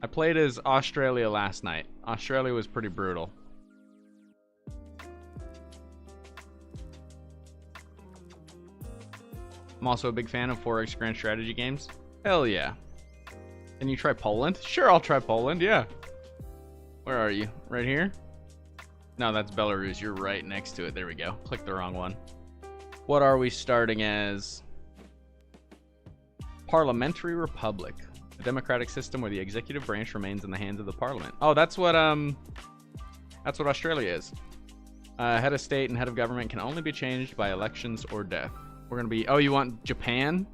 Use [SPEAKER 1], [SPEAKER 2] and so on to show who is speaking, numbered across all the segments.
[SPEAKER 1] I played as Australia last night. Australia was pretty brutal. I'm also a big fan of 4X grand strategy games. Hell yeah. Can you try Poland? Sure, I'll try Poland, yeah. Where are you? Right here? No, that's Belarus. You're right next to it. There we go. Click the wrong one. What are we starting as? Parliamentary Republic. A democratic system where the executive branch remains in the hands of the parliament. Oh, that's what Australia is. Head of state and head of government can only be changed by elections or death. We're gonna be, oh, you want Japan?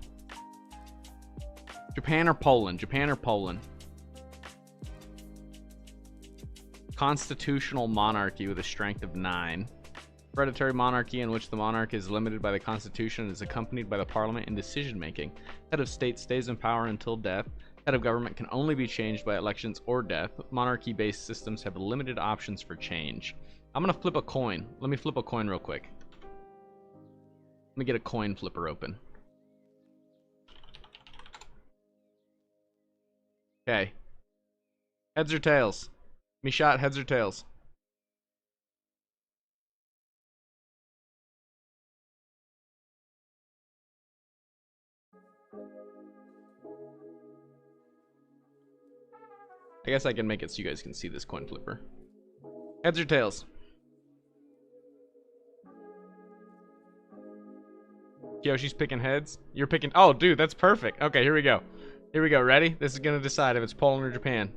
[SPEAKER 1] Japan or Poland? Japan or Poland? Constitutional monarchy with a strength of 9. Hereditary monarchy in which the monarch is limited by the constitution and is accompanied by the parliament in decision making. Head of state stays in power until death. Head of government can only be changed by elections or death. Monarchy based systems have limited options for change. I'm gonna flip a coin. Let me flip a coin real quick. Let me get a coin flipper open. Okay. Heads or tails? Me shot, heads or tails? I guess I can make it so you guys can see this coin flipper. Heads or tails? Yoshi's picking heads. You're picking... Oh, dude, that's perfect. Okay, here we go. Here we go. Ready? This is going to decide if it's Poland or Japan.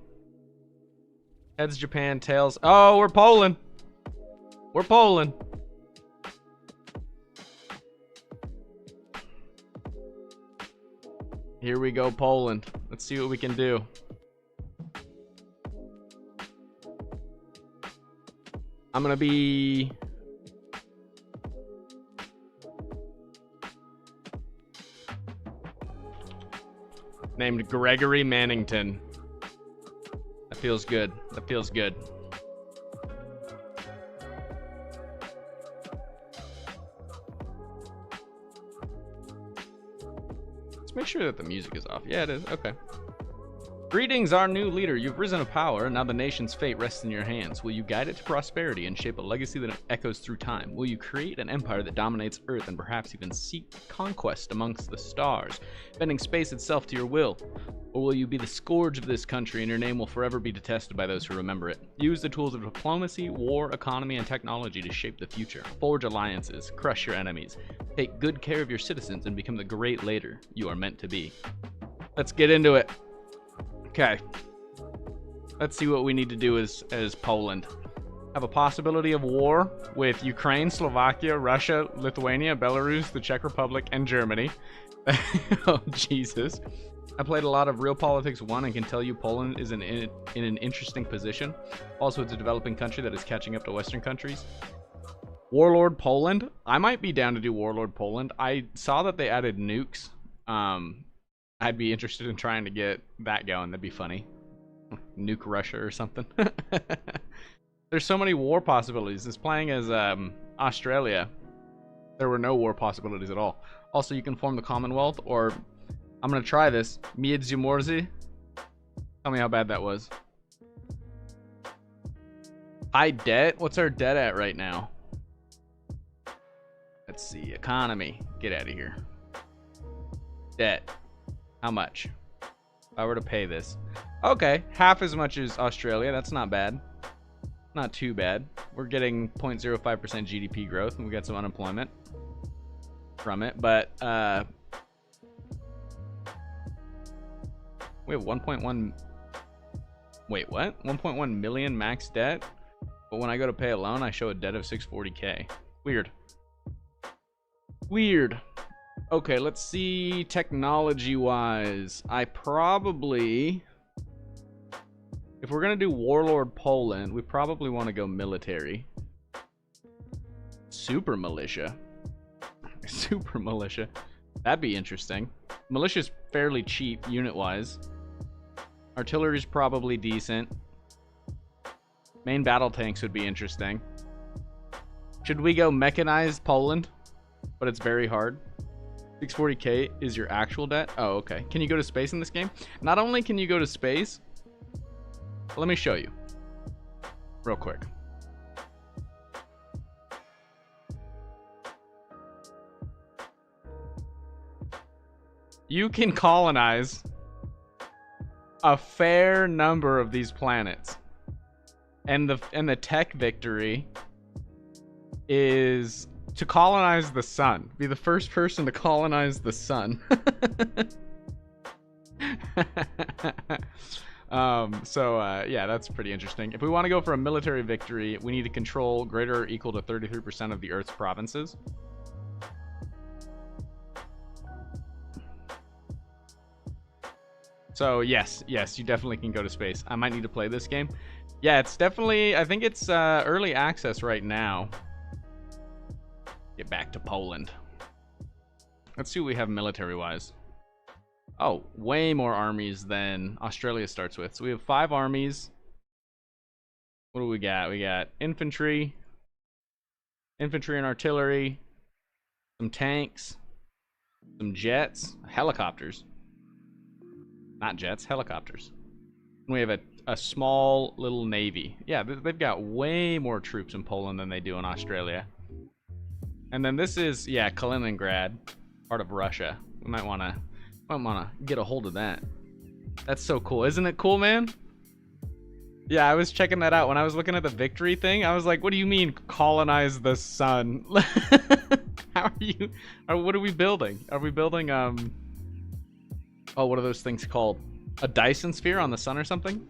[SPEAKER 1] Heads, Japan. Tails. Oh, we're Poland. We're Poland. Here we go, Poland. Let's see what we can do. I'm going to be... named Gregory Mannington. That feels good. That feels good. Let's make sure that the music is off. Yeah, it is. Okay. Greetings, our new leader. You've risen to power, and now the nation's fate rests in your hands. Will you guide it to prosperity and shape a legacy that echoes through time? Will you create an empire that dominates Earth and perhaps even seek conquest amongst the stars, bending space itself to your will? Or will you be the scourge of this country and your name will forever be detested by those who remember it? Use the tools of diplomacy, war, economy, and technology to shape the future. Forge alliances, crush your enemies, take good care of your citizens, and become the great leader you are meant to be. Let's get into it. Okay, let's see what we need to do as Poland. Have a possibility of war with Ukraine, Slovakia, Russia, Lithuania, Belarus, the Czech Republic, and Germany. Oh, Jesus. I played a lot of RealPolitiks 1 and can tell you Poland is in an interesting position. Also, it's a developing country that is catching up to Western countries. Warlord Poland. I might be down to do Warlord Poland. I saw that they added nukes. I'd be interested in trying to get that going. That'd be funny. Nuke Russia or something. There's so many war possibilities. It's playing as Australia. There were no war possibilities at all. Also, you can form the Commonwealth, or I'm going to try this. Miedzimorzi. Tell me how bad that was. High debt? What's our debt at right now? Let's see. Economy. Get out of here. Debt. How much? If I were to pay this. Okay, half as much as Australia. That's not bad. Not too bad. We're getting 0.05% GDP growth, and we got some unemployment from it. But we have 1.1. Wait, what? 1.1 million max debt. But when I go to pay a loan, I show a debt of 640K. Weird. Weird. Okay, let's see technology-wise. I probably... If we're going to do Warlord Poland, we probably want to go military. Super militia. Super militia. That'd be interesting. Militia's fairly cheap unit-wise. Artillery's probably decent. Main battle tanks would be interesting. Should we go mechanized Poland? But it's very hard. 640K is your actual debt? Oh, okay. Can you go to space in this game? Not only can you go to space, let me show you real quick. You can colonize a fair number of these planets. And the tech victory is to colonize the sun. Be the first person to colonize the sun. Yeah, that's pretty interesting. If we want to go for a military victory, we need to control greater or equal to 33% of the Earth's provinces. So yes, you definitely can go to space. I might need to play this game. Yeah, it's definitely, I think it's early access right now. Get back to Poland. Let's see what we have military-wise. Oh, way more armies than Australia starts with. So we have 5 armies. What do we got? We got infantry and artillery, some tanks, some jets, helicopters. Not jets, helicopters. And we have a small little navy. Yeah, they've got way more troops in Poland than they do in Australia. And then this is, yeah, Kaliningrad, part of Russia. We might want to get a hold of that. That's so cool. Isn't it cool, man? Yeah, I was checking that out. When I was looking at the victory thing, I was like, what do you mean colonize the sun? How are you? What are we building? Are we building, oh, what are those things called? A Dyson sphere on the sun or something?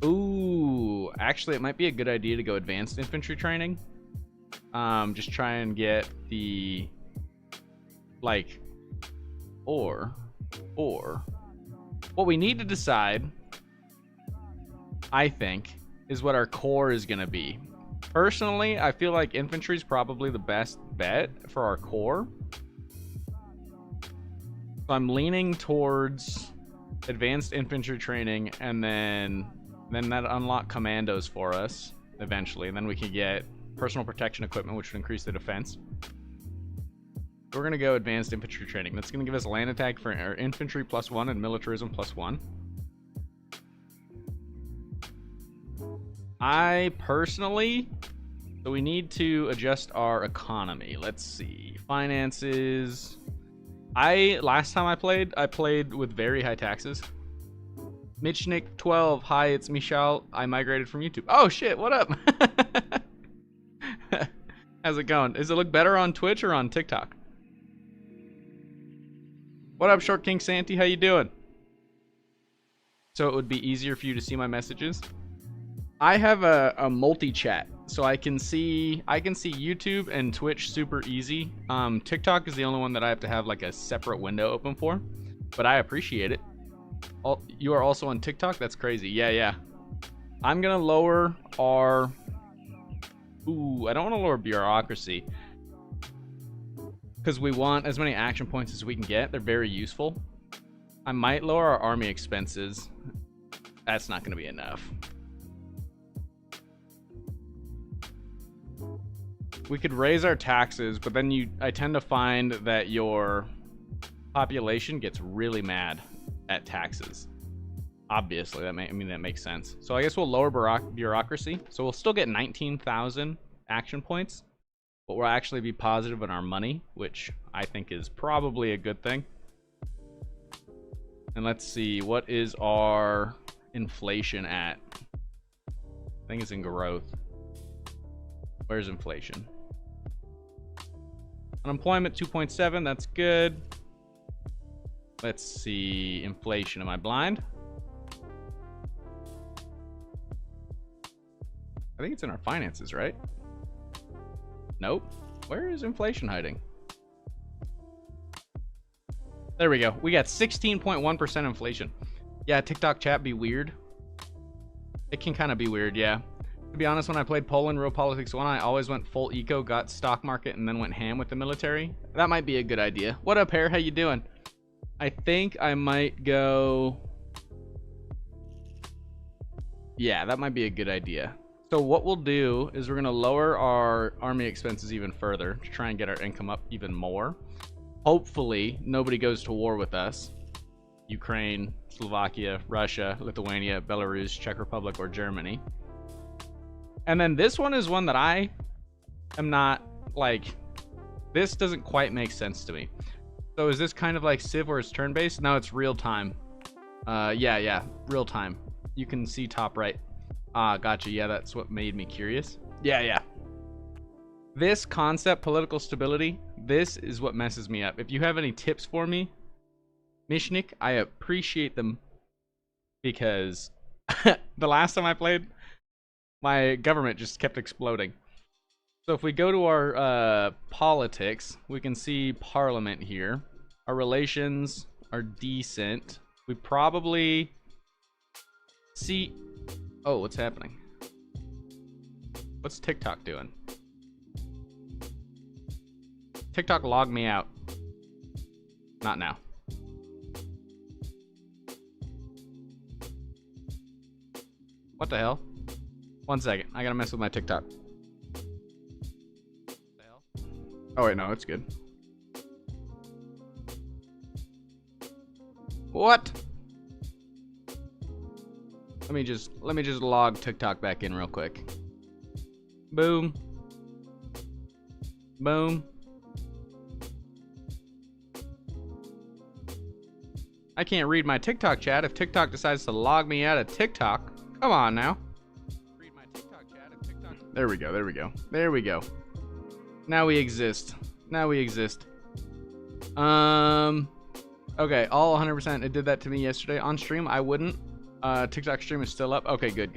[SPEAKER 1] Ooh, actually, it might be a good idea to go advanced infantry training. Just try and get the, like, or what we need to decide, I think, is what our core is going to be. Personally, I feel like infantry is probably the best bet for our core. So I'm leaning towards advanced infantry training, and then that unlock commandos for us eventually, and then we can get personal protection equipment, which would increase the defense. We're gonna go advanced infantry training. That's gonna give us land attack for our infantry +1 and militarism +1. I personally, so we need to adjust our economy. Let's see, finances. Last time I played with very high taxes. Mitchnik 12, hi, it's Michal. I migrated from YouTube. Oh shit, what up? How's it going? Does it look better on Twitch or on TikTok? What up, Short King Santy? How you doing? So it would be easier for you to see my messages. I have a multi-chat, so I can see YouTube and Twitch super easy. TikTok is the only one that I have to have like a separate window open for, but I appreciate it. You are also on TikTok? That's crazy. Yeah. I'm gonna lower our. Ooh, I don't want to lower bureaucracy because we want as many action points as we can get. They're very useful. I might lower our army expenses. That's not gonna be enough. We could raise our taxes, but then I tend to find that your population gets really mad at taxes. Obviously, that makes sense. So I guess we'll lower bureaucracy. So we'll still get 19,000 action points, but we'll actually be positive in our money, which I think is probably a good thing. And let's see, what is our inflation at? I think it's in growth. Where's inflation? Unemployment 2.7, that's good. Let's see, inflation, am I blind? I think it's in our finances, right? Nope. Where is inflation hiding? There we go. We got 16.1% inflation. Yeah, TikTok chat be weird. It can kind of be weird, yeah. To be honest, when I played Poland RealPolitiks 1, I always went full eco, got stock market, and then went ham with the military. That might be a good idea. What up, Hare? How you doing? I think I might go... Yeah, that might be a good idea. So what we'll do is we're going to lower our army expenses even further to try and get our income up even more. Hopefully, nobody goes to war with us. Ukraine Slovakia, Russia, Lithuania, Belarus, Czech Republic, or Germany. And then this one is one that I am not like, this doesn't quite make sense to me. So is this kind of like Civ where it's turn-based? No, it's real time. Yeah, real time. You can see top right. Ah, gotcha. Yeah, that's what made me curious. Yeah. This concept, political stability, this is what messes me up. If you have any tips for me, Mishnik, I appreciate them, because the last time I played, my government just kept exploding. So if we go to our politics, we can see parliament here. Our relations are decent. We probably see... Oh, what's happening? What's TikTok doing? TikTok logged me out. Not now. What the hell? 1 second. I gotta mess with my TikTok. What the hell? Oh wait, no, it's good. What? Let me just log TikTok back in real quick. Boom. Boom. I can't read my TikTok chat if TikTok decides to log me out of TikTok. Come on now. Read my TikTok chat if TikTok... There we go. Now we exist. Okay, all 100%. It did that to me yesterday on stream. I wouldn't. TikTok stream is still up. Okay, good.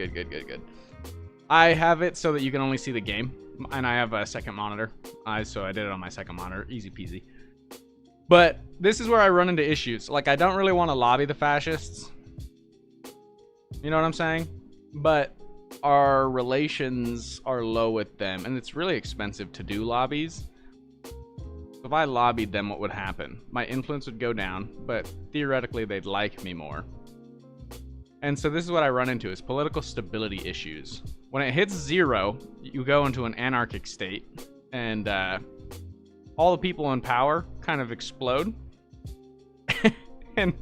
[SPEAKER 1] I have it so that you can only see the game, and I have a second monitor. So I did it on my second monitor. Easy peasy. But this is where I run into issues. Like, I don't really want to lobby the fascists. You know what I'm saying? But our relations are low with them, and it's really expensive to do lobbies. If I lobbied them, what would happen? My influence would go down, but theoretically they'd like me more. And so this is what I run into, is political stability issues. When it hits 0, you go into an anarchic state, and all the people in power kind of explode, and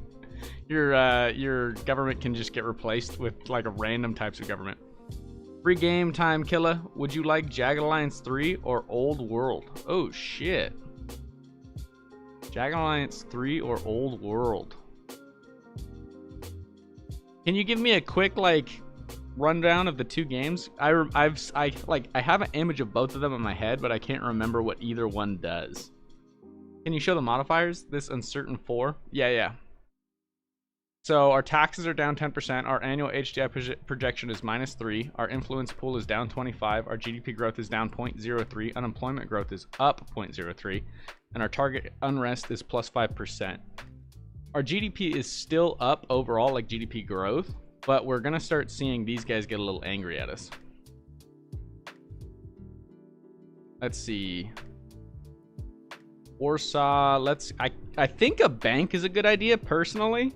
[SPEAKER 1] your government can just get replaced with like a random types of government. Free game time, killer. Would you like Jagged Alliance 3 or Old World? Oh shit. Jagged Alliance 3 or Old World? Can you give me a quick like rundown of the two games? I have an image of both of them in my head, but I can't remember what either one does. Can you show the modifiers? This uncertain 4? Yeah. So our taxes are down 10%. Our annual HDI projection is -3. Our influence pool is down 25. Our GDP growth is down 0.03. Unemployment growth is up 0.03. And our target unrest is +5%. Our GDP is still up overall, like GDP growth, but we're going to start seeing these guys get a little angry at us. Let's see. Warsaw, I think a bank is a good idea, personally.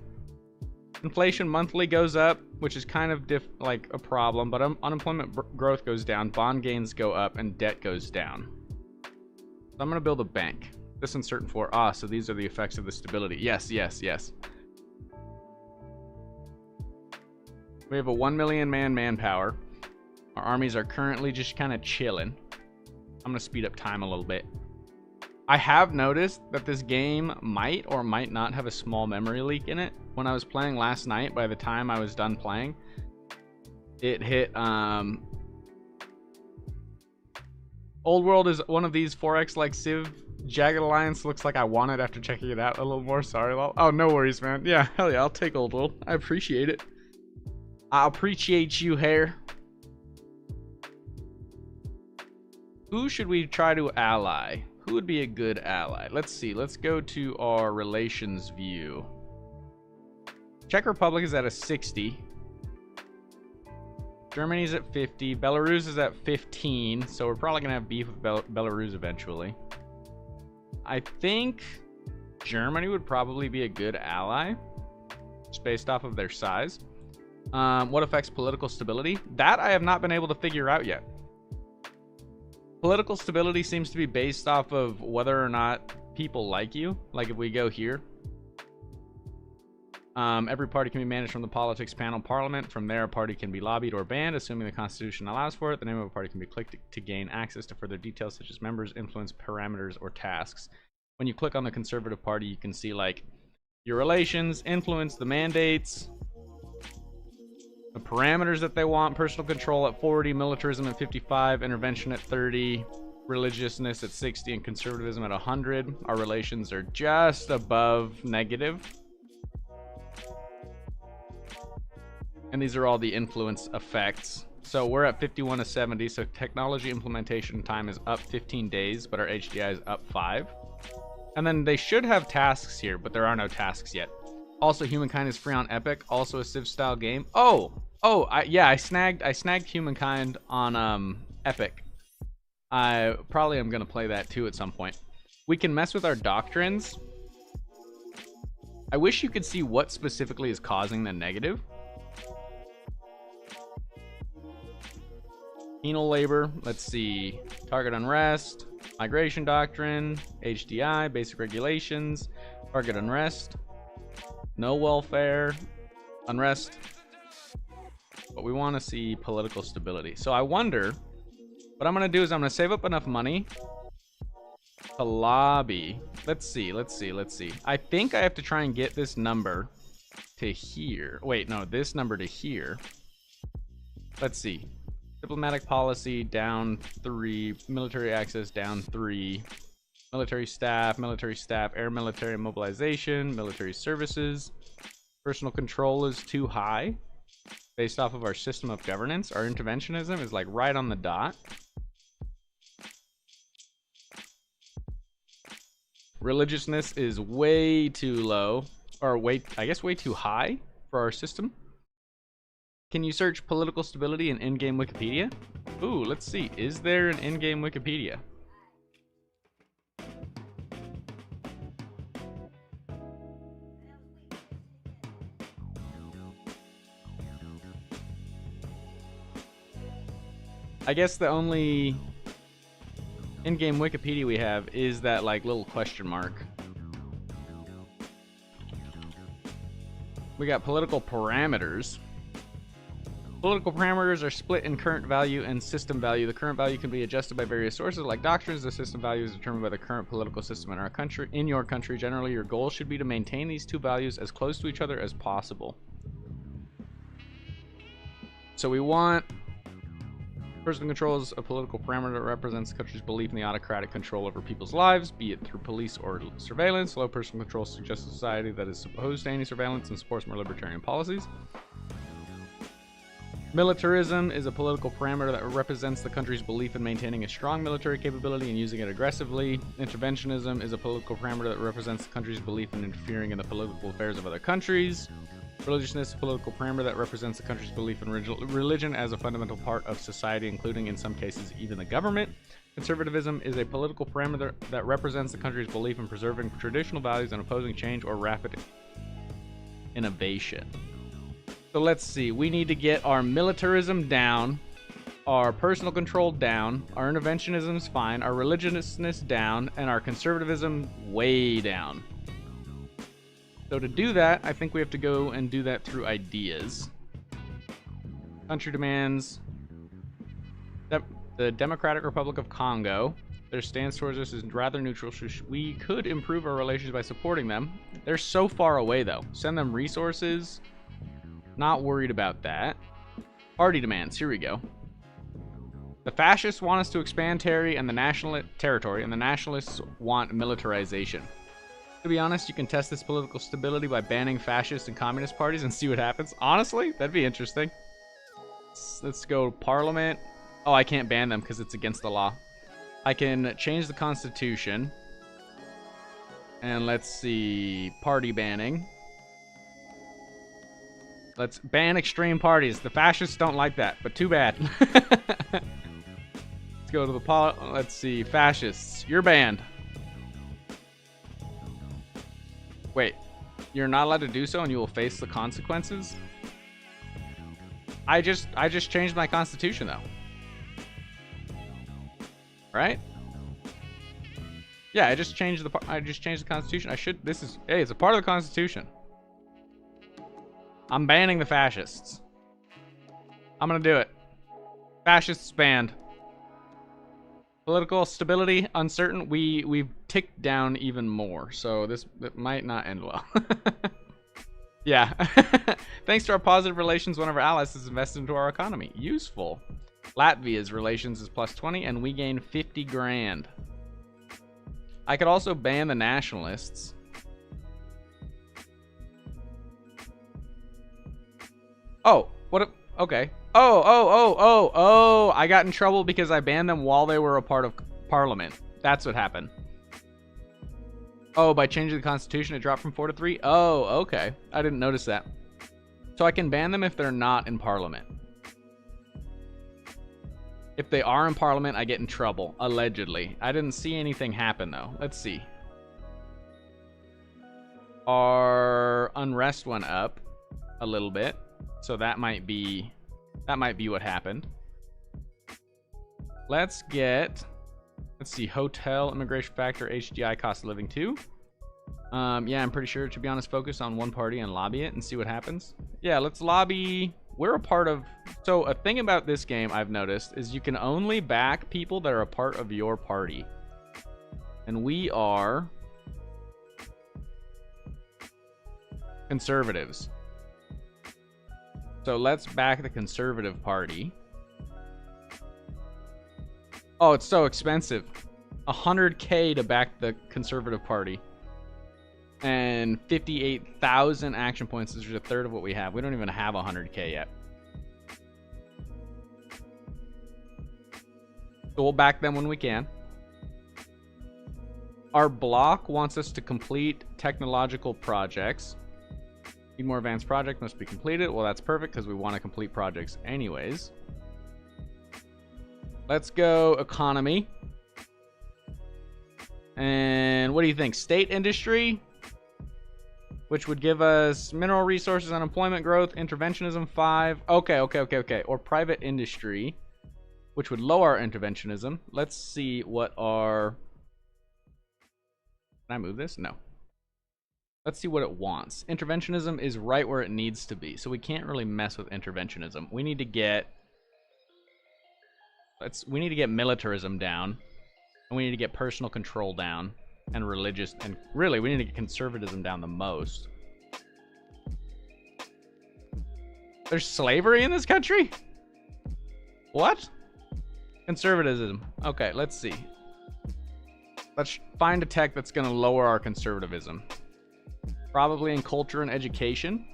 [SPEAKER 1] Inflation monthly goes up, which is kind of like a problem, but unemployment growth goes down, bond gains go up, and debt goes down. So I'm going to build a bank. This uncertain 4. Ah, so these are the effects of the stability. Yes. We have a 1 million man manpower. Our armies are currently just kind of chilling. I'm going to speed up time a little bit. I have noticed that this game might or might not have a small memory leak in it. When I was playing last night, by the time I was done playing, it hit... Old World is one of these 4X like Civ. Jagged Alliance looks like I want it after checking it out a little more. Sorry, lol. Oh, no worries, man. Yeah, hell yeah, I'll take Old World. I appreciate it. I appreciate you, Hair. Who should we try to ally? Who would be a good ally? Let's see. Let's go to our relations view. Czech Republic is at a 60. Germany's at 50. Belarus is at 15. So we're probably going to have beef with Belarus eventually. I think Germany would probably be a good ally, just based off of their size. What affects political stability? That I have not been able to figure out yet. Political stability seems to be based off of whether or not people like you. Like if we go here, Every party can be managed from the politics panel parliament. From there, a party can be lobbied or banned, assuming the constitution allows for it. The name of a party can be clicked to gain access to further details such as members, influence, parameters, or tasks. When you click on the conservative party, you can see like your relations, influence, the mandates, the parameters that they want, personal control at 40, militarism at 55, intervention at 30, religiousness at 60, and conservatism at 100. Our relations are just above negative. And these are all the influence effects. So we're at 51 to 70, so technology implementation time is up 15 days, but our HDI is up 5. And then they should have tasks here, but there are no tasks yet. Also, Humankind is free on Epic, also a Civ-style game. I snagged Humankind on Epic. I probably am gonna play that too at some point. We can mess with our doctrines. I wish you could see what specifically is causing the negative. Penal labor, let's see, target unrest, migration doctrine, HDI, basic regulations, target unrest, no welfare, unrest, but we want to see political stability. So I wonder, what I'm going to do is I'm going to save up enough money to lobby. Let's see. I think I have to try and get this number to here. Wait, no, this number to here. Let's see. Diplomatic policy down 3, military access down 3, military staff, air military mobilization, military services. Personal control is too high based off of our system of governance. Our interventionism is like right on the dot. Religiousness is way too low, or way too high for our system. Can you search political stability in in-game Wikipedia? Ooh, let's see. Is there an in-game Wikipedia? I guess the only in-game Wikipedia we have is that like little question mark. We got political parameters. Political parameters are split in current value and system value. The current value can be adjusted by various sources like doctrines. The system value is determined by the current political system in our country. In your country, generally, your goal should be to maintain these two values as close to each other as possible. So we want personal control is a political parameter that represents the country's belief in the autocratic control over people's lives, be it through police or surveillance. Low personal control suggests a society that is opposed to any surveillance and supports more libertarian policies. Militarism is a political parameter that represents the country's belief in maintaining a strong military capability and using it aggressively. Interventionism is a political parameter that represents the country's belief in interfering in the political affairs of other countries. Religiousness is a political parameter that represents the country's belief in religion as a fundamental part of society, including, in some cases, even the government. Conservatism is a political parameter that represents the country's belief in preserving traditional values and opposing change or rapid innovation. So let's see, we need to get our militarism down, our personal control down, our interventionism's fine, our religiousness down, and our conservatism way down. So to do that, I think we have to go and do that through ideas. Country demands. The Democratic Republic of Congo. Their stance towards us is rather neutral. We could improve our relations by supporting them. They're so far away, though. Send them resources. Not worried about that. Party demands. Here we go. The fascists want us to expand territory, and the nationalists want militarization. To be honest, you can test this political stability by banning fascist and communist parties and see what happens. Honestly, that'd be interesting. Let's go parliament. Oh, I can't ban them because it's against the law. I can change the constitution. And let's see, party banning. Let's ban extreme parties. The fascists don't like that, but too bad. Let's go to the let's see, fascists. You're banned. Wait, you're not allowed to do so and you will face the consequences? I just changed my constitution though. Right? Yeah, I just changed the constitution. Hey, it's a part of the constitution. I'm banning the fascists. I'm gonna do it. Fascists banned. Political stability uncertain. We've ticked down even more, so it might not end well. Yeah. Thanks to our positive relations, one of our allies has invested into our economy. Useful. Latvia's relations is +20, and we gain 50 grand. I could also ban the nationalists. Oh, what? Okay. Oh, I got in trouble because I banned them while they were a part of parliament. That's what happened. Oh, by changing the constitution, it dropped from 4 to 3? Oh, okay. I didn't notice that. So I can ban them if they're not in parliament. If they are in parliament, I get in trouble, allegedly. I didn't see anything happen, though. Let's see. Our unrest went up a little bit, so that might be what happened. Let's see, hotel, immigration factor, HDI, cost of living 2. Yeah, I'm pretty sure, to be honest, focus on one party and lobby it and see what happens. Yeah, let's lobby. We're a part of... So a thing about this game I've noticed is you can only back people that are a part of your party. And we are... conservatives. So let's back the Conservative Party. Oh, it's so expensive. 100K to back the Conservative Party. And 58,000 action points is a third of what we have. We don't even have 100K yet. So we'll back them when we can. Our block wants us to complete technological projects. Need more advanced project must be completed. Well, that's perfect because we want to complete projects anyways. Let's go economy. And what do you think? State industry, which would give us mineral resources, unemployment growth, interventionism 5. Okay. Or private industry, which would lower our interventionism. Let's see what our... Can I move this? No. Let's see what it wants. Interventionism is right where it needs to be, so we can't really mess with interventionism. We need to get... we need to get militarism down, and we need to get personal control down, and religious, and really we need to get conservatism down the most. There's slavery in this country? What? Conservatism. Okay, let's see. Let's find a tech that's going to lower our conservatism. Probably in culture and education.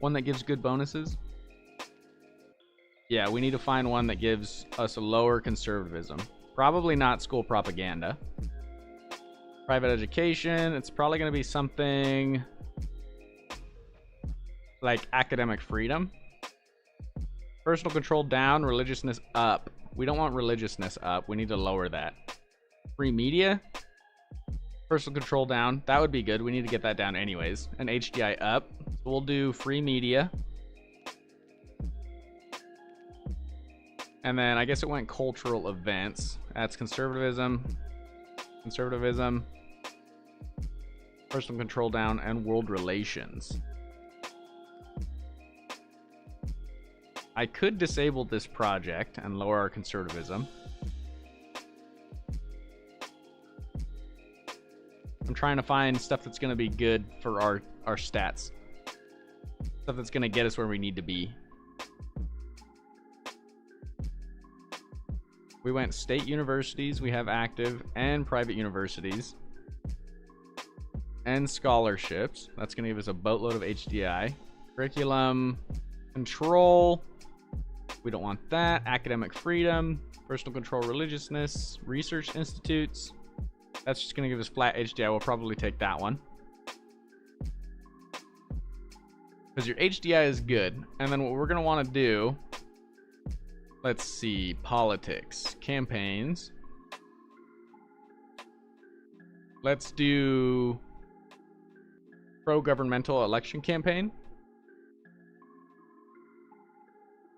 [SPEAKER 1] One that gives good bonuses. Yeah, we need to find one that gives us a lower conservatism. Probably not school propaganda. Private education, it's probably going to be something like academic freedom. Personal control down, religiousness up. We don't want religiousness up. We need to lower that. Free media. Personal control down. That would be good. We need to get that down anyways. And HDI up. So we'll do free media. And then I guess it went cultural events. That's conservatism. Conservatism. Personal control down and world relations. I could disable this project and lower our conservatism. I'm trying to find stuff that's going to be good for our stats. Stuff that's going to get us where we need to be. We went state universities, we have active, and private universities. And scholarships. That's going to give us a boatload of HDI. Curriculum control. We don't want that. Academic freedom. Personal control religiousness. Research institutes. That's just going to give us flat HDI. We'll probably take that one. Because your HDI is good. And then what we're going to want to do... Let's see. Politics. Campaigns. Let's do... pro-governmental election campaign.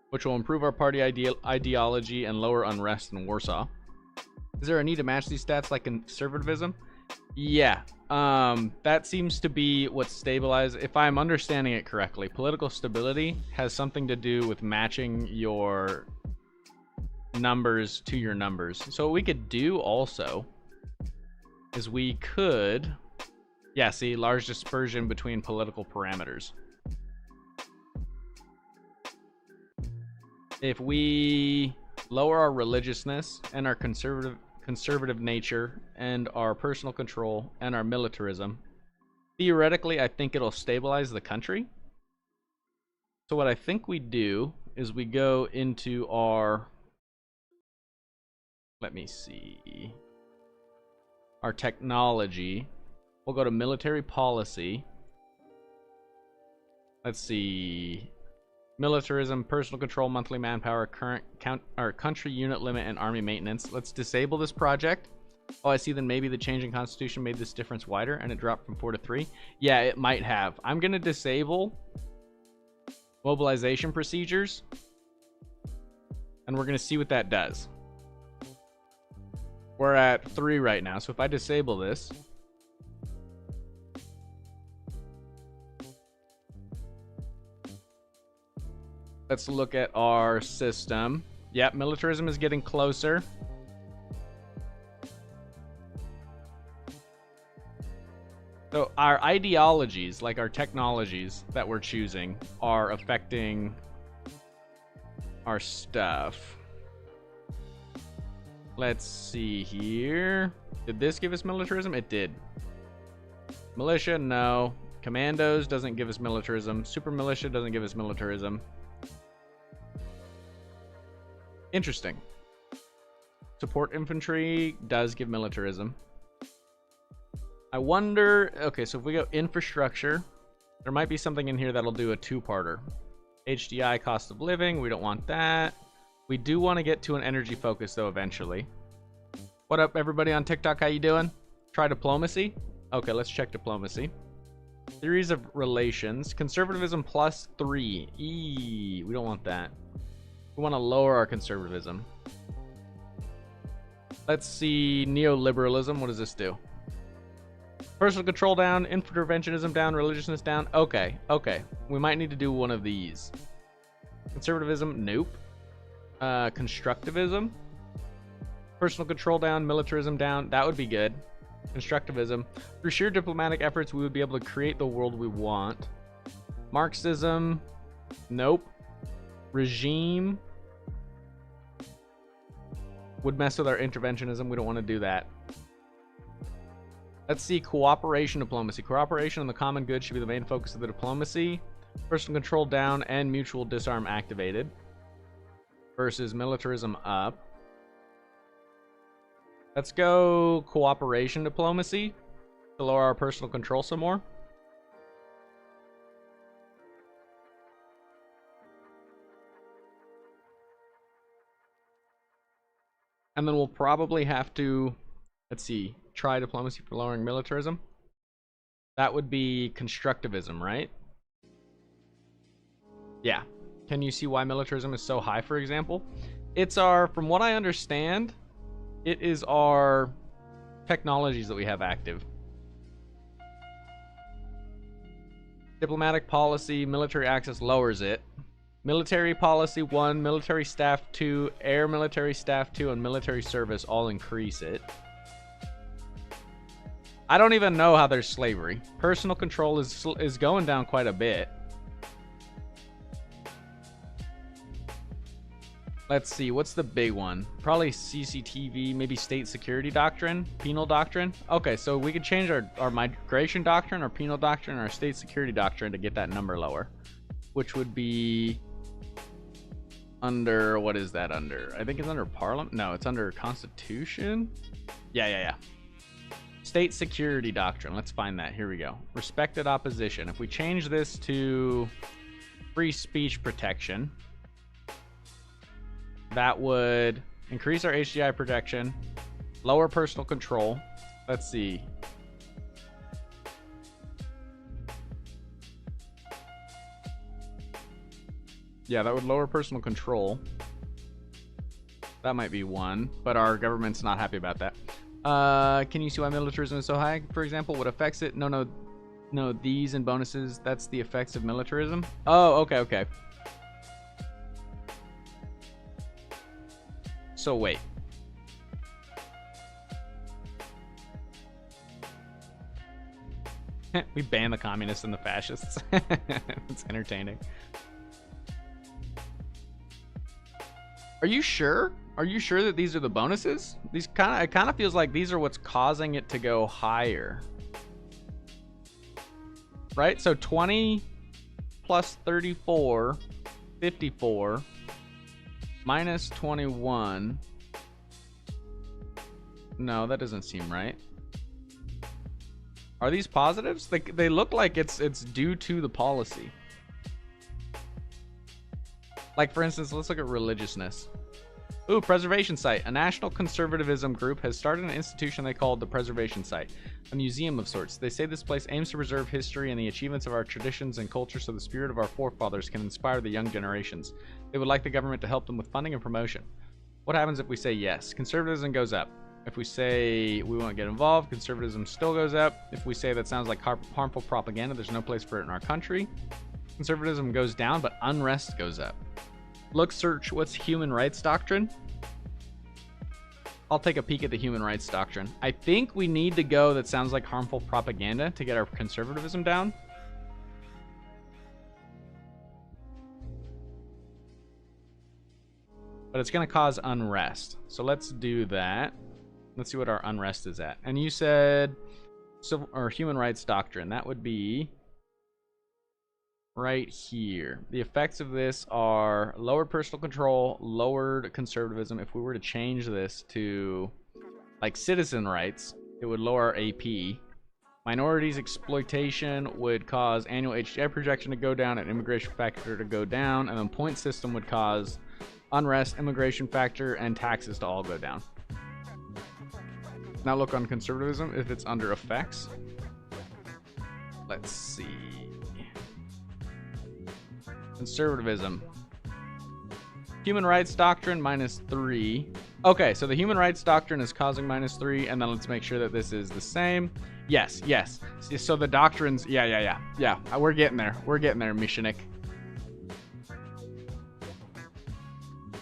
[SPEAKER 1] Which will improve our party ideology and lower unrest in Warsaw. Is there a need to match these stats like conservatism? Yeah. That seems to be what stabilizes. If I'm understanding it correctly, political stability has something to do with matching your numbers to your numbers. So what we could do also is we could, yeah, see, large dispersion between political parameters. If we lower our religiousness and our conservative nature and our personal control and our militarism, theoretically, I think it'll stabilize the country. So what I think we do is we go into our, let me see, our technology. We'll go to military policy. Let's see. Militarism, personal control, monthly manpower, country unit limit, and army maintenance. Let's disable this project. Oh, I see that maybe the change in constitution made this difference wider and it dropped from 4 to 3. Yeah, it might have. I'm going to disable mobilization procedures. And we're going to see what that does. We're at 3 right now. So if I disable this, let's look at our system. Yep, militarism is getting closer. So our ideologies, like our technologies that we're choosing, are affecting our stuff. Let's see here. Did this give us militarism? It did. Militia, no. Commandos doesn't give us militarism. Super militia doesn't give us militarism. Interesting. Support infantry does give militarism. I wonder, okay, so if we go infrastructure, there might be something in here that'll do a 2-parter. HDI, cost of living, we don't want that. We do want to get to an energy focus though eventually. What up everybody on TikTok, how you doing? Try diplomacy? Okay, let's check diplomacy. Theories of relations, conservatism +3. We don't want that. We want to lower our conservatism. Let's see, neoliberalism, what does this do? Personal control down, interventionism down, religiousness down. Okay, okay. We might need to do one of these. Conservatism, nope. Constructivism. Personal control down, militarism down. That would be good. Constructivism. Through sheer diplomatic efforts, we would be able to create the world we want. Marxism, nope. Regime would mess with our interventionism. We don't want to do that. Let's see, cooperation diplomacy. Cooperation on the common good should be the main focus of the diplomacy. Personal control down and mutual disarm activated. Versus militarism up. Let's go cooperation diplomacy to lower our personal control some more. And then we'll probably have to, let's see, try diplomacy for lowering militarism. That would be constructivism, right? Yeah. Can you see why militarism is so high, for example? It's our, from what I understand, it is our technologies that we have active. Diplomatic policy, military access lowers it. Military policy 1, military staff 2, air military staff 2, and military service all increase it. I don't even know how there's slavery. Personal control is going down quite a bit. Let's see, what's the big one? Probably CCTV, maybe state security doctrine, penal doctrine. Okay, so we could change our migration doctrine, our penal doctrine, our state security doctrine to get that number lower. Which would be under, what is that under? I think it's under Parliament. No, it's under Constitution. Yeah. State security doctrine. Let's find that. Here we go. Respected opposition. If we change this to free speech protection, that would increase our HDI protection, lower personal control. Let's see. Yeah, that would lower personal control. That might be one, but our government's not happy about that. Can you see why militarism is so high, for example? What affects it? No, these and bonuses, that's the effects of militarism. Oh, okay. So wait. We ban the communists and the fascists. It's entertaining. Are you sure? Are you sure that these are the bonuses? It kind of feels like these are what's causing it to go higher. Right? So 20 plus 34, 54, minus 21. No, that doesn't seem right. Are these positives? They look like it's due to the policy. Like, for instance, let's look at religiousness. Ooh, Preservation Site. A national conservatism group has started an institution they called the Preservation Site, a museum of sorts. They say this place aims to preserve history and the achievements of our traditions and culture so the spirit of our forefathers can inspire the young generations. They would like the government to help them with funding and promotion. What happens if we say yes? Conservatism goes up. If we say we won't get involved, conservatism still goes up. If we say that sounds like harmful propaganda, there's no place for it in our country. Conservatism goes down, but unrest goes up. Look, search, what's human rights doctrine? I'll take a peek at the human rights doctrine. I think we need to go that sounds like harmful propaganda to get our conservatism down. But it's going to cause unrest. So let's do that. Let's see what our unrest is at. And you said civil or human rights doctrine. That would be right here. The effects of this are lowered personal control, lowered conservatism. If we were to change this to like citizen rights, it would lower our AP. Minorities exploitation would cause annual HDI projection to go down and immigration factor to go down, and then point system would cause unrest, immigration factor, and taxes to all go down. Now look on conservatism if it's under effects. Let's see. Conservatism. Human rights doctrine -3. Okay, so the human rights doctrine is causing -3, and then let's make sure that this is the same. Yes. So the doctrines, yeah. We're getting there. Missionik.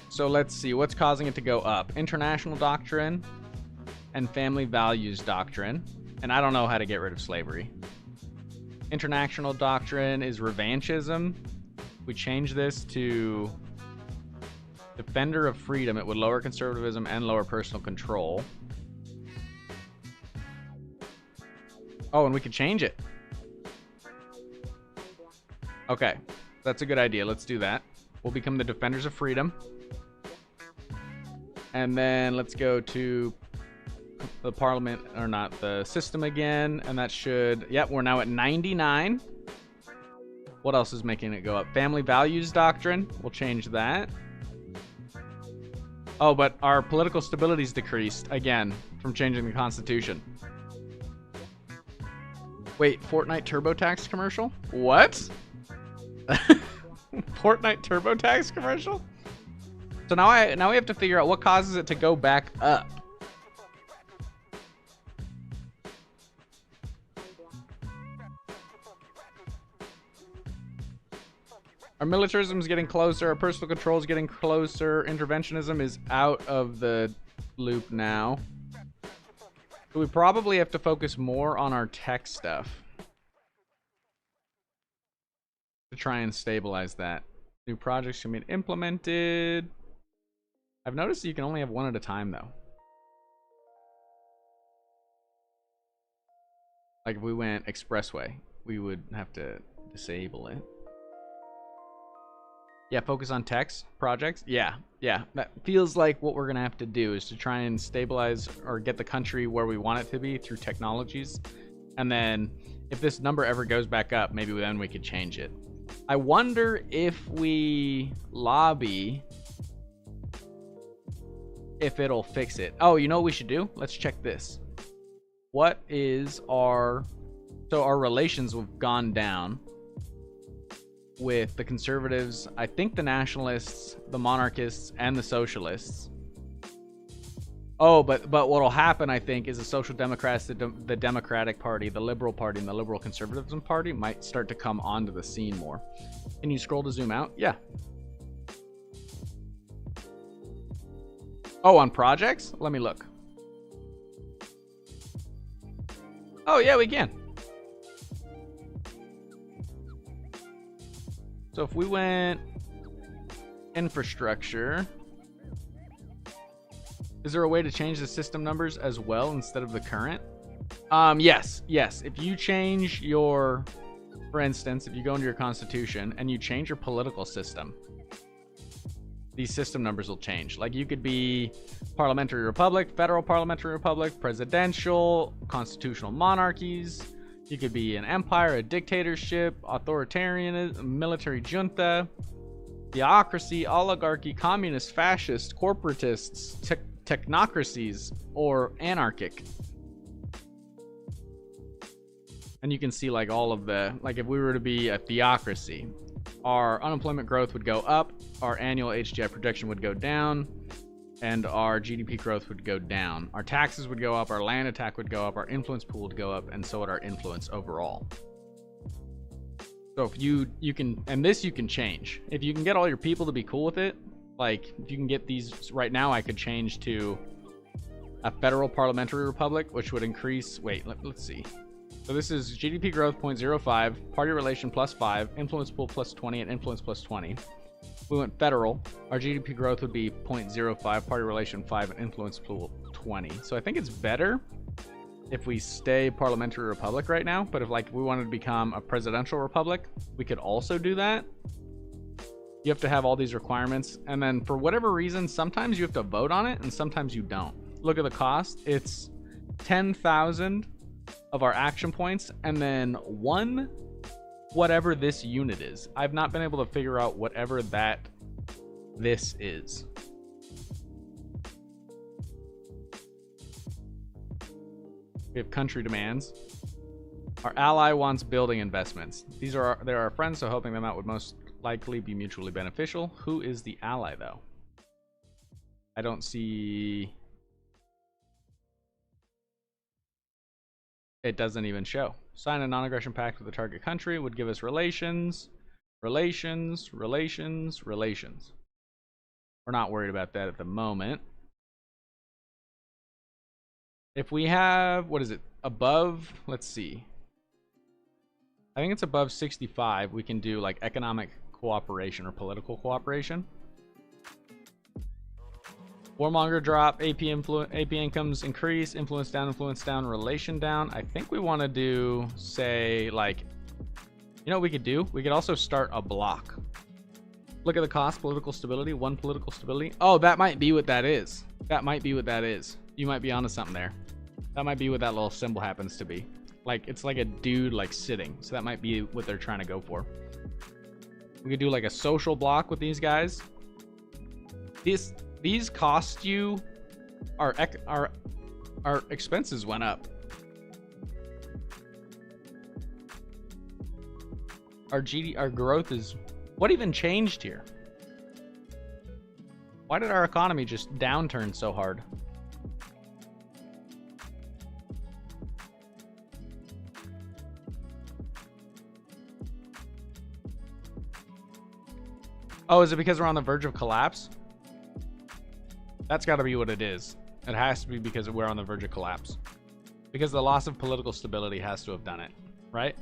[SPEAKER 1] So let's see, what's causing it to go up? International doctrine and family values doctrine. And I don't know how to get rid of slavery. International doctrine is revanchism. We change this to defender of freedom. It would lower conservatism and lower personal control. Oh, and we could change it. Okay, that's a good idea. Let's do that. We'll become the defenders of freedom. And then let's go to the parliament, or not, the system again. And that should, yep, we're now at 99. What else is making it go up? Family values doctrine. We'll change that. Oh, but our political stability's decreased again from changing the constitution. Wait, Fortnite TurboTax commercial? What? Fortnite TurboTax commercial? So now we have to figure out what causes it to go back up. Our militarism is getting closer. Our personal control is getting closer. Interventionism is out of the loop now. So we probably have to focus more on our tech stuff to try and stabilize that. New projects can be implemented. I've noticed you can only have one at a time, though. Like if we went expressway, we would have to disable it. Yeah, focus on techs, projects. Yeah. That feels like what we're gonna have to do is to try and stabilize or get the country where we want it to be through technologies. And then if this number ever goes back up, maybe then we could change it. I wonder if we lobby, if it'll fix it. Oh, you know what we should do? Let's check this. What is our... So our relations have gone down with the conservatives, I think the nationalists, the monarchists, and the socialists. Oh, but what'll happen, I think, is the Social Democrats, the Democratic Party, the Liberal Party, and the Liberal Conservatism Party might start to come onto the scene more. Can you scroll to zoom out? Yeah. Oh, on projects? Let me look. Oh, yeah, we can. So if we went infrastructure, is there a way to change the system numbers as well instead of the current? Yes. If you change your, for instance, if you go into your constitution and you change your political system, these system numbers will change. Like you could be parliamentary republic, federal parliamentary republic, presidential, constitutional monarchies. You could be an empire, a dictatorship, authoritarian, military junta, theocracy, oligarchy, communist, fascist, corporatists, technocracies, or anarchic. And you can see like all of the, like if we were to be a theocracy, our unemployment growth would go up, our annual HGI projection would go down, and our GDP growth would go down. Our taxes would go up, our land attack would go up, our influence pool would go up, and so would our influence overall. So if you can, and this you can change. If you can get all your people to be cool with it, like if you can get these, right now I could change to a federal parliamentary republic, which would increase, wait, let's see. So this is GDP growth 0.05, party relation +5, influence pool +20, and influence +20. We went federal, our GDP growth would be 0.05, party relation 5, and influence pool 20. So I think it's better if we stay parliamentary republic right now, but if like we wanted to become a presidential republic, we could also do that. You have to have all these requirements, and then for whatever reason, sometimes you have to vote on it and sometimes you don't. Look at the cost. It's 10,000 of our action points and then one whatever this unit is. I've not been able to figure out whatever this is. We have country demands. Our ally wants building investments. They're our friends, so helping them out would most likely be mutually beneficial. Who is the ally though? I don't see. It doesn't even show. Sign a non-aggression pact with the target country would give us relations. We're not worried about that at the moment. If we have, what is it, above, let's see. I think it's above 65, we can do like economic cooperation or political cooperation. Warmonger drop, AP incomes increase, influence down, relation down. I think we want to do, say, like, you know what we could do? We could also start a block. Look at the cost, political stability, 1 political stability. Oh, that might be what that is. That might be what that is. You might be onto something there. That might be what that little symbol happens to be. Like, it's like a dude, like, sitting. So that might be what they're trying to go for. We could do, like, a social block with these guys. These cost you, our expenses went up. Our growth is, what even changed here? Why did our economy just downturn so hard? Oh, is it because we're on the verge of collapse? That's got to be what it is. It has to be because we're on the verge of collapse. Because the loss of political stability has to have done it, right?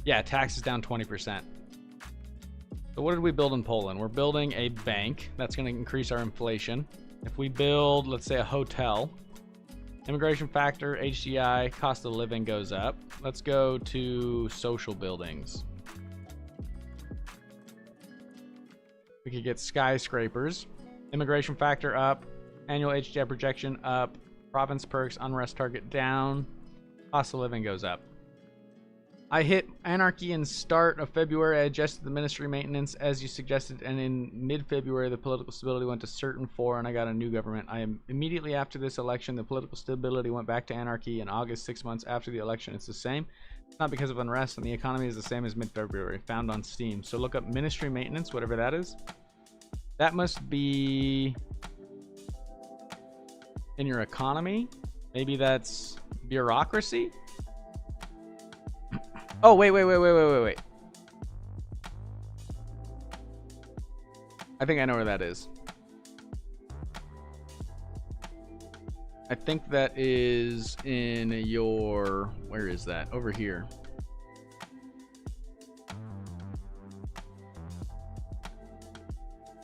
[SPEAKER 1] Yeah, tax is down 20%. So what did we build in Poland? We're building a bank. That's going to increase our inflation. If we build, let's say, a hotel, immigration factor, HDI, cost of living goes up. Let's go to social buildings. We could get skyscrapers. Immigration factor up, annual HGI projection up, province perks, unrest target down, cost of living goes up. I hit anarchy in start of February. I adjusted the ministry maintenance as you suggested, and in mid-February the political stability went to certain 4 and I got a new government. I am immediately after this election, the political stability went back to anarchy. In August, 6 months after the election, it's the same. It's not because of unrest, and the economy is the same as mid-February, found on Steam. So look up ministry maintenance, whatever that is. That must be in your economy. Maybe that's bureaucracy. Oh, wait. I think I know where that is. I think that is in your... Where is that? Over here.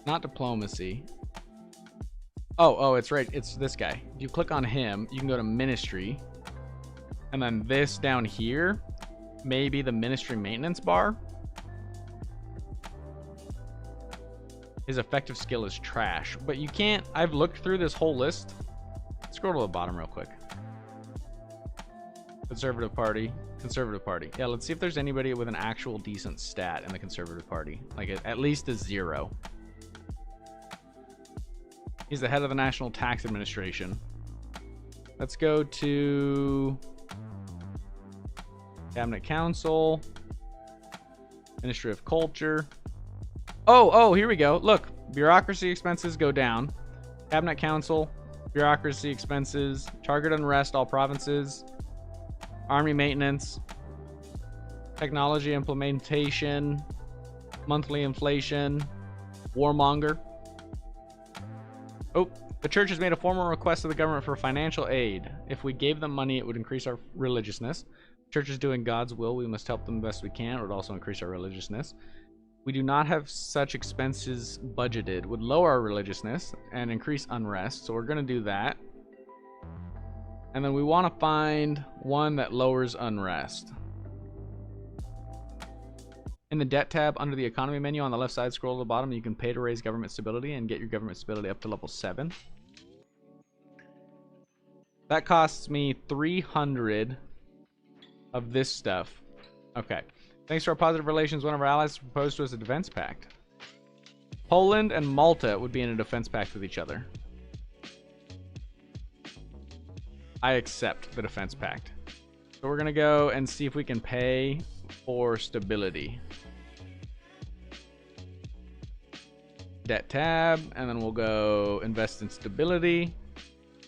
[SPEAKER 1] Not diplomacy. Oh, it's right. It's this guy. If you click on him, you can go to ministry. And then this down here, maybe the ministry maintenance bar. His effective skill is trash. But you can't... I've looked through this whole list. Scroll to the bottom real quick. Conservative Party. Conservative Party. Yeah, let's see if there's anybody with an actual decent stat in the Conservative Party. Like at least a 0. He's the head of the National Tax Administration. Let's go to Cabinet Council. Ministry of Culture. Oh, here we go. Look, bureaucracy expenses go down. Cabinet Council, bureaucracy expenses, target unrest, all provinces, army maintenance, technology implementation, monthly inflation, warmonger. Oh, the church has made a formal request to the government for financial aid. If we gave them money, it would increase our religiousness. The church is doing God's will. We must help them the best we can. It would also increase our religiousness. We do not have such expenses budgeted. Would lower our religiousness and increase unrest. So we're going to do that. And then we want to find one that lowers unrest. In the debt tab under the economy menu on the left side, scroll to the bottom. You can pay to raise government stability and get your government stability up to level 7. That costs me 300 of this stuff. Okay. Thanks to our positive relations, one of our allies proposed to us a defense pact. Poland and Malta would be in a defense pact with each other. I accept the defense pact. So we're going to go and see if we can pay for stability. Debt tab, and then we'll go invest in stability.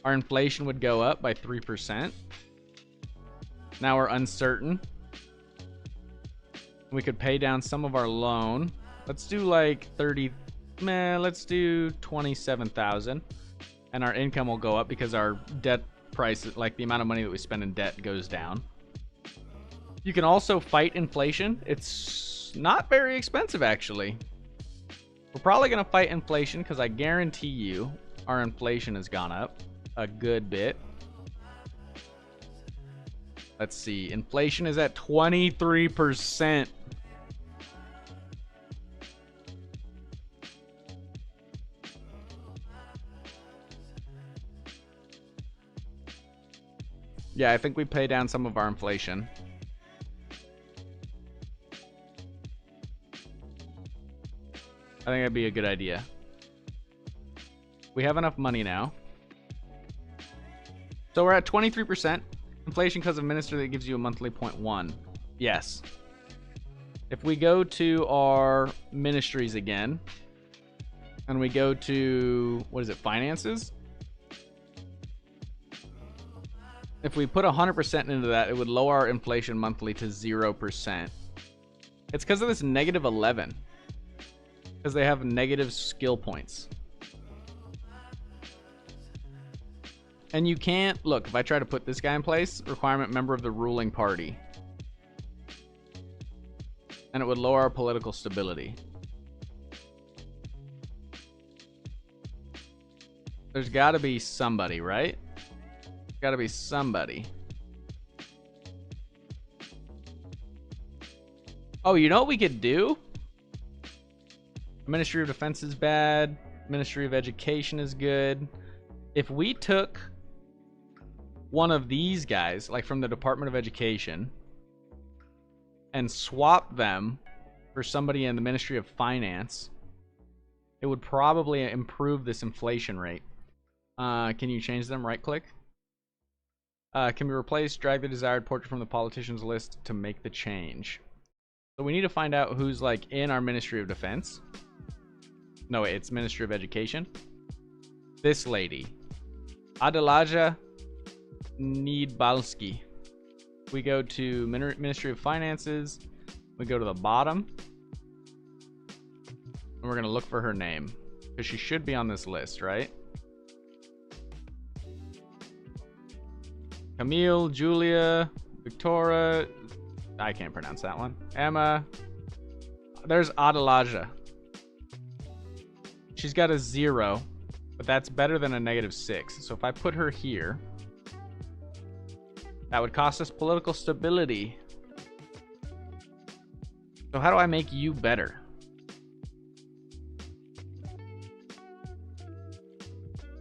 [SPEAKER 1] Our inflation would go up by 3%. Now we're uncertain. We could pay down some of our loan. Let's do like 30, let's do 27,000. And our income will go up because our debt price, like the amount of money that we spend in debt, goes down. You can also fight inflation. It's not very expensive, actually. We're probably going to fight inflation because I guarantee you our inflation has gone up a good bit. Let's see. Inflation is at 23%. Yeah, I think we pay down some of our inflation. I think that'd be a good idea. We have enough money now. So we're at 23%. Inflation because of minister that gives you a monthly 0.1. Yes. If we go to our ministries again, and we go to, what is it, finances? If we put 100% into that, it would lower our inflation monthly to 0%. It's because of this negative 11. Because they have negative skill points. And you can't, look, if I try to put this guy in place, requirement member of the ruling party. And it would lower our political stability. There's got to be somebody, right? Got to be somebody. Oh, you know what we could do? Ministry of Defense is bad. Ministry of Education is good. If we took one of these guys, like from the Department of Education, and swap them for somebody in the Ministry of Finance, it would probably improve this inflation rate. Can you change them? Right click. Can be replaced. Drag the desired portrait from the politicians list to make the change. So we need to find out who's like in our Ministry of Defense. No, wait, it's Ministry of Education. This lady. Adelaja Niedbalski. We go to Ministry of Finances. We go to the bottom. And we're going to look for her name. Because she should be on this list, right? Camille, Julia, Victoria. I can't pronounce that one. Emma. There's Adelaja. She's got a 0, but that's better than a -6. So if I put her here, that would cost us political stability. So how do I make you better?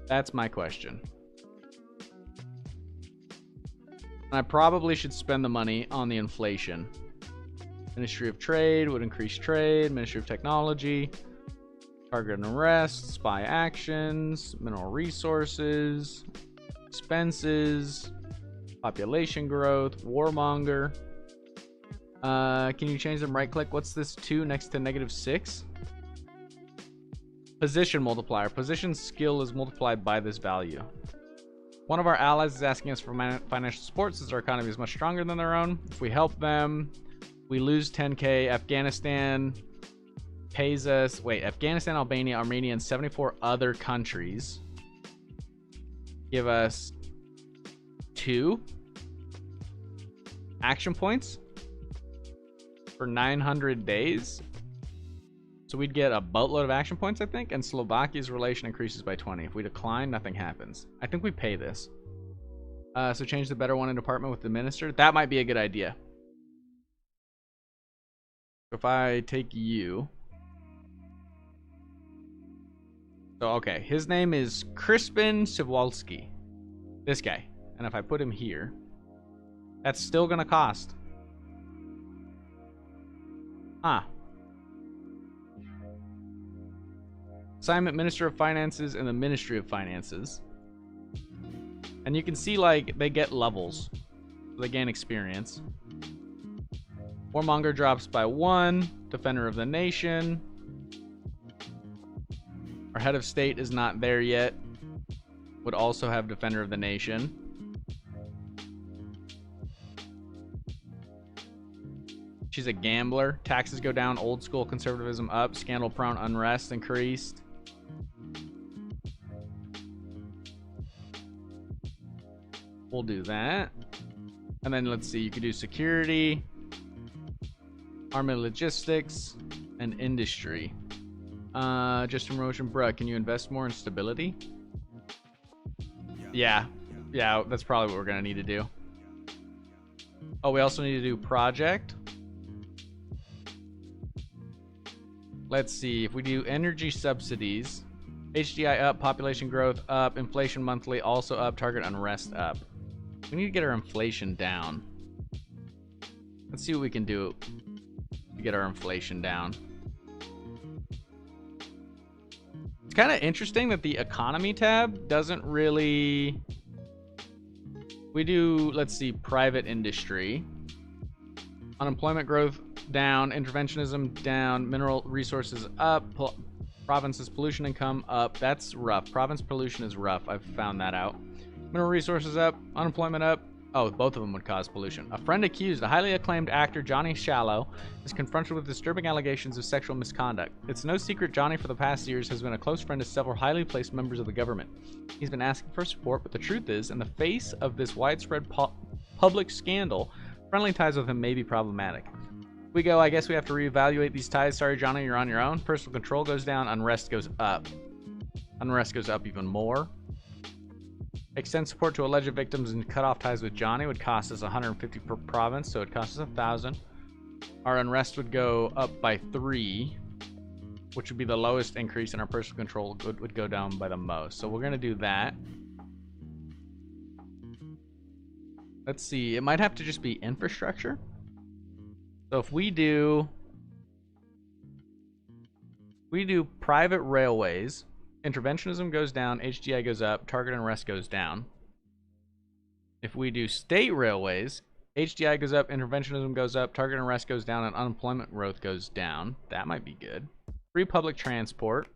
[SPEAKER 1] That's my question. I probably should spend the money on the inflation. Ministry of Trade would increase trade. Ministry of Technology. Target and arrest. Spy actions. Mineral resources. Expenses. Population growth. Warmonger. Can you change them? Right click. What's this 2 next to -6? Position multiplier. Position skill is multiplied by this value. One of our allies is asking us for financial support since our economy is much stronger than their own. If we help them, we lose 10k. Afghanistan pays us... Wait, Afghanistan, Albania, Armenia, and 74 other countries give us 2 action points for 900 days. So we'd get a boatload of action points, I think, and Slovakia's relation increases by 20. If we decline, nothing happens. I think we pay this. So change the better one in department with the minister. That might be a good idea. If I take you... So, okay, his name is Crispin Sivwalski. This guy. And if I put him here, that's still gonna cost. Huh. Assignment Minister of Finances and the Ministry of Finances. And you can see, like, they get levels. So they gain experience. Warmonger drops by 1. Defender of the Nation. Our head of state is not there yet. Would also have Defender of the Nation. She's a gambler. Taxes go down. Old school conservatism up. Scandal prone unrest increased. We'll do that. And then let's see, you could do security, army logistics, and industry. Just promotion, bruh, can you invest more in stability? Yeah, that's probably what we're gonna need to do. Oh, we also need to do project. Let's see, if we do energy subsidies, HDI up, population growth up, inflation monthly also up, target unrest up. We need to get our inflation down. Let's see what we can do to get our inflation down. It's kind of interesting that the economy tab doesn't really... We do, let's see, private industry. Unemployment growth down, interventionism down, mineral resources up, provinces pollution income up. That's rough. Province pollution is rough. I've found that out. Mineral resources up, unemployment up. Oh, both of them would cause pollution. A friend accused, a highly acclaimed actor, Johnny Shallow, is confronted with disturbing allegations of sexual misconduct. It's no secret Johnny, for the past years, has been a close friend to several highly placed members of the government. He's been asking for support, but the truth is, in the face of this widespread public scandal, friendly ties with him may be problematic. We go, I guess we have to reevaluate these ties. Sorry, Johnny, you're on your own. Personal control goes down, unrest goes up. Unrest goes up even more. Extend support to alleged victims and cut off ties with Johnny would cost us 150 per province, so it costs us 1,000. Our unrest would go up by 3, which would be the lowest increase, and our personal control would go down by the most. So we're going to do that. Let's see. It might have to just be infrastructure. So if we do private railways, interventionism goes down, HDI goes up, target and rest goes down. If we do state railways, HDI goes up, interventionism goes up, target and rest goes down, and unemployment growth goes down. That might be good. Free public transport.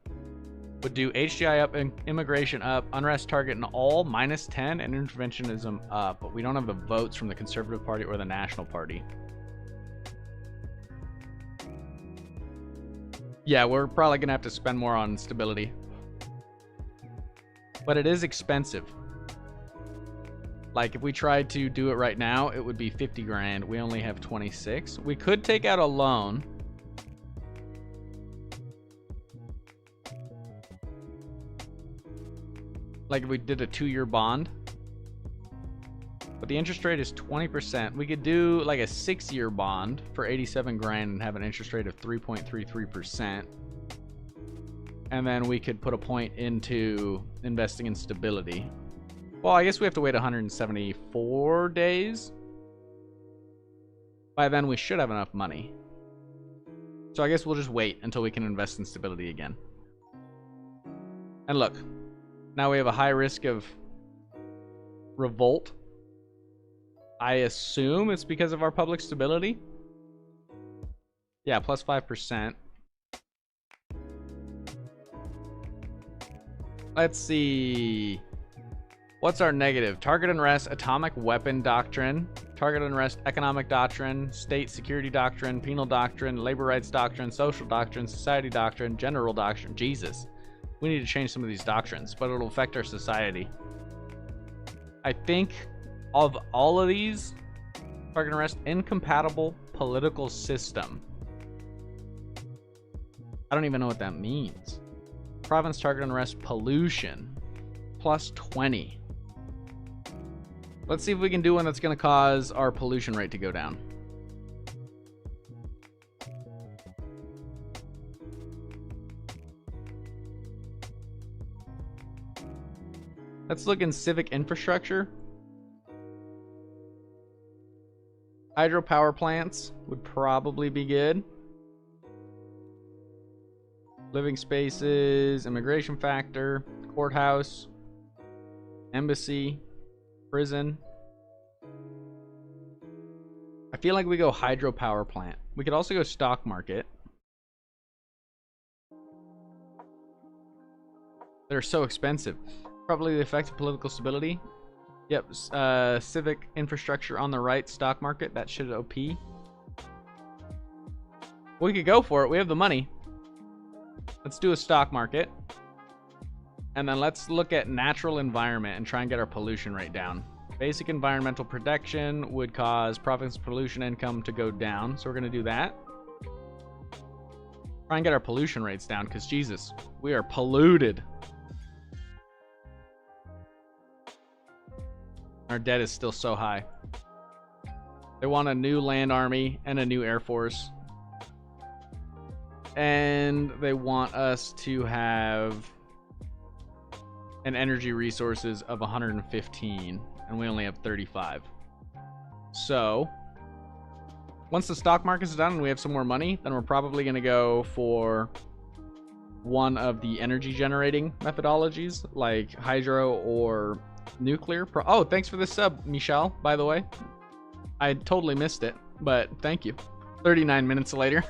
[SPEAKER 1] Would do HGI up and immigration up, unrest target in all -10, and interventionism up. But we don't have the votes from the Conservative Party or the National Party. Yeah, we're probably gonna have to spend more on stability. But it is expensive. Like, if we tried to do it right now, it would be 50 grand. We only have 26. We could take out a loan. Like if we did a 2-year bond. But the interest rate is 20%. We could do like a 6-year bond for 87 grand and have an interest rate of 3.33%. And then we could put a point into investing in stability. Well, I guess we have to wait 174 days. By then, we should have enough money. So I guess we'll just wait until we can invest in stability again. And look, now we have a high risk of revolt. I assume it's because of our public stability. Yeah, plus 5%. Let's see. What's our negative? Target unrest, atomic weapon doctrine, target unrest, economic doctrine, state security doctrine, penal doctrine, labor rights doctrine, social doctrine, society doctrine, general doctrine. Jesus. We need to change some of these doctrines, but it'll affect our society. I think of all of these, target unrest, incompatible political system. I don't even know what that means. Province target unrest, pollution, plus 20. Let's see if we can do one that's going to cause our pollution rate to go down. Let's look in civic infrastructure. Hydropower plants would probably be good. Living spaces, immigration factor, courthouse, embassy, prison. I feel like we go hydropower plant. We could also go stock market. They're so expensive. Probably the effect of political stability. Yep, civic infrastructure on the right, stock market. That shit OP. We could go for it. We have the money. Let's do a stock market. And then let's look at natural environment and try and get our pollution rate down. Basic environmental protection would cause province pollution income to go down. So we're going to do that. Try and get our pollution rates down because, Jesus, we are polluted. Our debt is still so high. They want a new land army and a new air force. And they want us to have and energy resources of 115, and we only have 35. So once the stock market is done and we have some more money, then we're probably going to go for one of the energy generating methodologies like hydro or nuclear. Oh, thanks for the sub, Michelle, by the way. I totally missed it, but thank you. 39 minutes later.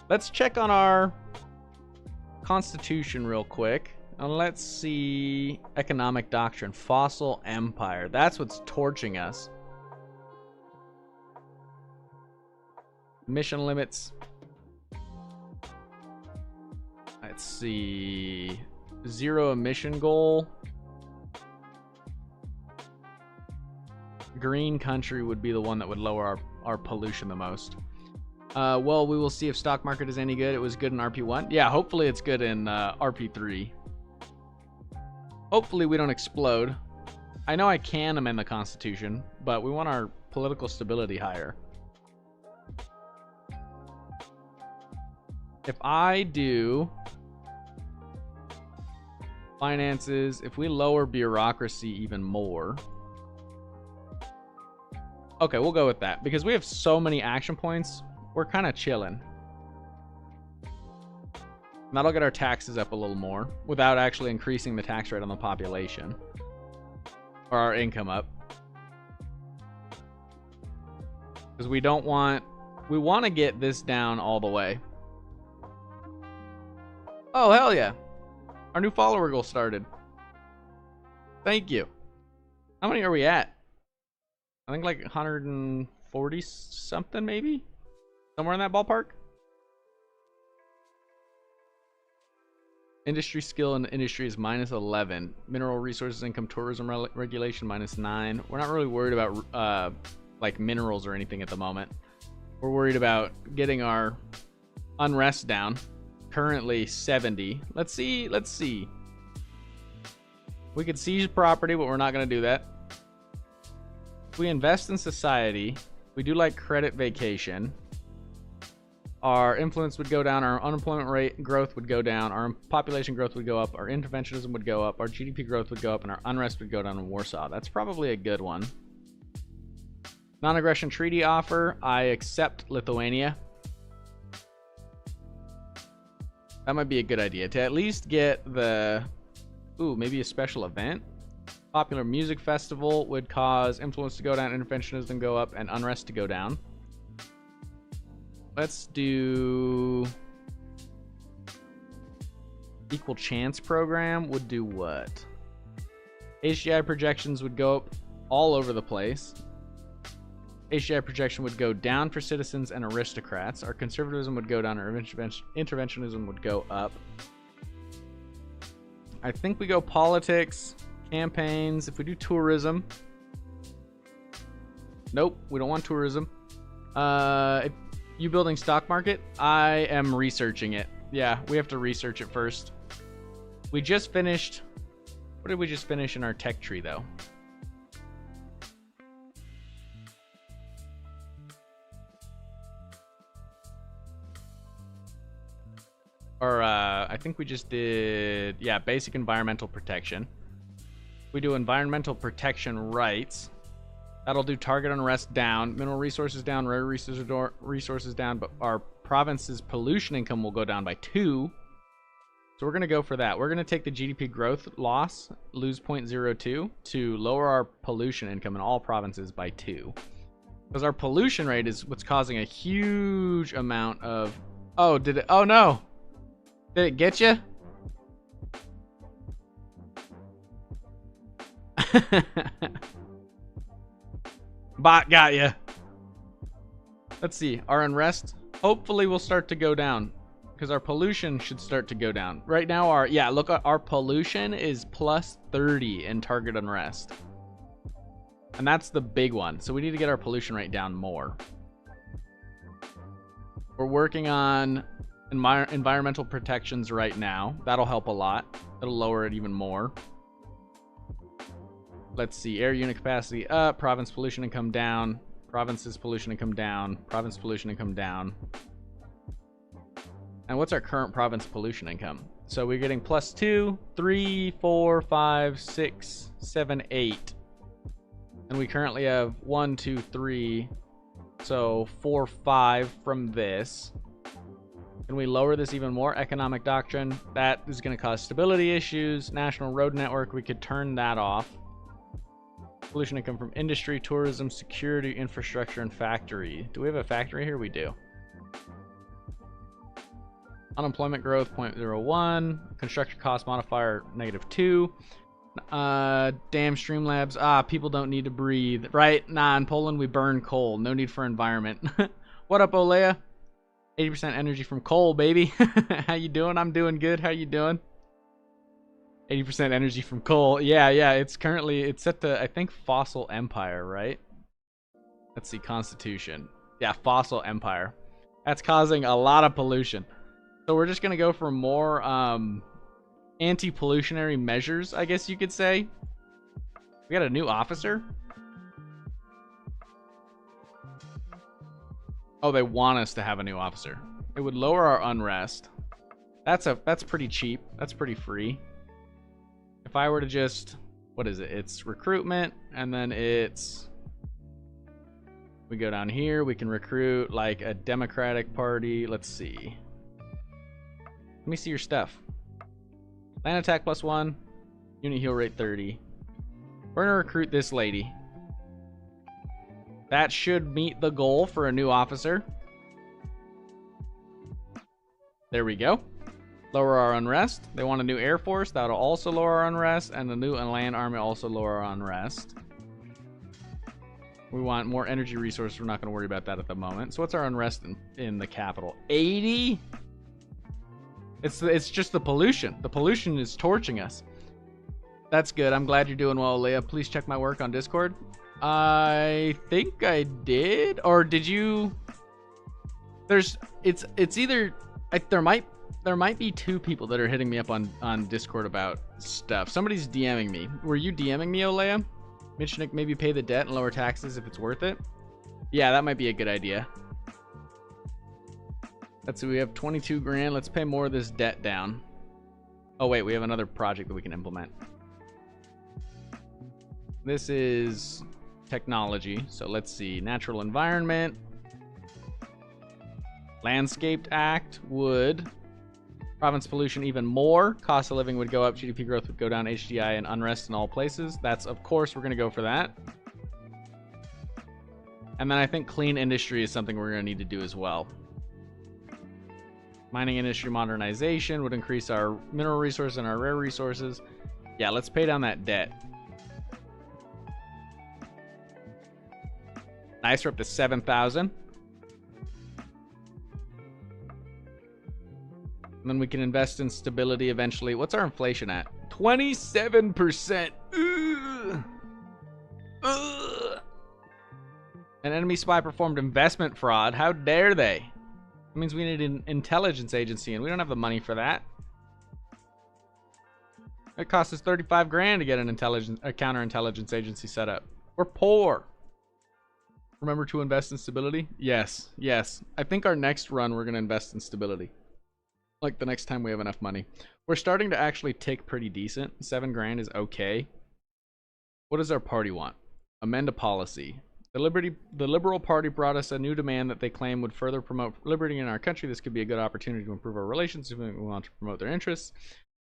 [SPEAKER 1] Let's check on our Constitution real quick. And let's see. Economic doctrine. Fossil empire. That's what's torching us. Emission limits. Let's see. Zero emission goal. Green country would be the one that would lower our pollution the most. Well, we will see if stock market is any good. It was good in RP1. Yeah, hopefully it's good in RP3. Hopefully we don't explode. I know I can amend the Constitution, but we want our political stability higher. If I do finances, if we lower bureaucracy even more. Okay, we'll go with that because we have so many action points. We're kind of chilling. And that'll get our taxes up a little more without actually increasing the tax rate on the population or our income up. Because we want to get this down all the way. Oh, hell yeah. Our new follower goal started. Thank you. How many are we at? I think like 140 something, maybe? Somewhere in that ballpark? Industry skill in the industry is -11. Mineral resources income tourism regulation -9. We're not really worried about like minerals or anything at the moment. We're worried about getting our unrest down. Currently 70. Let's see. We could seize property, but we're not going to do that. If we invest in society, we do like credit vacation. Our influence would go down, our unemployment rate growth would go down, our population growth would go up, our interventionism would go up, our GDP growth would go up, and our unrest would go down in Warsaw. That's probably a good one. Non-aggression treaty offer. I accept Lithuania. That might be a good idea to at least get the... Ooh, maybe a special event. Popular music festival would cause influence to go down, interventionism go up, and unrest to go down. Let's do... Equal chance program would do what? HGI projections would go up all over the place. HGI projection would go down for citizens and aristocrats. Our conservatism would go down, our interventionism would go up. I think we go politics, campaigns. If we do tourism... Nope, we don't want tourism. You building stock market? I am researching it. Yeah, we have to research it first. We just finished... What did we just finish in our tech tree, though? Or, I think we just did... Yeah, basic environmental protection. We do environmental protection rights. That'll do target unrest down, mineral resources down, rare resources down, but our province's pollution income will go down by 2. So we're going to go for that. We're going to take the GDP growth loss, lose 0.02, to lower our pollution income in all provinces by 2. Because our pollution rate is what's causing a huge amount of... Oh, did it... Oh, no! Did it get you? Bot got you. Let's see. Our unrest hopefully will start to go down. Because our pollution should start to go down. Right now, look, our pollution is +30 in target unrest. And that's the big one. So we need to get our pollution rate down more. We're working on environmental protections right now. That'll help a lot. It'll lower it even more. Let's see. Air unit capacity up. Province pollution income down. Province's pollution income down. Province pollution income down. And what's our current province pollution income? So we're getting +2, 3, 4, 5, 6, 7, 8. And we currently have 1, 2, 3. So 4, 5 from this. Can we lower this even more? Economic doctrine. That is going to cause stability issues. National road network. We could turn that off. Pollution income from industry, tourism, security, infrastructure, and factory. Do we have a factory here? We do. Unemployment growth 0.01. Construction cost modifier -2. Damn Streamlabs. People don't need to breathe. Right? Nah, in Poland we burn coal. No need for environment. What up, Olea? 80% energy from coal, baby. How you doing? I'm doing good. How you doing? 80% energy from coal. Yeah. It's set to, I think, fossil empire, right? Let's see, constitution. Yeah, fossil empire. That's causing a lot of pollution. So we're just going to go for more anti-pollutionary measures, I guess you could say. We got a new officer. Oh, they want us to have a new officer. It would lower our unrest. That's pretty cheap. That's pretty free. If I were to just... What is it? It's recruitment, and then it's... We go down here. We can recruit like a Democratic Party. Let's see. Let me see your stuff. Land attack +1. Unit heal rate 30. We're going to recruit this lady. That should meet the goal for a new officer. There we go. Lower our unrest. They want a new air force. That'll also lower our unrest. And the new land army also lower our unrest. We want more energy resources. We're not going to worry about that at the moment. So what's our unrest in the capital? 80? It's just the pollution. The pollution is torching us. That's good. I'm glad you're doing well, Leah. Please check my work on Discord. I think I did. Or did you... It's either... There might be two people that are hitting me up on Discord about stuff. Somebody's DMing me. Were you DMing me, Olea? Mitchnick, maybe pay the debt and lower taxes if it's worth it. Yeah, that might be a good idea. Let's see, we have 22 grand. Let's pay more of this debt down. Oh wait, we have another project that we can implement. This is technology. So let's see, natural environment. Landscaped Act would... Province pollution even more. Cost of living would go up. GDP growth would go down. HDI and unrest in all places. That's, of course, we're going to go for that. And then I think clean industry is something we're going to need to do as well. Mining industry modernization would increase our mineral resources and our rare resources. Yeah, let's pay down that debt. Nice, we're up to 7,000. And then we can invest in stability eventually. What's our inflation at? 27%. Ugh. Ugh. An enemy spy performed investment fraud. How dare they? That means we need an intelligence agency, and we don't have the money for that. It cost us 35 grand to get a counterintelligence agency set up. We're poor. Remember to invest in stability? Yes, yes. I think our next run we're going to invest in stability. Like the next time we have enough money. We're starting to actually tick pretty decent. 7 grand is okay. What does our party want? Amend a policy. The Liberal Party brought us a new demand that they claim would further promote liberty in our country. This could be a good opportunity to improve our relations if we want to promote their interests.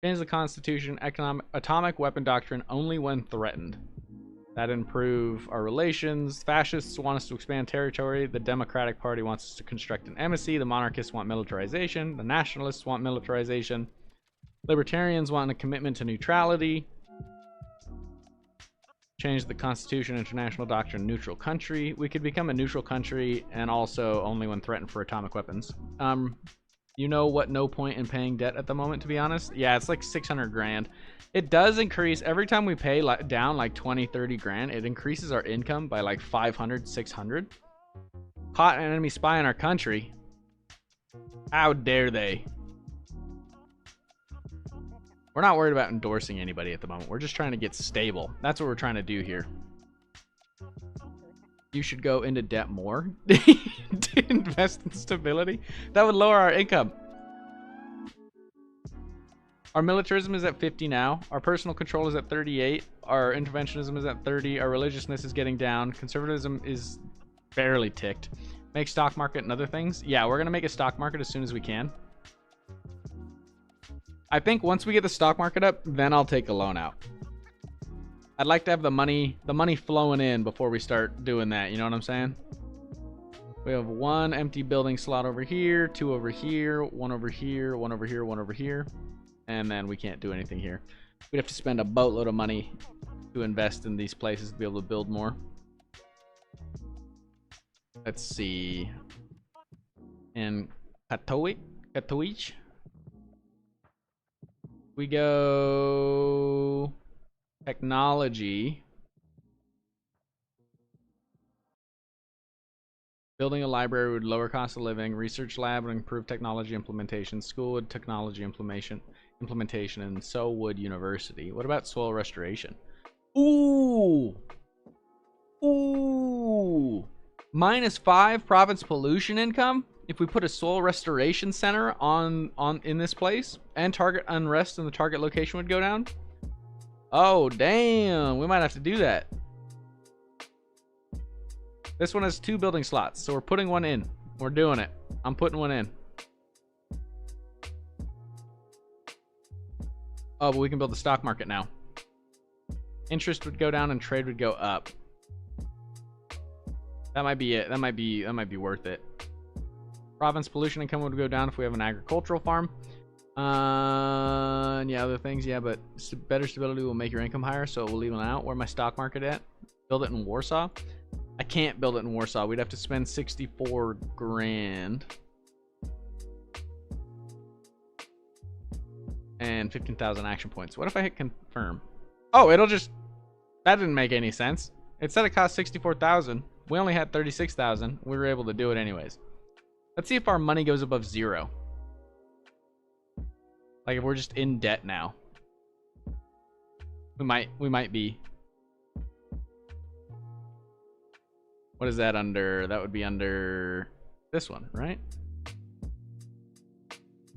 [SPEAKER 1] Change the Constitution, atomic weapon doctrine only when threatened. That improve our relations. Fascists want us to expand territory. The Democratic Party wants us to construct an embassy. The monarchists want militarization. The nationalists want militarization. Libertarians want a commitment to neutrality. Change the Constitution, international doctrine, neutral country. We could become a neutral country and also only when threatened for atomic weapons. You know what? No point in paying debt at the moment, to be honest. Yeah, it's like 600 grand. It does increase every time we pay down like 20, 30 grand. It increases our income by like 500, 600. Caught an enemy spy in our country. How dare they? We're not worried about endorsing anybody at the moment. We're just trying to get stable. That's what we're trying to do here. You should go into debt more to invest in stability. That would lower our income. Our militarism is at 50 now. Our personal control is at 38. Our interventionism is at 30. Our religiousness is getting down. Conservatism is barely ticked. Make stock market and other things. Yeah, we're going to make a stock market as soon as we can. I think once we get the stock market up, then I'll take a loan out. I'd like to have the money flowing in before we start doing that. You know what I'm saying? We have 1 empty building slot over here, 2 over here, 1 over here, 1 over here, 1 over here. And then we can't do anything here. We'd have to spend a boatload of money to invest in these places to be able to build more. Let's see. In Katowice. We go technology. Building a library would lower cost of living. Research lab would improve technology implementation. School would technology implementation, and so would university. What about soil restoration? Ooh. Ooh. -5 province pollution income if we put a soil restoration center in this place, and target unrest in the target location would go down. Oh damn, we might have to do that. This one has 2 building slots, so we're putting 1 in. We're doing it. I'm putting 1 in. Oh, but we can build the stock market now. Interest would go down and trade would go up. That might be it. That might be worth it. Province pollution income would go down if we have an agricultural farm. And yeah, other things, yeah, but better stability will make your income higher, so it will even out. Where my stock market at? Build it in Warsaw? I can't build it in Warsaw. We'd have to spend 64 grand. And 15,000 action points. What if I hit confirm? Oh, it'll just... That didn't make any sense. It said it cost 64,000. We only had 36,000. We were able to do it anyways. Let's see if our money goes above 0. Like if we're just in debt now. We might be. What is that under? That would be under this one, right?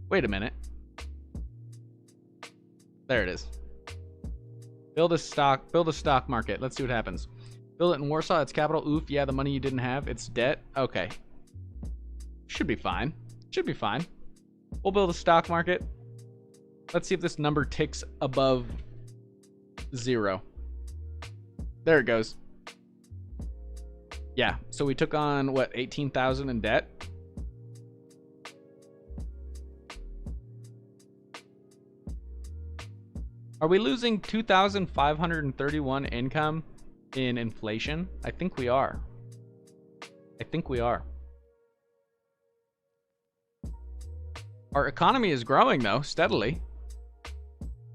[SPEAKER 1] Wait a minute. There it is. Build a stock market. Let's see what happens. Build it in Warsaw. It's capital. Oof. Yeah, the money you didn't have. It's debt. Okay. Should be fine. Should be fine. We'll build a stock market. Let's see if this number ticks above 0. There it goes. Yeah. So we took on what, 18,000 in debt. Are we losing 2,531 income in inflation? I think we are. I think we are. Our economy is growing though, steadily.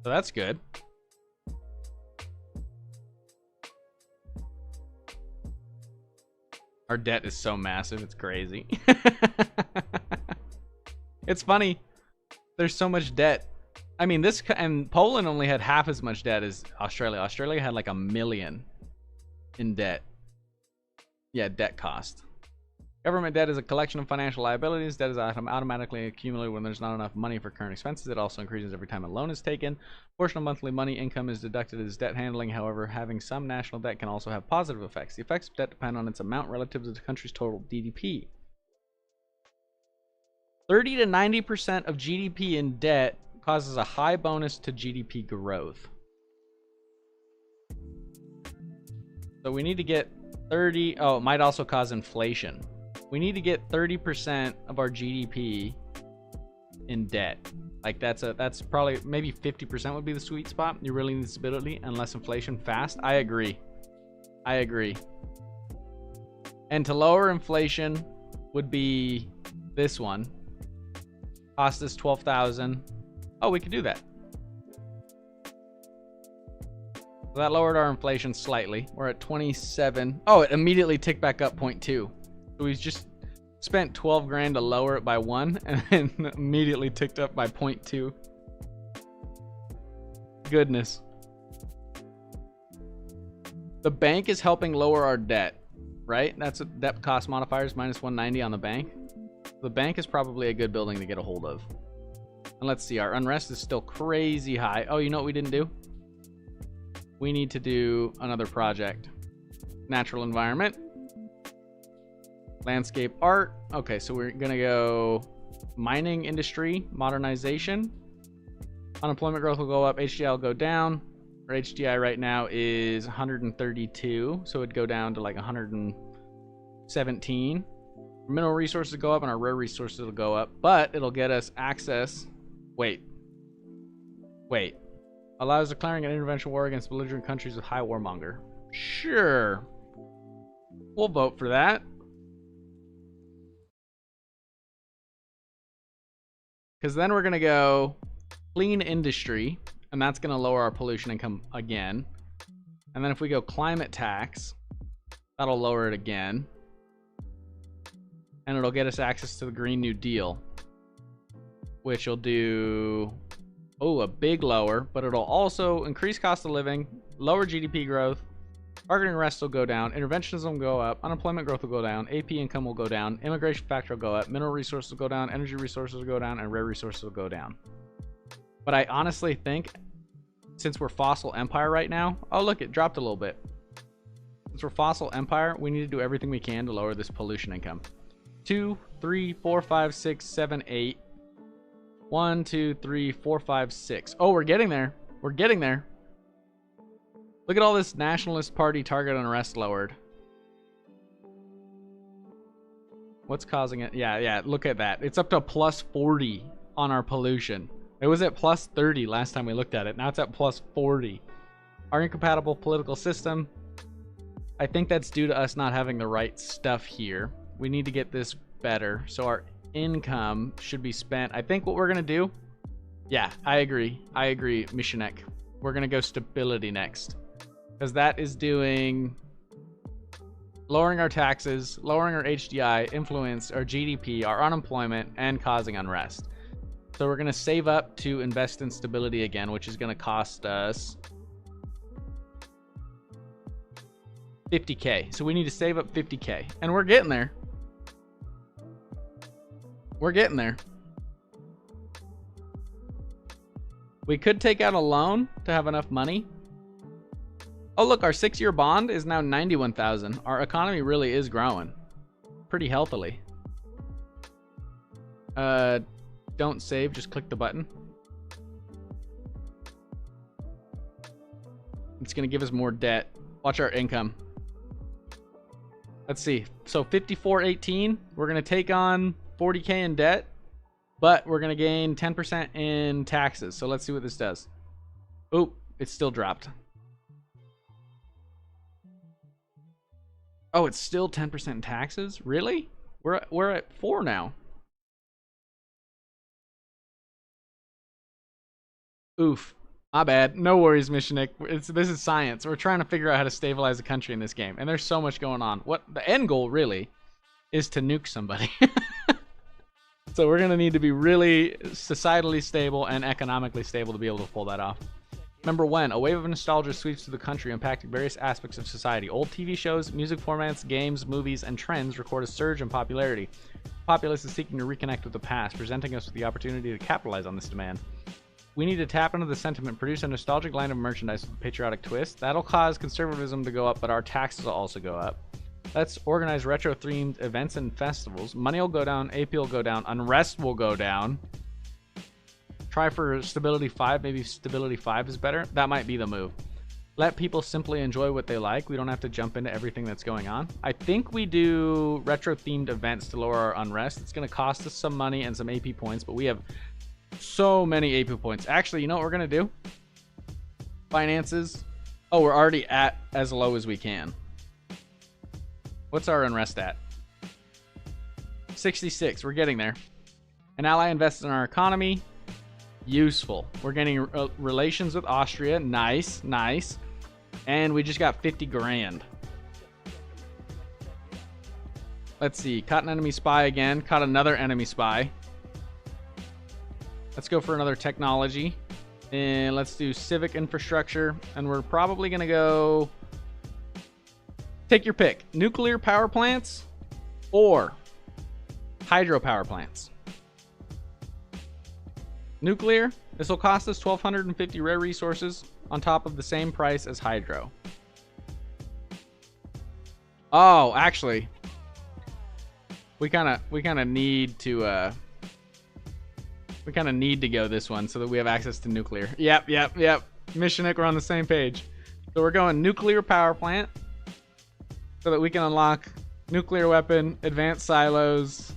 [SPEAKER 1] So that's good. Our debt is so massive, it's crazy. It's funny. There's so much debt. I mean, and Poland only had half as much debt as Australia. Australia had like 1 million in debt. Yeah, debt cost. Government debt is a collection of financial liabilities. Debt is automatically accumulated when there's not enough money for current expenses. It also increases every time a loan is taken. A portion of monthly money income is deducted as debt handling. However, having some national debt can also have positive effects. The effects of debt depend on its amount relative to the country's total GDP. 30 to 90% of GDP in debt causes a high bonus to GDP growth. So we need to get 30. Oh, it might also cause inflation. We need to get 30% of our GDP in debt. Like that's probably maybe 50% would be the sweet spot. You really need stability and less inflation fast. I agree. I agree. And to lower inflation would be this one. Cost us 12,000. Oh, we could do that. So that lowered our inflation slightly. We're at 27. Oh, it immediately ticked back up 0.2. So we just spent 12 grand to lower it by 1 and then immediately ticked up by 0.2. Goodness. The bank is helping lower our debt, right? That's a debt cost modifiers minus 190 on the bank. The bank is probably a good building to get a hold of. And let's see, our unrest is still crazy high. Oh, you know what we didn't do? We need to do another project. Natural environment. Landscape art. Okay, so we're gonna go mining industry, modernization. Unemployment growth will go up, HDI will go down. Our HDI right now is 132, so it'd go down to like 117. Mineral resources go up and our rare resources will go up, but it'll get us access. Wait. Allows declaring an intervention war against belligerent countries with high warmonger. Sure. We'll vote for that. Because then we're going to go clean industry, and that's going to lower our pollution income again. And then if we go climate tax, that'll lower it again. And it'll get us access to the Green New Deal, which will do, a big lower, but it'll also increase cost of living, lower GDP growth, targeting arrests will go down, interventionism will go up, unemployment growth will go down, AP income will go down, immigration factor will go up, mineral resources will go down, energy resources will go down, and rare resources will go down. But I honestly think, since we're fossil empire right now, oh look, it dropped a little bit. Since we're fossil empire, we need to do everything we can to lower this pollution income. 2, 3, 4, 5, 6, 7, 8. 1, 2, 3, 4, 5, 6. Oh, we're getting there. We're getting there. Look at all this Nationalist Party target unrest lowered. What's causing it? Yeah, look at that. It's up to plus 40 on our pollution. It was at plus 30 last time we looked at it. Now it's at plus 40. Our incompatible political system. I think that's due to us not having the right stuff here. We need to get this better. So our income should be spent. I think what we're going to do. Yeah, I agree. I agree, Missionek. We're going to go stability next. Because that is doing... lowering our taxes, lowering our HDI, influence our GDP, our unemployment, and causing unrest. So we're going to save up to invest in stability again, which is going to cost us 50K. So we need to save up 50K. And we're getting there. We're getting there. We could take out a loan to have enough money. Oh, look, our 6-year bond is now 91,000. Our economy really is growing pretty healthily. Don't save, just click the button. It's going to give us more debt. Watch our income. Let's see. So 5418, we're going to take on 40K in debt, but we're going to gain 10% in taxes. So let's see what this does. Oop, it's still dropped. Oh, it's still 10% in taxes? Really? We're at 4 now. Oof. My bad. No worries, Missionik. This is science. We're trying to figure out how to stabilize the country in this game. And there's so much going on. What the end goal, really, is to nuke somebody. So we're going to need to be really societally stable and economically stable to be able to pull that off. Number 1, a wave of nostalgia sweeps through the country, impacting various aspects of society. Old TV shows, music formats, games, movies, and trends record a surge in popularity. The populace is seeking to reconnect with the past, presenting us with the opportunity to capitalize on this demand. We need to tap into the sentiment, produce a nostalgic line of merchandise with a patriotic twist. That'll cause conservatism to go up, but our taxes will also go up. Let's organize retro-themed events and festivals. Money will go down, AP will go down, unrest will go down. Try for stability 5. Maybe stability 5 is better. That might be the move. Let people simply enjoy what they like. We don't have to jump into everything that's going on. I think we do retro-themed events to lower our unrest. It's going to cost us some money and some AP points, but we have so many AP points. Actually, you know what we're going to do? Finances. Oh, we're already at as low as we can. What's our unrest at? 66. We're getting there. An ally invests in our economy. Useful. We're getting relations with Austria. Nice, nice. And we just got 50 grand. Let's see. Caught an enemy spy again. Caught another enemy spy. Let's go for another technology. And let's do civic infrastructure. And we're probably going to go... take your pick. Nuclear power plants or hydropower plants. Nuclear, this will cost us 1,250 rare resources on top of the same price as hydro. Oh, actually, we kind of need to go this one so that we have access to nuclear. Yep. Missionik, we're on the same page. So we're going nuclear power plant so that we can unlock nuclear weapon, advanced silos,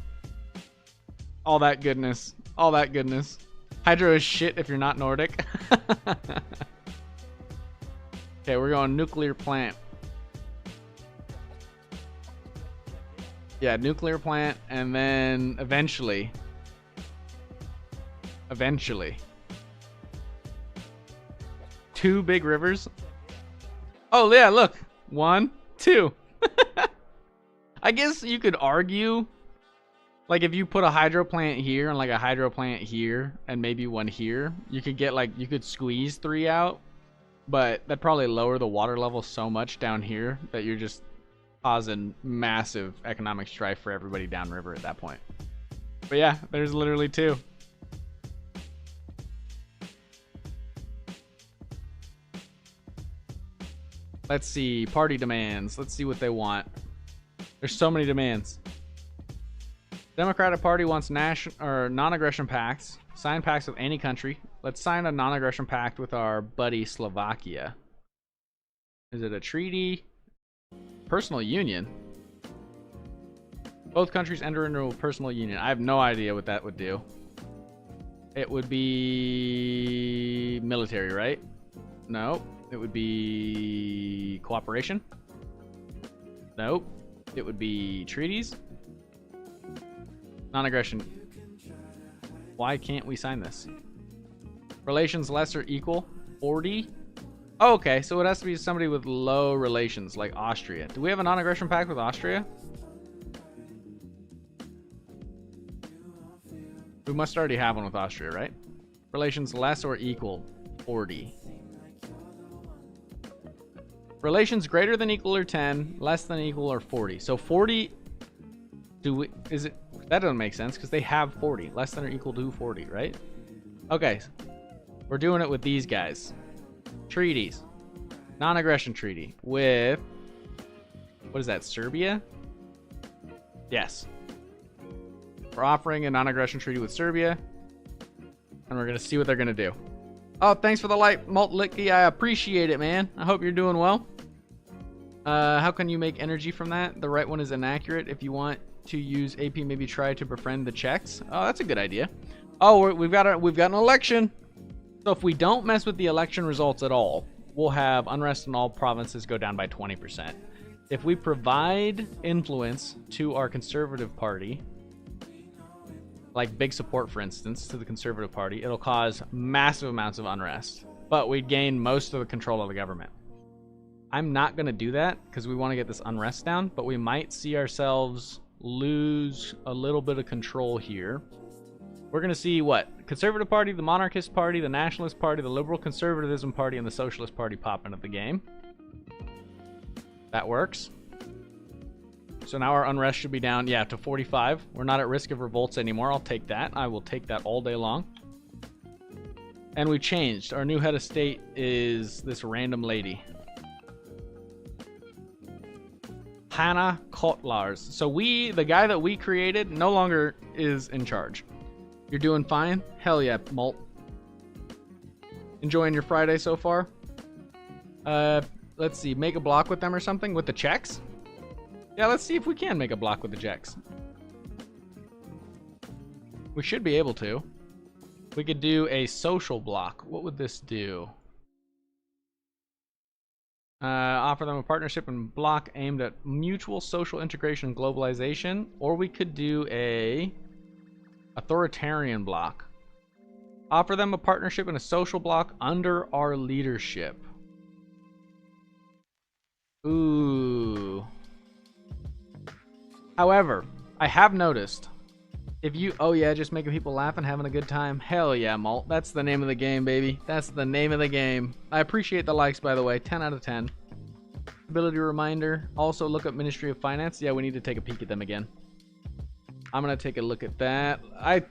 [SPEAKER 1] all that goodness. All that goodness. Hydro is shit if you're not Nordic. Okay, we're going nuclear plant. Yeah, nuclear plant, and then eventually. Two big rivers. Oh, yeah, look. 1, 2. I guess you could argue, like, if you put a hydro plant here and like a hydro plant here and maybe one here, you could get like, you could squeeze 3 out, but that'd probably lower the water level so much down here that you're just causing massive economic strife for everybody downriver at that point. But yeah, there's literally 2. Let's see, party demands. Let's see what they want. There's so many demands. Democratic Party wants non-aggression pacts. Sign pacts with any country. Let's sign a non-aggression pact with our buddy Slovakia. Is it a treaty? Personal union? Both countries enter into a personal union. I have no idea what that would do. It would be military, right? No. It would be cooperation. Nope. It would be treaties. Non-aggression. Why can't we sign this? Relations less or equal 40. Oh, okay, so it has to be somebody with low relations, like Austria. Do we have a non-aggression pact with Austria? We must already have one with Austria, right? Relations less or equal 40. Relations greater than equal or 10, less than equal or 40. So 40, that doesn't make sense because they have 40. Less than or equal to 40, right? Okay, we're doing it with these guys. Treaties. Non-aggression treaty with, what is that, Serbia? Yes. We're offering a non-aggression treaty with Serbia, and we're going to see what they're going to do. Oh, thanks for the light, Maltlicky. I appreciate it, man. I hope you're doing well. How can you make energy from that? The right one is inaccurate. If you want to use AP, maybe try to befriend the Czechs. Oh, that's a good idea. Oh, we've got an election. So if we don't mess with the election results at all, we'll have unrest in all provinces go down by 20%. If we provide influence to our conservative party, like big support, for instance, to the Conservative Party, it'll cause massive amounts of unrest, but we'd gain most of the control of the government. I'm not going to do that because we want to get this unrest down, but we might see ourselves lose a little bit of control here. We're going to see what? Conservative Party, the Monarchist Party, the Nationalist Party, the Liberal Conservatism Party, and the Socialist Party pop into the game. That works. So now our unrest should be down, yeah, to 45. We're not at risk of revolts anymore. I'll take that. I will take that all day long. And we changed. Our new head of state is this random lady. Hannah Kotlars. So the guy that we created no longer is in charge. You're doing fine? Hell yeah, Malt. Enjoying your Friday so far? Let's see, make a block with them or something? With the Czechs? Yeah, let's see if we can make a block with the Czechs. We should be able to. We could do a social block. What would this do? Offer them a partnership and block aimed at mutual social integration and globalization. Or we could do a authoritarian block. Offer them a partnership and a social block under our leadership. Ooh. However, I have noticed, if you, oh yeah, just making people laugh and having a good time. Hell yeah, Malt. That's the name of the game, baby. That's the name of the game. I appreciate the likes, by the way. 10 out of 10. Ability reminder. Also look up Ministry of Finance. Yeah, we need to take a peek at them again. I'm going to take a look at that.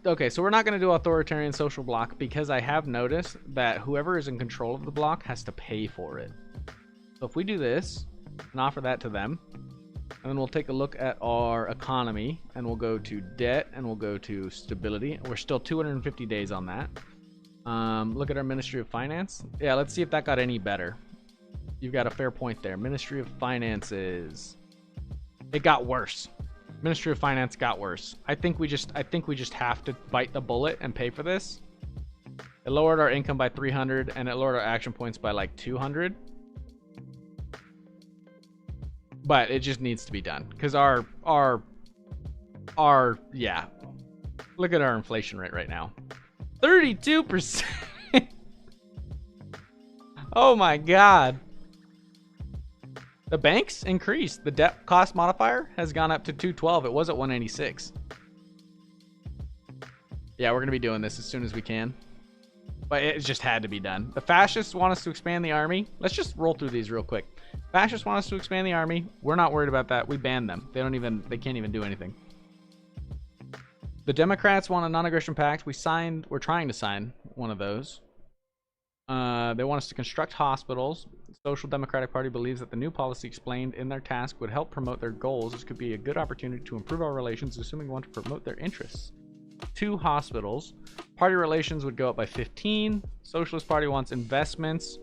[SPEAKER 1] Okay, so we're not going to do authoritarian social block because I have noticed that whoever is in control of the block has to pay for it. So if we do this and offer that to them, and then we'll take a look at our economy, and we'll go to debt, and we'll go to stability. We're still 250 days on that. Look at our Ministry of Finance. Yeah, let's see if that got any better. You've got a fair point there. Ministry of Finances. It got worse. Ministry of Finance got worse. I think we just have to bite the bullet and pay for this. It lowered our income by 300, and it lowered our action points by like 200. But it just needs to be done because our yeah, look at our inflation rate right now, 32%. Oh my god. The banks increased. The debt cost modifier has gone up to 212. It was at 186. Yeah, we're gonna be doing this as soon as we can, but it just had to be done. The fascists want us to expand the army. Let's just roll through these real quick. Fascists want us to expand the army. We're not worried about that. We banned them. They can't even do anything. The Democrats want a non-aggression pact. We're trying to sign one of those. They want us to construct hospitals. The Social Democratic Party believes that the new policy explained in their task would help promote their goals. This could be a good opportunity to improve our relations, assuming we want to promote their interests. 2 hospitals. Party relations would go up by 15. Socialist Party wants investments.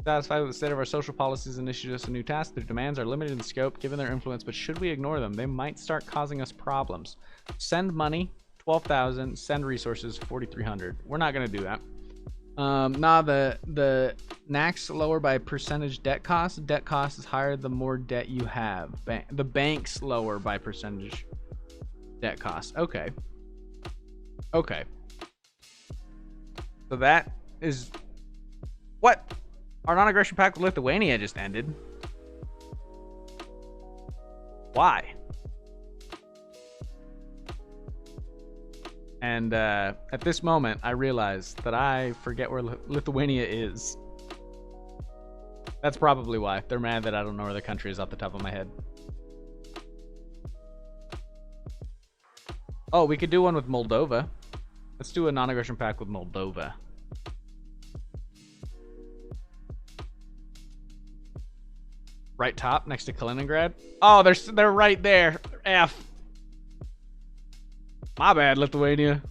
[SPEAKER 1] Satisfied with the state of our social policies and issued us a new task. Their demands are limited in scope given their influence, but should we ignore them? They might start causing us problems. Send money 12,000. Send resources 4,300. We're not gonna do that. Nah, the NAC's lower by percentage debt cost. Debt cost is higher the more debt you have. The bank's lower by percentage debt cost. Okay. Okay. So that is what? Our non-aggression pact with Lithuania just ended. Why? And at this moment, I realize that I forget where Lithuania is. That's probably why. They're mad that I don't know where the country is off the top of my head. Oh, we could do one with Moldova. Let's do a non-aggression pact with Moldova. Right top, next to Kaliningrad. Oh, they're right there. F. My bad, Lithuania.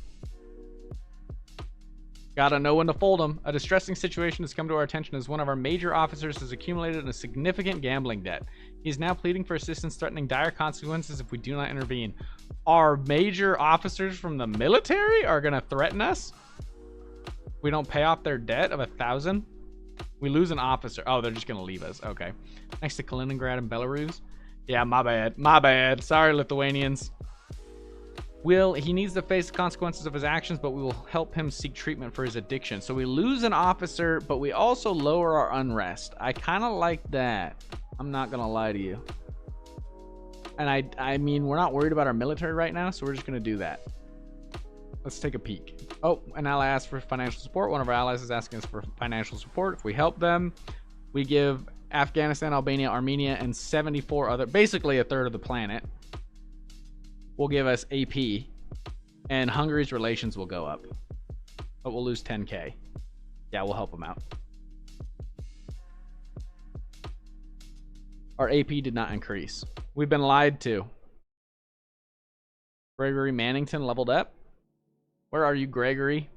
[SPEAKER 1] Gotta know when to fold them. A distressing situation has come to our attention as one of our major officers has accumulated a significant gambling debt. He is now pleading for assistance, threatening dire consequences if we do not intervene. Our major officers from the military are gonna threaten us? We don't pay off their debt of 1,000? We lose an officer. Oh, they're just gonna leave us. Okay. Next to Kaliningrad and Belarus. Yeah, my bad. My bad. Sorry, Lithuanians. He needs to face the consequences of his actions, but we will help him seek treatment for his addiction. So we lose an officer, but we also lower our unrest. I kind of like that. I'm not gonna lie to you. And I mean, we're not worried about our military right now, so we're just gonna do that. Let's take a peek. Oh, an ally asked for financial support. One of our allies is asking us for financial support. If we help them, we give Afghanistan, Albania, Armenia, and 74 other, basically a third of the planet, will give us AP, and Hungary's relations will go up, but we'll lose 10K. Yeah, we'll help them out. Our AP did not increase. We've been lied to. Gregory Mannington leveled up. Where are you, Gregory?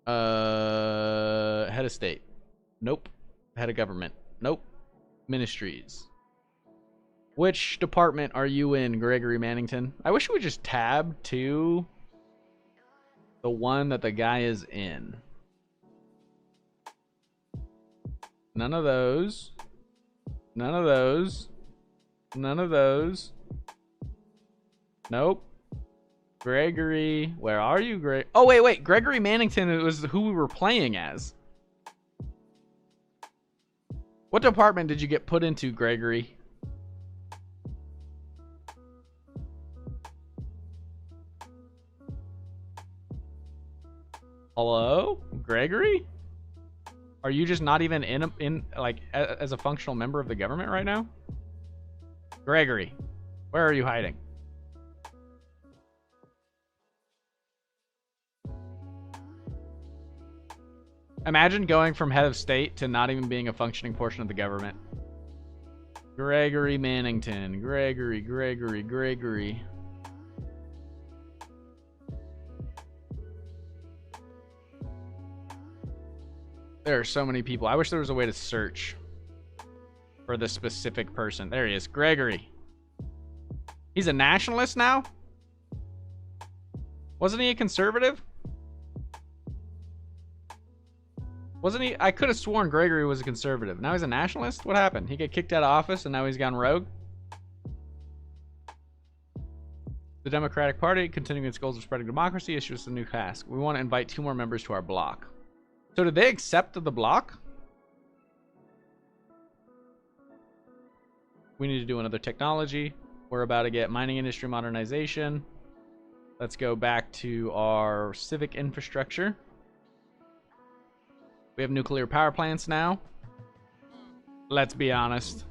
[SPEAKER 1] Head of state. Nope. Head of government. Nope. Ministries. Which department are you in, Gregory Mannington? I wish we would just tab to the one that the guy is in. None of those. None of those. None of those. Nope. Gregory. Where are you, Greg? Oh, wait. Gregory Mannington was who we were playing as. What department did you get put into, Gregory? Hello? Gregory? Are you just not even as a functional member of the government right now? Gregory, where are you hiding? Imagine going from head of state to not even being a functioning portion of the government. Gregory Mannington. Gregory. There are so many people. I wish there was a way to search for the specific person. There he is. Gregory. He's a nationalist now? Wasn't he a conservative? Wasn't he? I could have sworn Gregory was a conservative. Now he's a nationalist? What happened? He got kicked out of office and now he's gone rogue? The Democratic Party, continuing its goals of spreading democracy, issues a new task. We want to invite 2 more members to our bloc. So did they accept the block? We need to do another technology. We're about to get mining industry modernization. Let's go back to our civic infrastructure. We have nuclear power plants now. Let's be honest.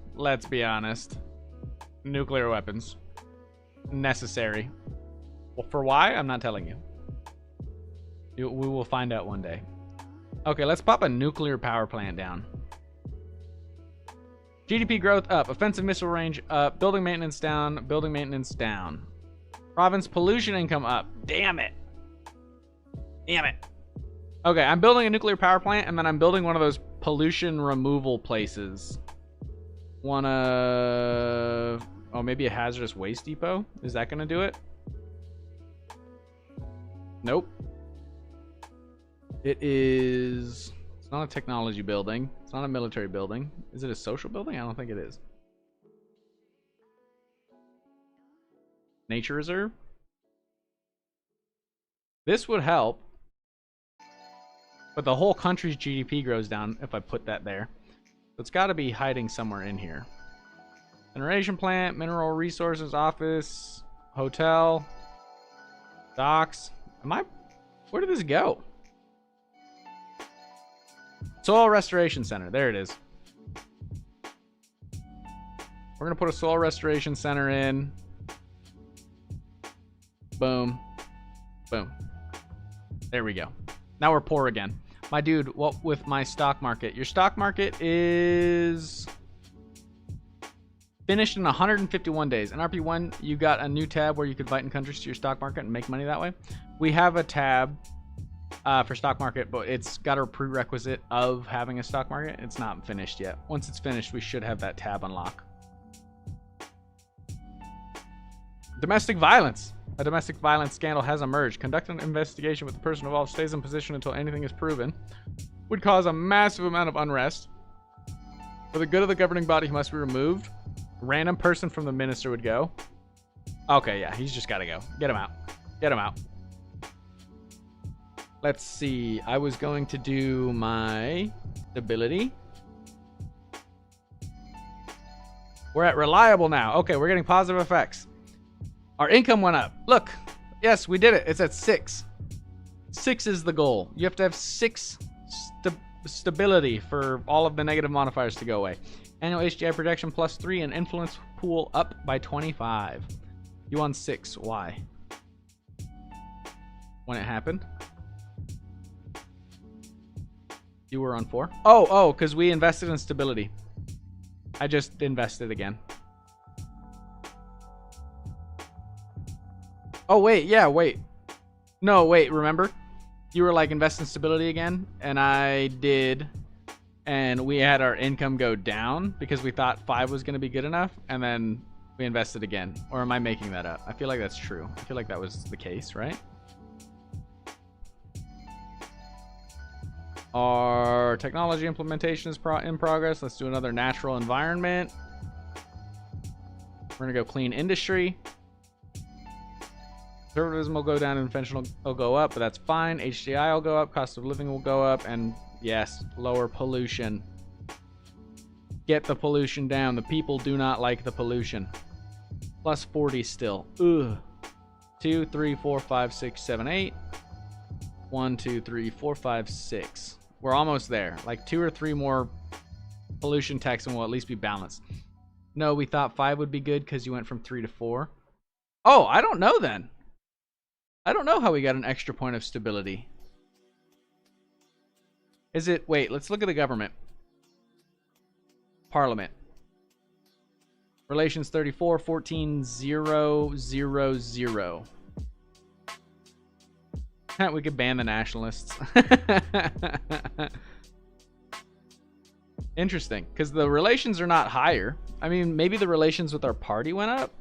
[SPEAKER 1] Nuclear weapons. Necessary. Well, for why? I'm not telling you. We will find out one day. Okay, let's pop a nuclear power plant down. GDP growth up. Offensive missile range up. Building maintenance down. Building maintenance down. Province pollution income up. Damn it. Okay, I'm building a nuclear power plant, and then I'm building one of those pollution removal places. Oh, maybe a hazardous waste depot? Is that going to do it? Nope. It is... It's not a technology building. It's not a military building. Is it a social building? I don't think it is. Nature reserve? This would help. But the whole country's GDP grows down if I put that there. So it's got to be hiding somewhere in here. Generation plant, mineral resources office, hotel, docks. Where did this go? Soil restoration center. There it is. We're going to put a soil restoration center in. Boom. Boom. There we go. Now we're poor again. My dude, what with my stock market? Your stock market is finished in 151 days. In RP1, you got a new tab where you could invite in countries to your stock market and make money that way. We have a tab for stock market, but it's got a prerequisite of having a stock market. It's not finished yet. Once it's finished, we should have that tab unlock. Domestic violence. A domestic violence scandal has emerged. Conduct an investigation with the person involved stays in position until anything is proven. Would cause a massive amount of unrest. For the good of the governing body, he must be removed. A random person from the minister would go. Okay, yeah, he's just got to go. Get him out. Get him out. Let's see. I was going to do my stability. We're at reliable now. Okay, we're getting positive effects. Our income went up. Look. Yes, we did it. It's at 6. 6 is the goal. You have to have 6 stability for all of the negative modifiers to go away. Annual HDI protection plus 3 and influence pool up by 25. You on 6. Why? When it happened? You were on 4? Oh, because we invested in stability. I just invested again. Oh, wait. Yeah, wait. No, wait. Remember? You were like, invest in stability again. And I did. And we had our income go down because we thought 5 was going to be good enough. And then we invested again. Or am I making that up? I feel like that's true. I feel like that was the case, right? Our technology implementation is in progress. Let's do another natural environment. We're going to go clean industry. Conservatism will go down and conventional will go up, but that's fine. HDI will go up, cost of living will go up, and yes, lower pollution. Get the pollution down. The people do not like the pollution. Plus 40 still. Ugh. 2, 3, 4, 5, 6, 7, 8. 1, 2, 3, 4, 5, 6. We're almost there. Like 2 or 3 more pollution tax and we'll at least be balanced. No, we thought 5 would be good because you went from 3 to 4. Oh, I don't know then. I don't know how we got an extra point of stability. Is it... Wait, let's look at the government. Parliament. Relations 34, 14, 0, 0, 0. We could ban the nationalists. Interesting, because the relations are not higher. I mean, maybe the relations with our party went up.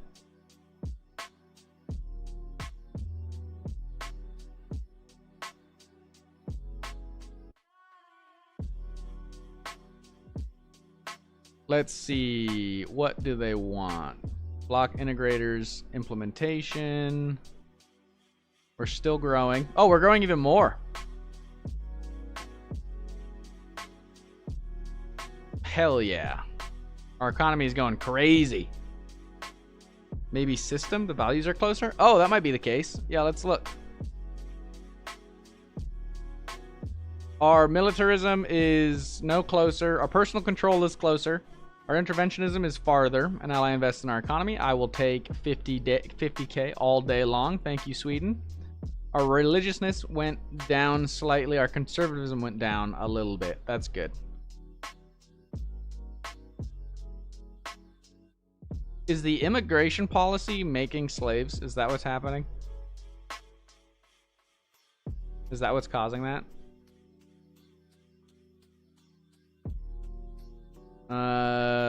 [SPEAKER 1] Let's see. What do they want? Block integrators, implementation. We're still growing. Oh, we're growing even more. Hell yeah. Our economy is going crazy. Maybe system, the values are closer. Oh, that might be the case. Yeah, let's look. Our militarism is no closer. Our personal control is closer. Our interventionism is farther. And now I invest in our economy. I will take 50K all day long. Thank you, Sweden. Our religiousness went down slightly. Our conservatism went down a little bit. That's good. Is the immigration policy making slaves? Is that what's happening? Is that what's causing that?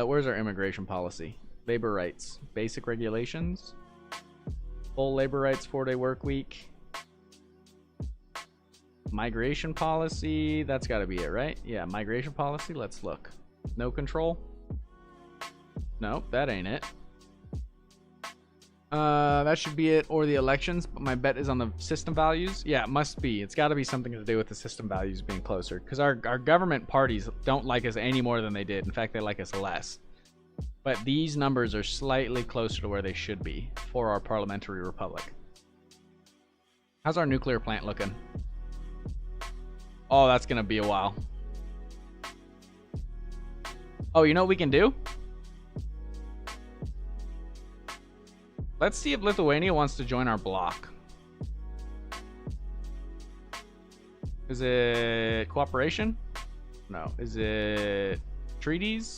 [SPEAKER 1] Where's our immigration policy? Labor rights. Basic regulations. Full labor rights, 4-day work week. Migration policy. That's got to be it, right? Yeah, migration policy. Let's look. No control. Nope, that ain't it. That should be it, or the elections, but my bet is on the system values. Yeah, it must be. It's got to be something to do with the system values being closer, because our government parties don't like us any more than they did. In fact, they like us less. But these numbers are slightly closer to where they should be for our parliamentary republic. How's our nuclear plant looking? Oh, that's going to be a while. Oh, you know what we can do? Let's see if Lithuania wants to join our bloc. Is it cooperation? No. Is it treaties?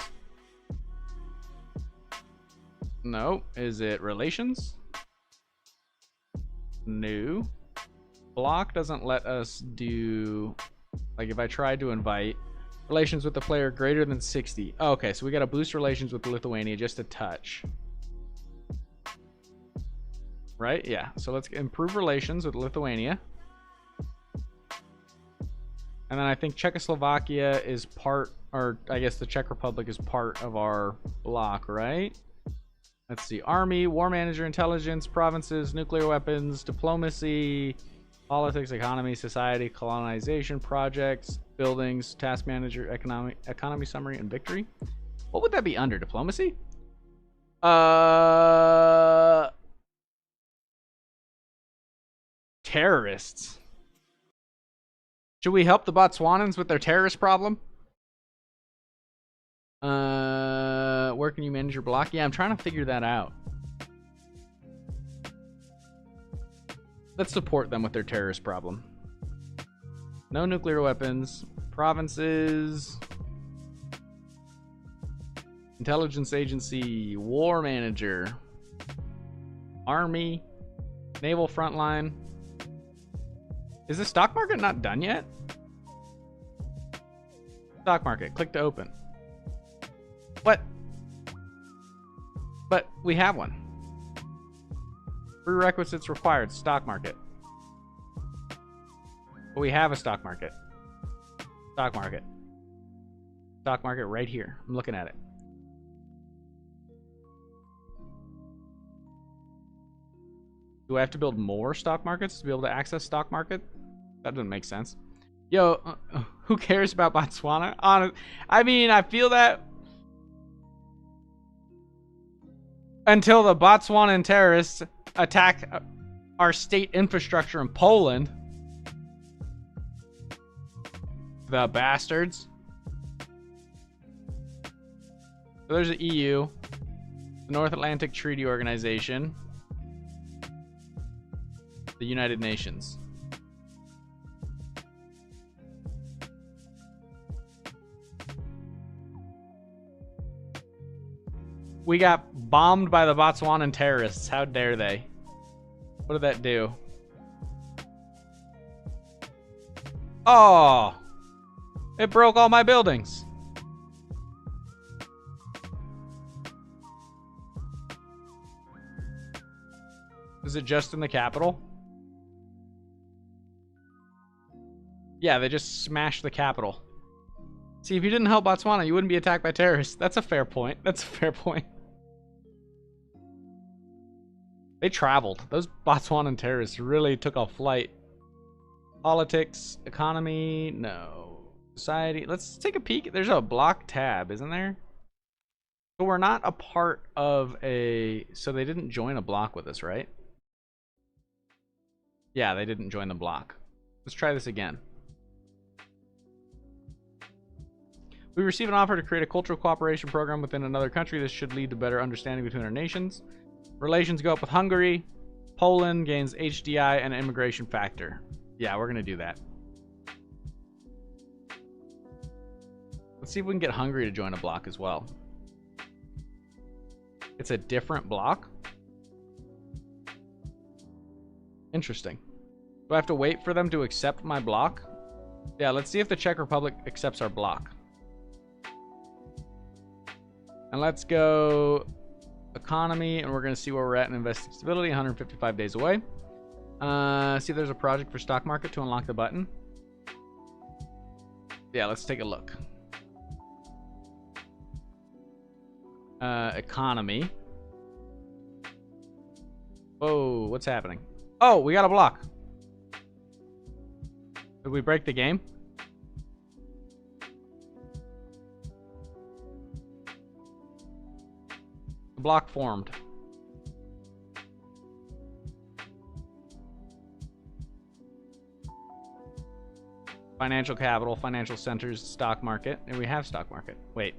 [SPEAKER 1] No. Is it relations? No. Bloc doesn't let us do... Like if I tried to invite relations with the player greater than 60. Oh, okay, so we got to boost relations with Lithuania just a touch. Right? Yeah. So let's improve relations with Lithuania. And then I think Czechoslovakia is part, or I guess the Czech Republic is part of our bloc, right? Let's see. Army, war manager, intelligence, provinces, nuclear weapons, diplomacy, politics, economy, society, colonization, projects, buildings, task manager, economy summary, and victory. What would that be under? Diplomacy? Terrorists. Should we help the Botswanans with their terrorist problem? Where can you manage your block? Yeah, I'm trying to figure that out. Let's support them with their terrorist problem. No nuclear weapons. Provinces. Intelligence agency. War manager. Army. Naval frontline. Is the stock market not done yet? Stock market. Click to open. What? But we have one. Prerequisites required. Stock market. But we have a stock market. Stock market. Stock market right here. I'm looking at it. Do I have to build more stock markets to be able to access stock market? That doesn't make sense. Yo, who cares about Botswana? I mean, I feel that until the Botswanan terrorists attack our state infrastructure in Poland. The bastards. So there's the EU, the North Atlantic Treaty Organization, the United Nations. We got bombed by the Botswanan terrorists. How dare they? What did that do? Oh! It broke all my buildings. Is it just in the capital? Yeah, they just smashed the capital. See, if you didn't help Botswana, you wouldn't be attacked by terrorists. That's a fair point. That's a fair point. They traveled. Those Botswanan terrorists really took a flight. Politics, economy, no. Society. Let's take a peek. There's a block tab, isn't there? So we're not a part of a... So they didn't join a block with us, right? Yeah, they didn't join the block. Let's try this again. We receive an offer to create a cultural cooperation program within another country. This should lead to better understanding between our nations. Relations go up with Hungary. Poland gains HDI and immigration factor. Yeah, we're going to do that. Let's see if we can get Hungary to join a block as well. It's a different block. Interesting. Do I have to wait for them to accept my block? Yeah, let's see if the Czech Republic accepts our block. And let's go economy, and we're going to see where we're at in investing stability. 155 days away. See if there's a project for stock market to unlock the button. Yeah, let's take a look. Economy. Whoa, what's happening? Oh, we got a block. Did we break the game? The block formed. Financial capital, financial centers, stock market. And we have stock market. Wait.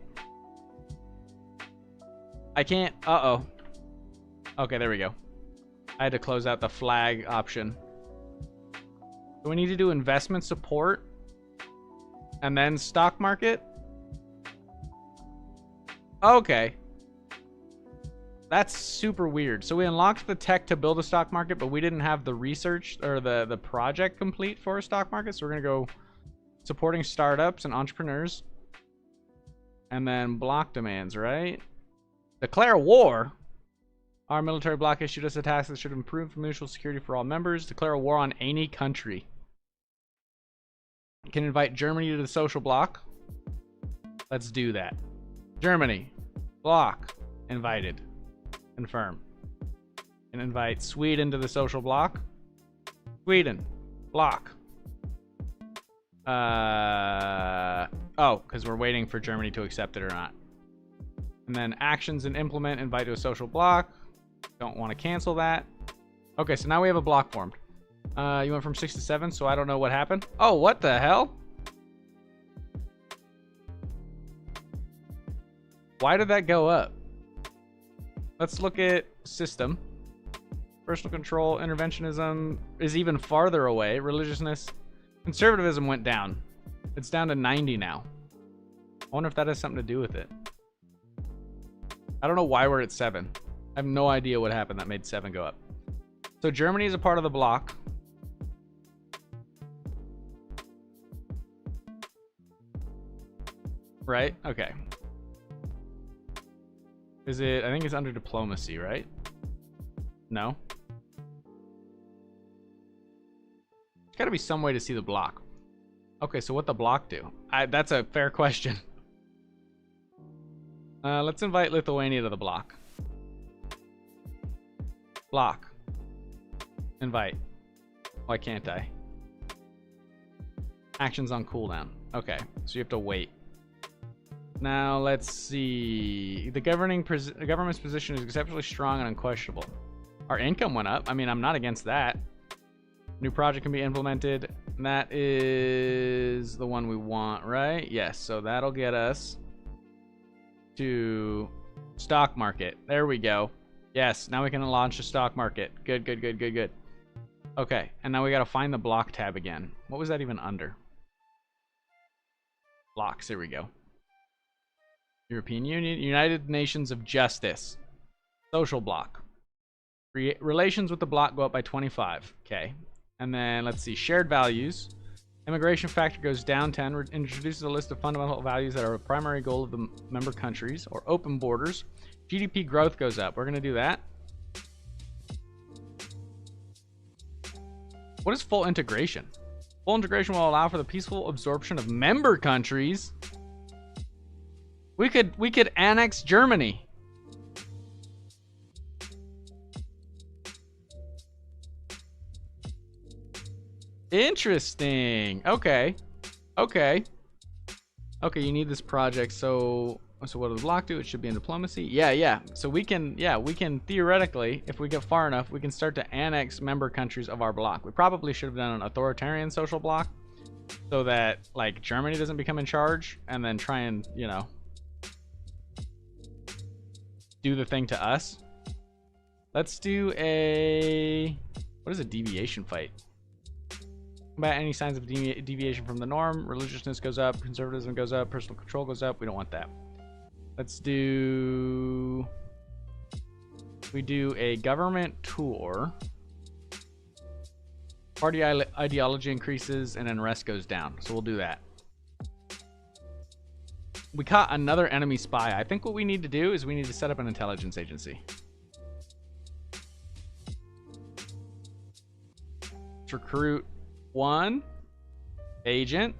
[SPEAKER 1] I can't. Uh-oh. Okay, there we go. I had to close out the flag option. So we need to do investment support and then stock market. Okay. That's super weird. So we unlocked the tech to build a stock market, but we didn't have the research or the project complete for a stock market. So we're going to go supporting startups and entrepreneurs. And then block demands, right? Declare war. Our military bloc issued us a task that should improve mutual security for all members. Declare a war on any country. Can invite Germany to the social bloc. Let's do that. Germany. Bloc. Invited. Confirm. And invite Sweden to the social bloc. Sweden. Bloc. Oh, because we're waiting for Germany to accept it or not. And then actions and implement, invite to a social bloc. Don't want to cancel that. Okay, so now we have a block formed. You went from 6 to 7, so I don't know what happened. Oh, what the hell? Why did that go up? Let's look at system. Personal control, interventionism is even farther away. Religiousness, conservatism went down. It's down to 90 now. I wonder if that has something to do with it. I don't know why we're at 7. I have no idea what happened that made 7 go up. So Germany is a part of the bloc. Right? Okay. Is it? I think it's under diplomacy, right? No? There's got to be some way to see the bloc. Okay, so what the bloc do? That's a fair question. Let's invite Lithuania to the bloc. Block. Invite. Why can't I? Actions on cooldown. Okay, so you have to wait. Now let's see. The government's position is exceptionally strong and unquestionable. Our income went up. I mean, I'm not against that. New project can be implemented. That is the one we want, right? Yes, so that'll get us to stock market. There we go. Yes, now we can launch a stock market. Good, good, good, good, good. Okay, and now we got to find the block tab again. What was that even under? Blocks, there we go. European Union, United Nations of Justice. Social block. Relations with the block go up by 25. Okay. And then let's see, shared values. Immigration factor goes down 10. Introduces a list of fundamental values that are a primary goal of the member countries, or open borders. GDP growth goes up. We're going to do that. What is full integration? Full integration will allow for the peaceful absorption of member countries. We could annex Germany. Interesting. Okay. Okay. Okay, you need this project. So what does the block do? It should be in diplomacy. Yeah. So we can theoretically, if we get far enough, we can start to annex member countries of our block. We probably should have done an authoritarian social block so that like Germany doesn't become in charge and then try and, you know, do the thing to us. Let's do a, what is a deviation fight? Combat any signs of deviation from the norm. Religiousness goes up, conservatism goes up, personal control goes up. We don't want that. Let's do, we do a government tour. Party ideology increases and unrest goes down. So we'll do that. We caught another enemy spy. I think what we need to do is we need to set up an intelligence agency. Let's recruit one agent.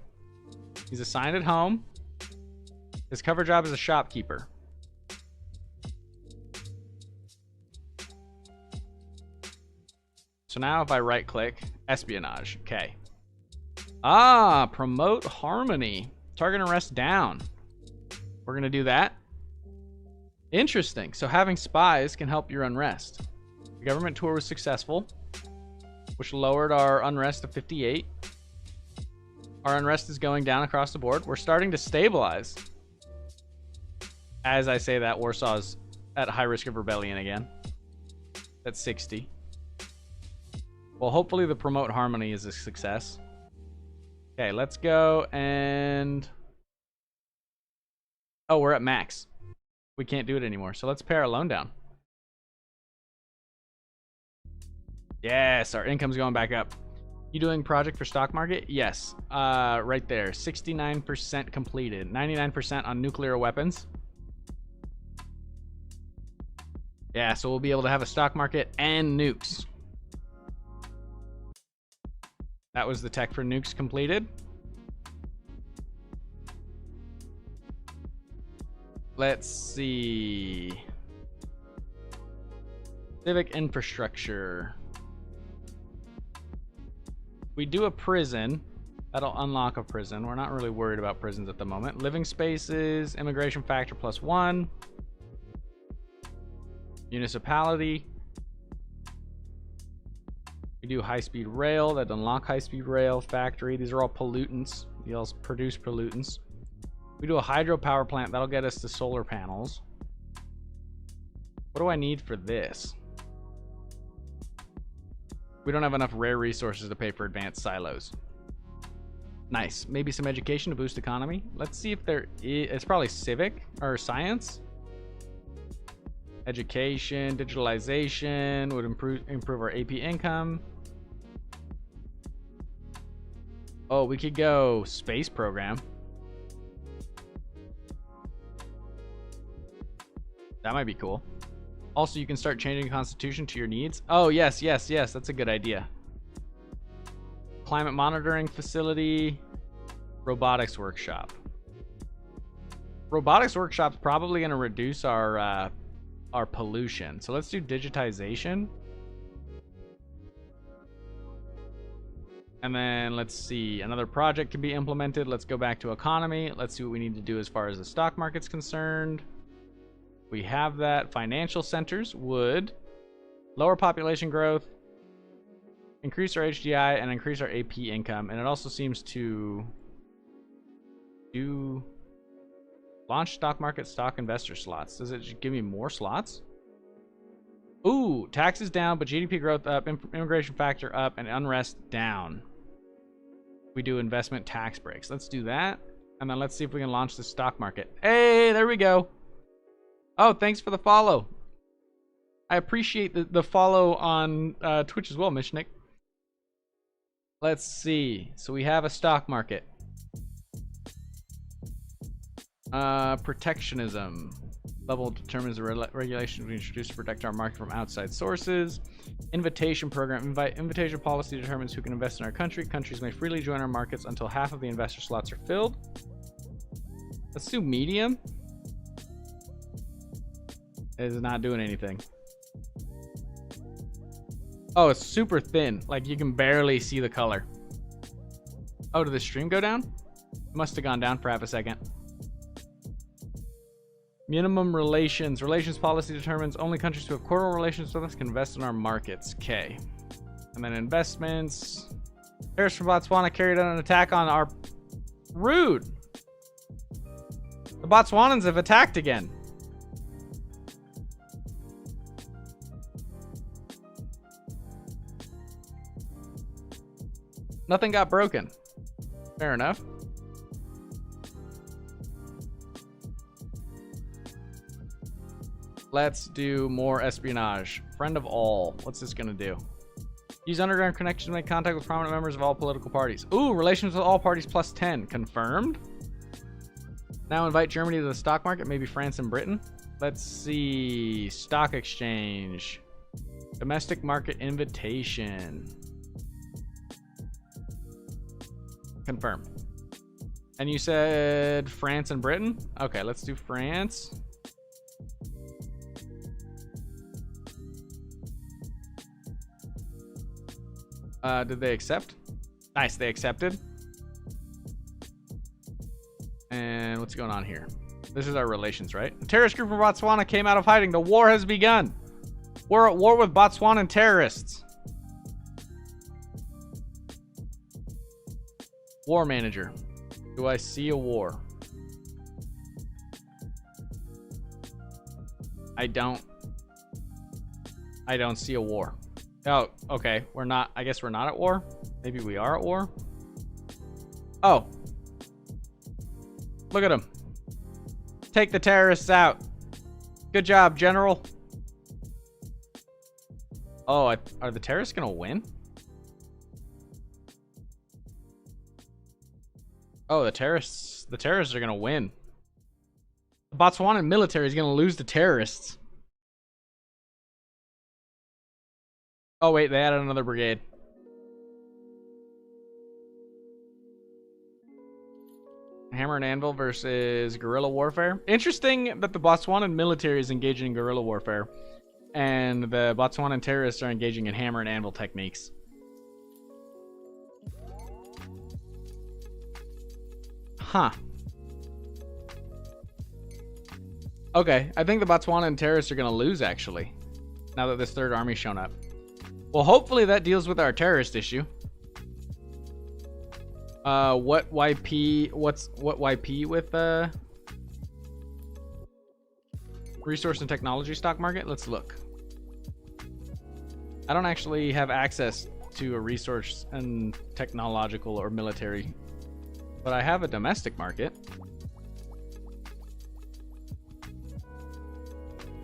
[SPEAKER 1] He's assigned at home. His cover job is a shopkeeper. So now if I right click, espionage, okay. Promote harmony. Target arrest down. We're gonna do that. Interesting. So having spies can help your unrest. The government tour was successful, which lowered our unrest to 58. Our unrest is going down across the board. We're starting to stabilize. As I say that, Warsaw's at high risk of rebellion again. That's 60. Well, hopefully the promote harmony is a success. Okay, let's go and... Oh, we're at max. We can't do it anymore. So let's pay our loan down. Yes, our income's going back up. You doing project for stock market? Yes. Right there. 69% completed. 99% on nuclear weapons. Yeah, so we'll be able to have a stock market and nukes. That was the tech for nukes completed. Let's see. Civic infrastructure. We do a prison. That'll unlock a prison. We're not really worried about prisons at the moment. Living spaces, immigration factor +1. Municipality. We do high-speed rail. That unlock high-speed rail. Factory. These are all pollutants. These all produce pollutants. We do a hydropower plant. That'll get us to solar panels. What do I need for this? We don't have enough rare resources to pay for advanced silos. Nice. Maybe some education to boost economy. Let's see if there is... It's probably civic or science. Education, digitalization would improve our AP income. Oh, we could go space program. That might be cool. Also, you can start changing the constitution to your needs. Oh, yes, yes, yes. That's a good idea. Climate monitoring facility. Robotics workshop. Robotics workshop's probably going to reduce our pollution. So let's do digitization. And then let's see. Another project can be implemented. Let's go back to economy. Let's see what we need to do as far as the stock market's concerned. We have that. Financial centers would lower population growth, increase our HDI, and increase our AP income. And it also seems to do launch stock market stock investor slots. Does it give me more slots? Ooh, taxes down, but GDP growth up, immigration factor up, and unrest down. We do investment tax breaks. Let's do that. And then let's see if we can launch the stock market. Hey, there we go. Oh, thanks for the follow. I appreciate the follow on Twitch as well, Mishnik. Let's see. So we have a stock market. Protectionism. Level determines the regulations we introduce to protect our market from outside sources. Invitation program. Invitation policy determines who can invest in our country. Countries may freely join our markets until half of the investor slots are filled. Let's do medium. It is not doing anything. Oh, it's super thin. Like you can barely see the color. Oh, did the stream go down? It must have gone down for half a second. Minimum relations. Relations policy determines only countries who have cordial relations with us can invest in our markets. Okay. And then investments. Terrorists from Botswana carried out an attack on our... Rude. The Botswanans have attacked again. Nothing got broken. Fair enough. Let's do more espionage. Friend of all. What's this gonna do? Use underground connections to make contact with prominent members of all political parties. Ooh, relations with all parties +10. Confirmed? Now invite Germany to the stock market, maybe France and Britain. Let's see. Stock exchange. Domestic market invitation. Confirm. And you said France and Britain? Okay, let's do France. Did they accept? Nice, they accepted. And what's going on here? This is our relations, right? A terrorist group from Botswana came out of hiding. The war has begun. We're at war with Botswanan terrorists. War manager. Do I see a war? I don't see a war. Oh, okay. We're not, I guess we're not at war. Maybe we are at war. Oh. Look at them. Take the terrorists out. Good job, General. Oh, are the terrorists gonna win? Oh, the terrorists are gonna win. The Botswanan military is gonna lose to terrorists. Oh wait, they added another brigade. Hammer and anvil versus guerrilla warfare. Interesting that the Botswanan military is engaging in guerrilla warfare, and the Botswanan terrorists are engaging in hammer and anvil techniques. Huh. Okay, I think the Botswanan terrorists are going to lose, actually, now that this third army's shown up. Well, hopefully that deals with our terrorist issue. What YP with resource and technology stock market? Let's look. I don't actually have access to a resource and technological or military, but I have a domestic market.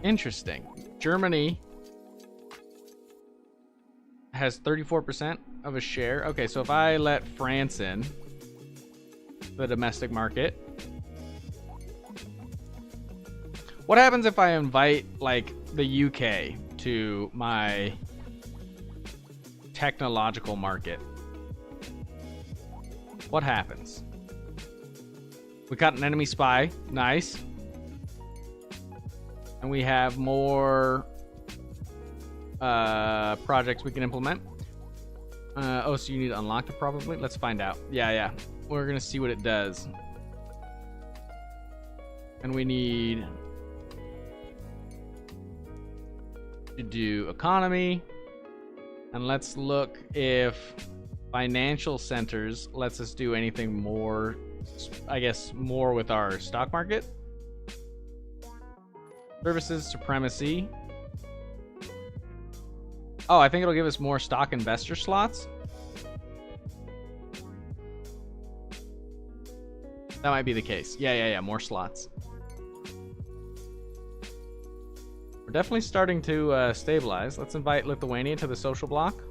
[SPEAKER 1] Interesting. Germany has 34% of a share. Okay, so if I let France in the domestic market, what happens if I invite like the UK to my technological market? What happens? We got an enemy spy. Nice. And we have more projects we can implement. Oh, so you need to unlock it probably? Let's find out. Yeah. We're gonna see what it does. And we need to do economy. And let's look if financial centers lets us do anything more, I guess, more with our stock market. Services, supremacy. Oh, I think it'll give us more stock investor slots. That might be the case. Yeah, more slots. We're definitely starting to stabilize. Let's invite Lithuania to the social block.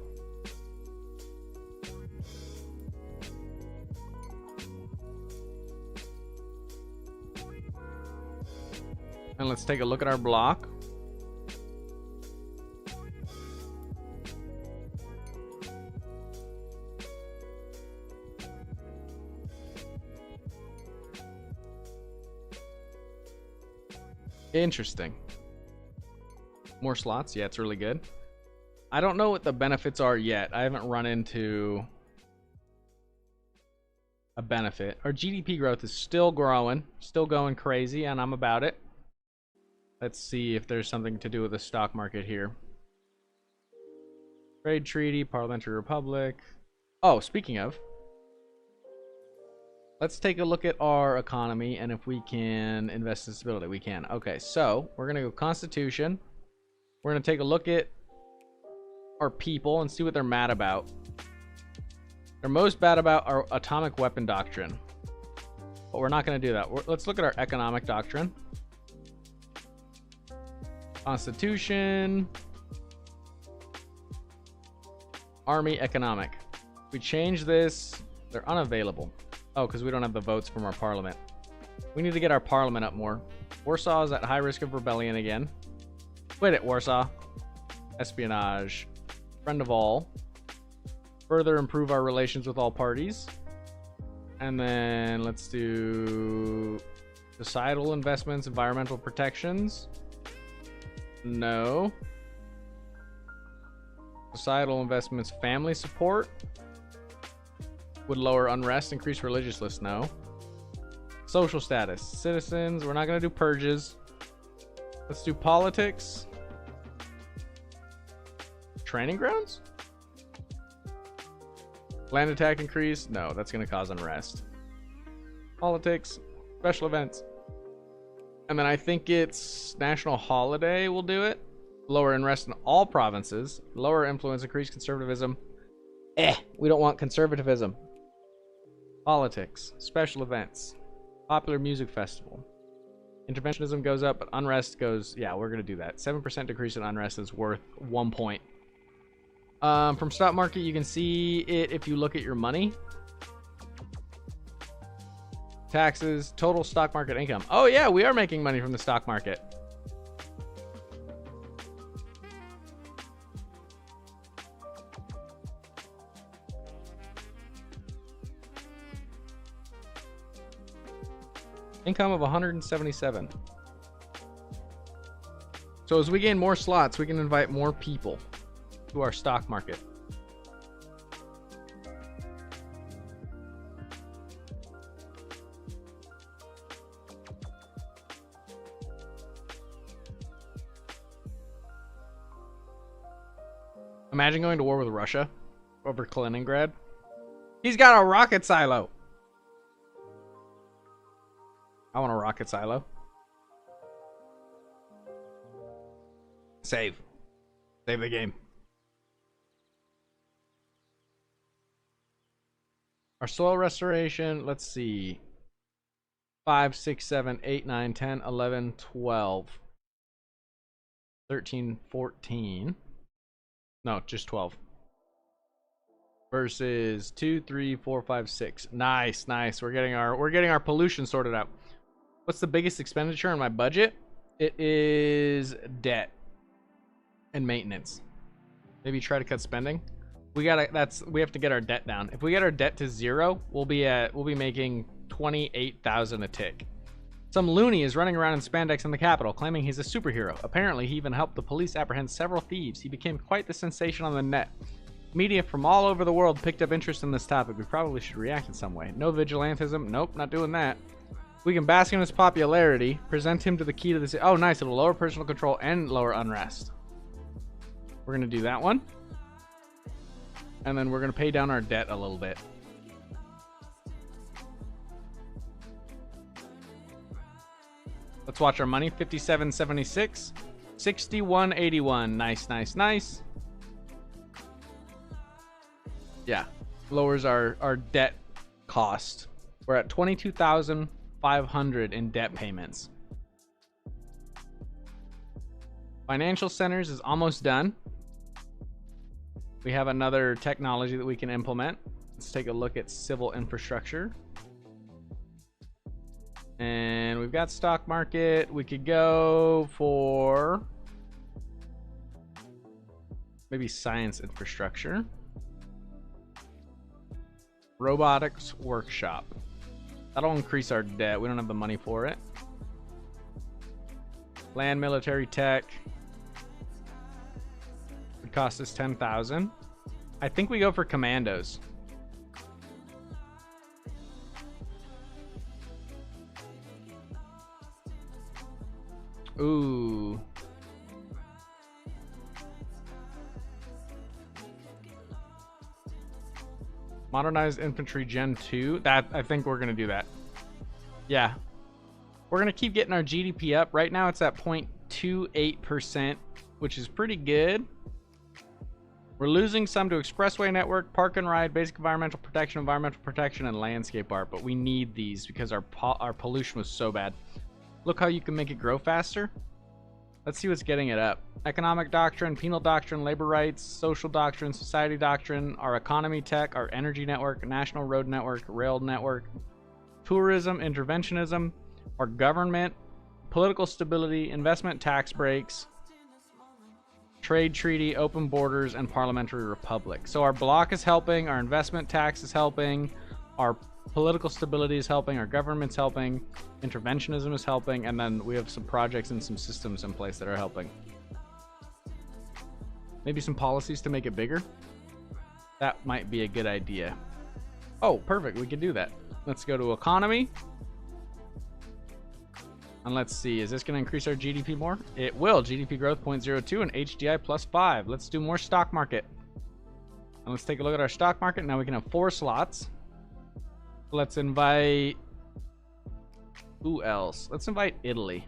[SPEAKER 1] And let's take a look at our block. Interesting. More slots. Yeah, it's really good. I don't know what the benefits are yet. I haven't run into a benefit. Our GDP growth is still growing, still going crazy, and I'm about it. Let's see if there's something to do with the stock market here. Trade treaty, parliamentary republic. Oh, speaking of, let's take a look at our economy and if we can invest in stability. We can. Okay, so we're going to go Constitution. We're going to take a look at our people and see what they're mad about. They're most bad about our atomic weapon doctrine. But we're not going to do that. Let's look at our economic doctrine. Constitution. Army economic. If we change this, they're unavailable. Oh, because we don't have the votes from our parliament. We need to get our parliament up more. Warsaw is at high risk of rebellion again. Quit it, Warsaw. Espionage. Friend of all. Further improve our relations with all parties. And then let's do societal investments, environmental protections. No. Societal investments, family support. Would lower unrest, increase religious lists. No. Social status, citizens. We're not going to do purges. Let's do politics. Training grounds? Land attack increase? No, that's going to cause unrest. Politics, special events. And then I think it's national holiday will do it. Lower unrest in all provinces. Lower influence, increase conservatism. We don't want conservatism. Politics, special events. Popular music festival. Interventionism goes up, but unrest goes... Yeah, we're going to do that. 7% decrease in unrest is worth 1 point. From stock market, you can see it if you look at your money. Taxes, total stock market income. Oh, yeah, we are making money from the stock market. Income of 177. So as we gain more slots, we can invite more people to our stock market. Imagine going to war with Russia over Kaliningrad. He's got a rocket silo. I want a rocket silo. Save. Save the game. Our soil restoration, let's see. 5, 6, 7, 8, 9, 10, 11, 12. 13, 14. No, just 12. Versus 2, 3, 4, 5, 6. Nice, nice. We're getting our pollution sorted out. What's the biggest expenditure in my budget? It is debt and maintenance. Maybe try to cut spending. We have to get our debt down. If we get our debt to 0, we'll be making 28,000 a tick. Some loony is running around in spandex in the Capitol, claiming he's a superhero. Apparently, he even helped the police apprehend several thieves. He became quite the sensation on the net. Media from all over the world picked up interest in this topic. We probably should react in some way. No vigilantism. Nope, not doing that. We can bask in his popularity, present him to the key to the city. Oh, nice. It'll lower personal control and lower unrest. We're going to do that one. And then we're going to pay down our debt a little bit. Let's watch our money. 57.76. 61.81. Nice, nice, nice. Yeah. Lowers our debt cost. We're at 22,500 in debt payments. Financial centers is almost done. We have another technology that we can implement. Let's take a look at civil infrastructure. And we've got stock market. We could go for maybe science infrastructure. Robotics workshop. That'll increase our debt. We don't have the money for it. Land military tech. Would cost us 10,000. I think we go for commandos. Ooh. Modernized infantry gen 2. That, I think we're gonna do that. Yeah. We're gonna keep getting our GDP up. Right now it's at 0.28%, which is pretty good. We're losing some to expressway network, park and ride, basic environmental protection, and landscape art. But we need these because our pollution was so bad. Look how you can make it grow faster. Let's see what's getting it up. Economic doctrine, penal doctrine, labor rights, social doctrine, society doctrine, our economy tech, our energy network, national road network, rail network, tourism, interventionism, our government, political stability, investment tax breaks, trade treaty, open borders, and parliamentary republic. So our bloc is helping, our investment tax is helping, our political stability is helping, our government's helping, interventionism is helping, and then we have some projects and some systems in place that are helping. Maybe some policies to make it bigger. That might be a good idea. Oh, perfect. We can do that. Let's go to economy. And let's see. Is this going to increase our GDP more? It will. GDP growth 0.02 and HDI +5. Let's do more stock market. And let's take a look at our stock market. Now we can have 4 slots. Let's invite... Who else? Let's invite Italy.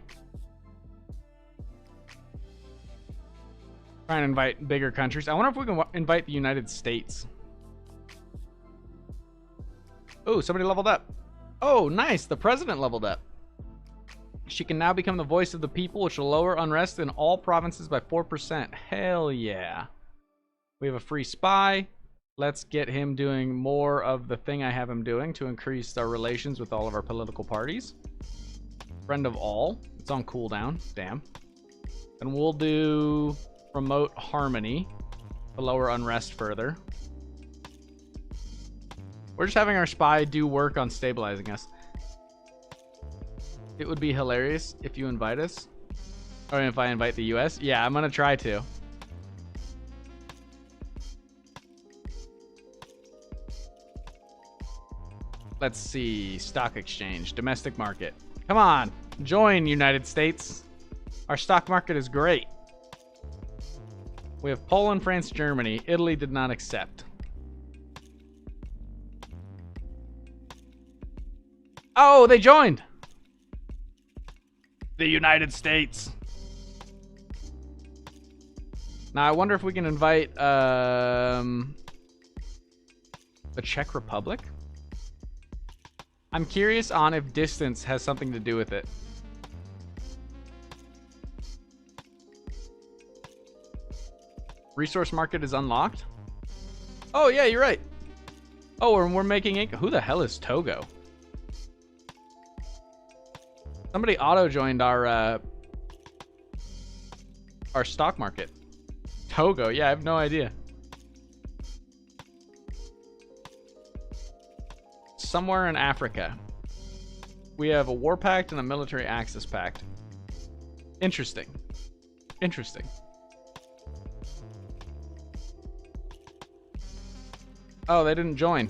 [SPEAKER 1] Try and invite bigger countries. I wonder if we can invite the United States. Oh, somebody leveled up. Oh, nice. The president leveled up. She can now become the voice of the people, which will lower unrest in all provinces by 4%. Hell yeah. We have a free spy. Let's get him doing more of the thing I have him doing to increase our relations with all of our political parties. Friend of all. It's on cooldown. Damn. And we'll do promote harmony to lower unrest further. We're just having our spy do work on stabilizing us. It would be hilarious if you invite us. Or if I invite the US. Yeah, I'm gonna try to. Let's see. Stock exchange. Domestic market. Come on. Join, United States. Our stock market is great. We have Poland, France, Germany. Italy did not accept. Oh, they joined. The United States. Now, I wonder if we can invite the Czech Republic. I'm curious on if distance has something to do with it. Resource market is unlocked. Oh, yeah, you're right. Oh, and we're making it. Who the hell is Togo? Somebody auto-joined our stock market. Togo, yeah, I have no idea. Somewhere in Africa. We have a war pact and a military access pact. Interesting. Interesting. Oh, they didn't join.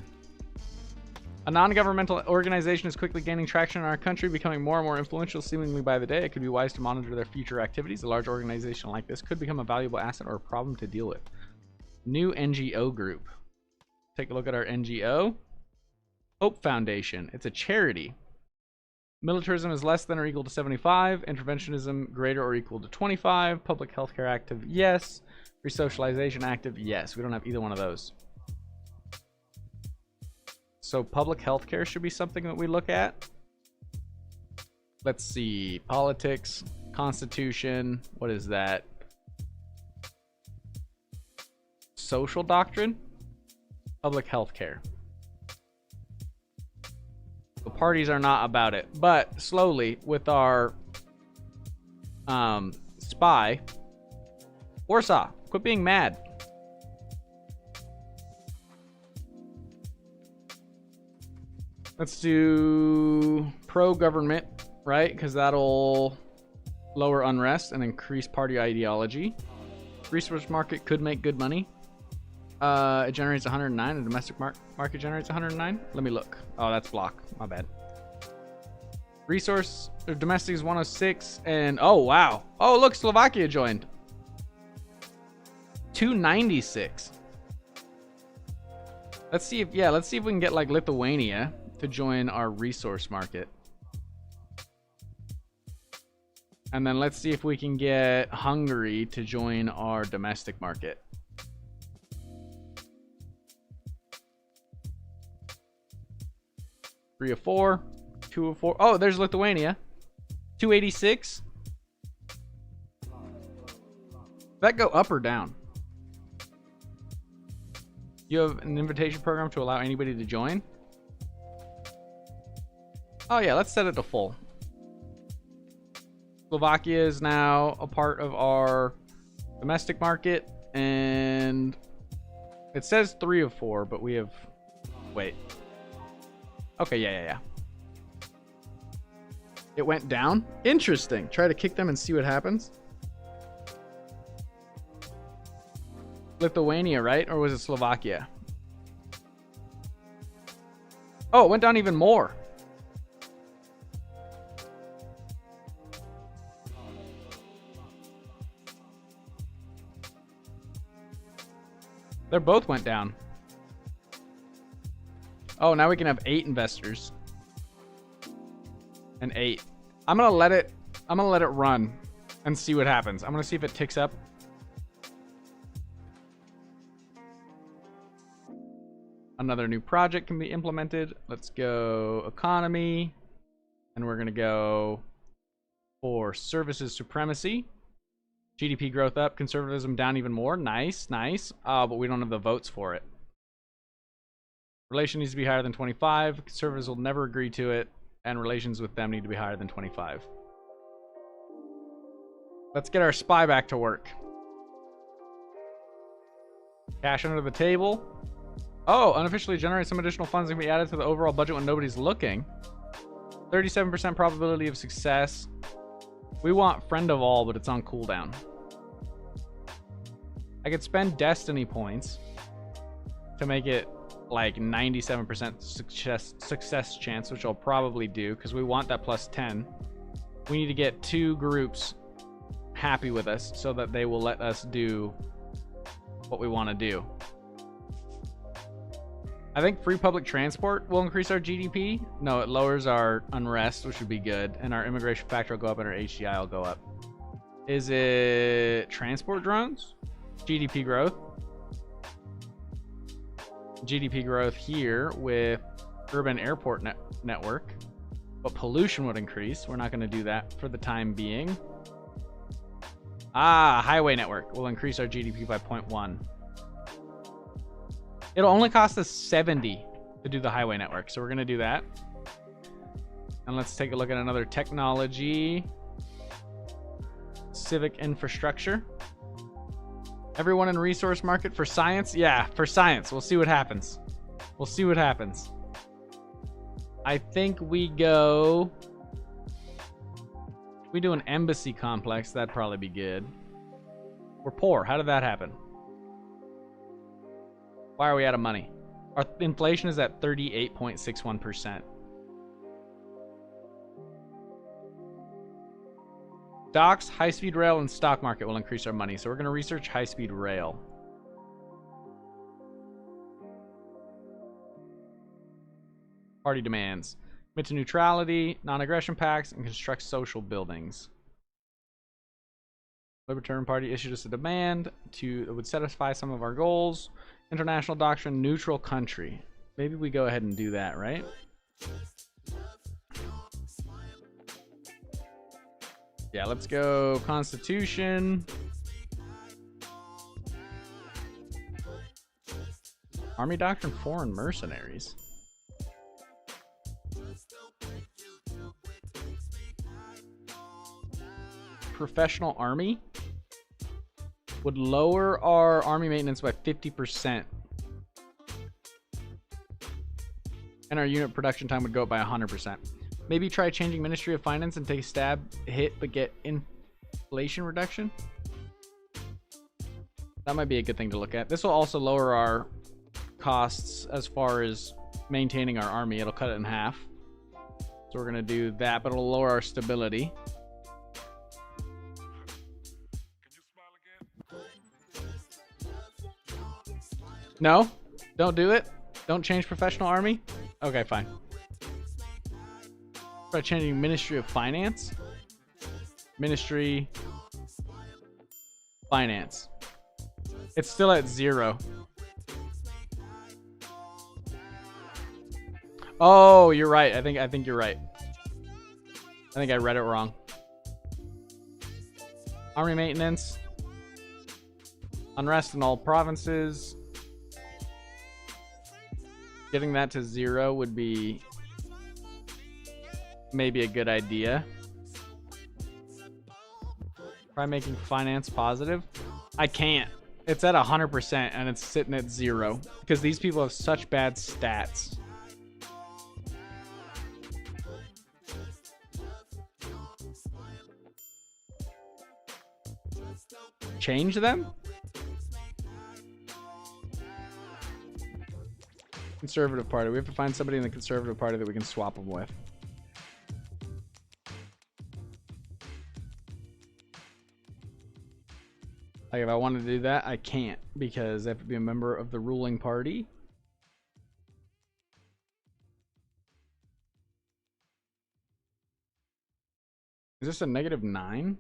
[SPEAKER 1] A non-governmental organization is quickly gaining traction in our country, becoming more and more influential seemingly by the day. It could be wise to monitor their future activities. A large organization like this could become a valuable asset or a problem to deal with. New NGO group. Take a look at our NGO. Hope Foundation. It's a charity. Militarism is less than or equal to 75. Interventionism greater or equal to 25. Public healthcare active, yes. Resocialization active, yes. We don't have either one of those. So public healthcare should be something that we look at. Let's see. Politics, constitution. What is that? Social doctrine? Public healthcare. The parties are not about it. But slowly, with our spy. Warsaw, quit being mad. Let's do pro-government, right? Because that'll lower unrest and increase party ideology. Resource market could make good money. It generates 109. The domestic market generates 109. Let me look. Oh, that's block. My bad. Resource domestic is 106. And oh, wow. Oh, look, Slovakia joined. 296. Let's see if we can get like Lithuania to join our resource market. And then let's see if we can get Hungary to join our domestic market. Three of 4, 2 of 4. Oh, there's Lithuania. 286. That go up or down? You have an invitation program to allow anybody to join? Oh yeah, let's set it to full. Slovakia is now a part of our domestic market, and it says 3 of 4, but we have... Wait. Okay, yeah. It went down? Interesting. Try to kick them and see what happens. Lithuania, right? Or was it Slovakia? Oh, it went down even more. They both went down. Oh, now we can have 8 investors. And 8. I'm gonna let it run and see what happens. I'm gonna see if it ticks up. Another new project can be implemented. Let's go economy. And we're gonna go for services supremacy. GDP growth up, conservatism down even more. Nice. But we don't have the votes for it. Relation needs to be higher than 25. Conservatives will never agree to it, and relations with them need to be higher than 25. Let's get our spy back to work. Cash under the table. Oh, unofficially generate some additional funds that can be added to the overall budget when nobody's looking. 37% probability of success. We want friend of all, but it's on cooldown. I could spend destiny points to make it like 97% success chance, which I'll probably do because we want that plus 10. We need to get 2 groups happy with us so that they will let us do what we want to do. I think free public transport will increase our GDP. No, it lowers our unrest, which would be good. And our immigration factor will go up and our HDI will go up. Is it transport drones? GDP growth. GDP growth here with urban airport network. But pollution would increase. We're not going to do that for the time being. Highway network will increase our GDP by 0.1. It'll only cost us 70 to do the highway network, so we're going to do that. And let's take a look at another technology. Civic infrastructure. Everyone in resource market for science? Yeah, for science. We'll see what happens. We'll see what happens. I think we go... If we do an embassy complex, that'd probably be good. We're poor. How did that happen? Why are we out of money? Our inflation is at 38.61%. Docks, high-speed rail, and stock market will increase our money. So we're going to research high-speed rail. Party demands. Commit to neutrality, non-aggression pacts, and construct social buildings. Libertarian Party issued us a demand that would satisfy some of our goals. International doctrine, neutral country. Maybe we go ahead and do that, right? Yeah, let's go Constitution. Army doctrine, foreign mercenaries. Professional army would lower our army maintenance by 50%. And our unit production time would go up by 100%. Maybe try changing Ministry of Finance and take a stab hit but get inflation reduction. That might be a good thing to look at. This will also lower our costs as far as maintaining our army. It'll cut it in half. So we're going to do that, but it'll lower our stability. No, don't do it. Don't change professional army. Okay, fine. Try changing Ministry of Finance. Ministry Finance. It's still at 0. Oh, you're right. I think you're right. I think I read it wrong. Army maintenance. Unrest in all provinces. Getting that to 0 would be maybe a good idea. Try making finance positive. I can't. It's at 100% and it's sitting at 0 because these people have such bad stats. Change them? Conservative Party. We have to find somebody in the Conservative Party that we can swap them with. Like, if I wanted to do that, I can't because I have to be a member of the ruling party. Is this a -9?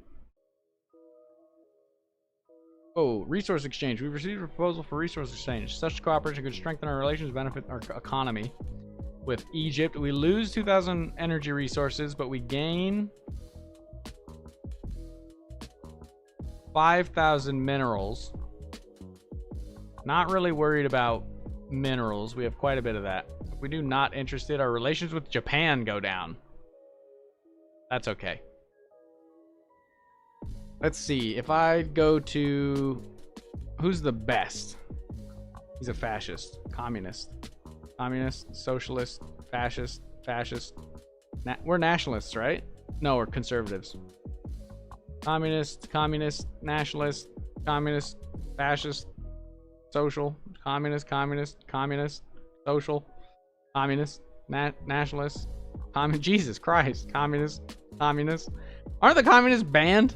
[SPEAKER 1] Oh, resource exchange. We've received a proposal for resource exchange. Such cooperation could strengthen our relations, benefit our economy. With Egypt, we lose 2,000 energy resources, but we gain 5,000 minerals. Not really worried about minerals. We have quite a bit of that. If we do not interested, our relations with Japan go down. That's okay. Let's see. If I go to... Who's the best? He's a fascist. Communist. Communist. Socialist. Fascist. Fascist. We're nationalists, right? No, we're conservatives. Communist. Communist. Nationalist. Communist. Fascist. Social. Communist. Communist. Communist. Social. Communist. Nationalist. Jesus Christ. Communist. Communist. Aren't the communists banned?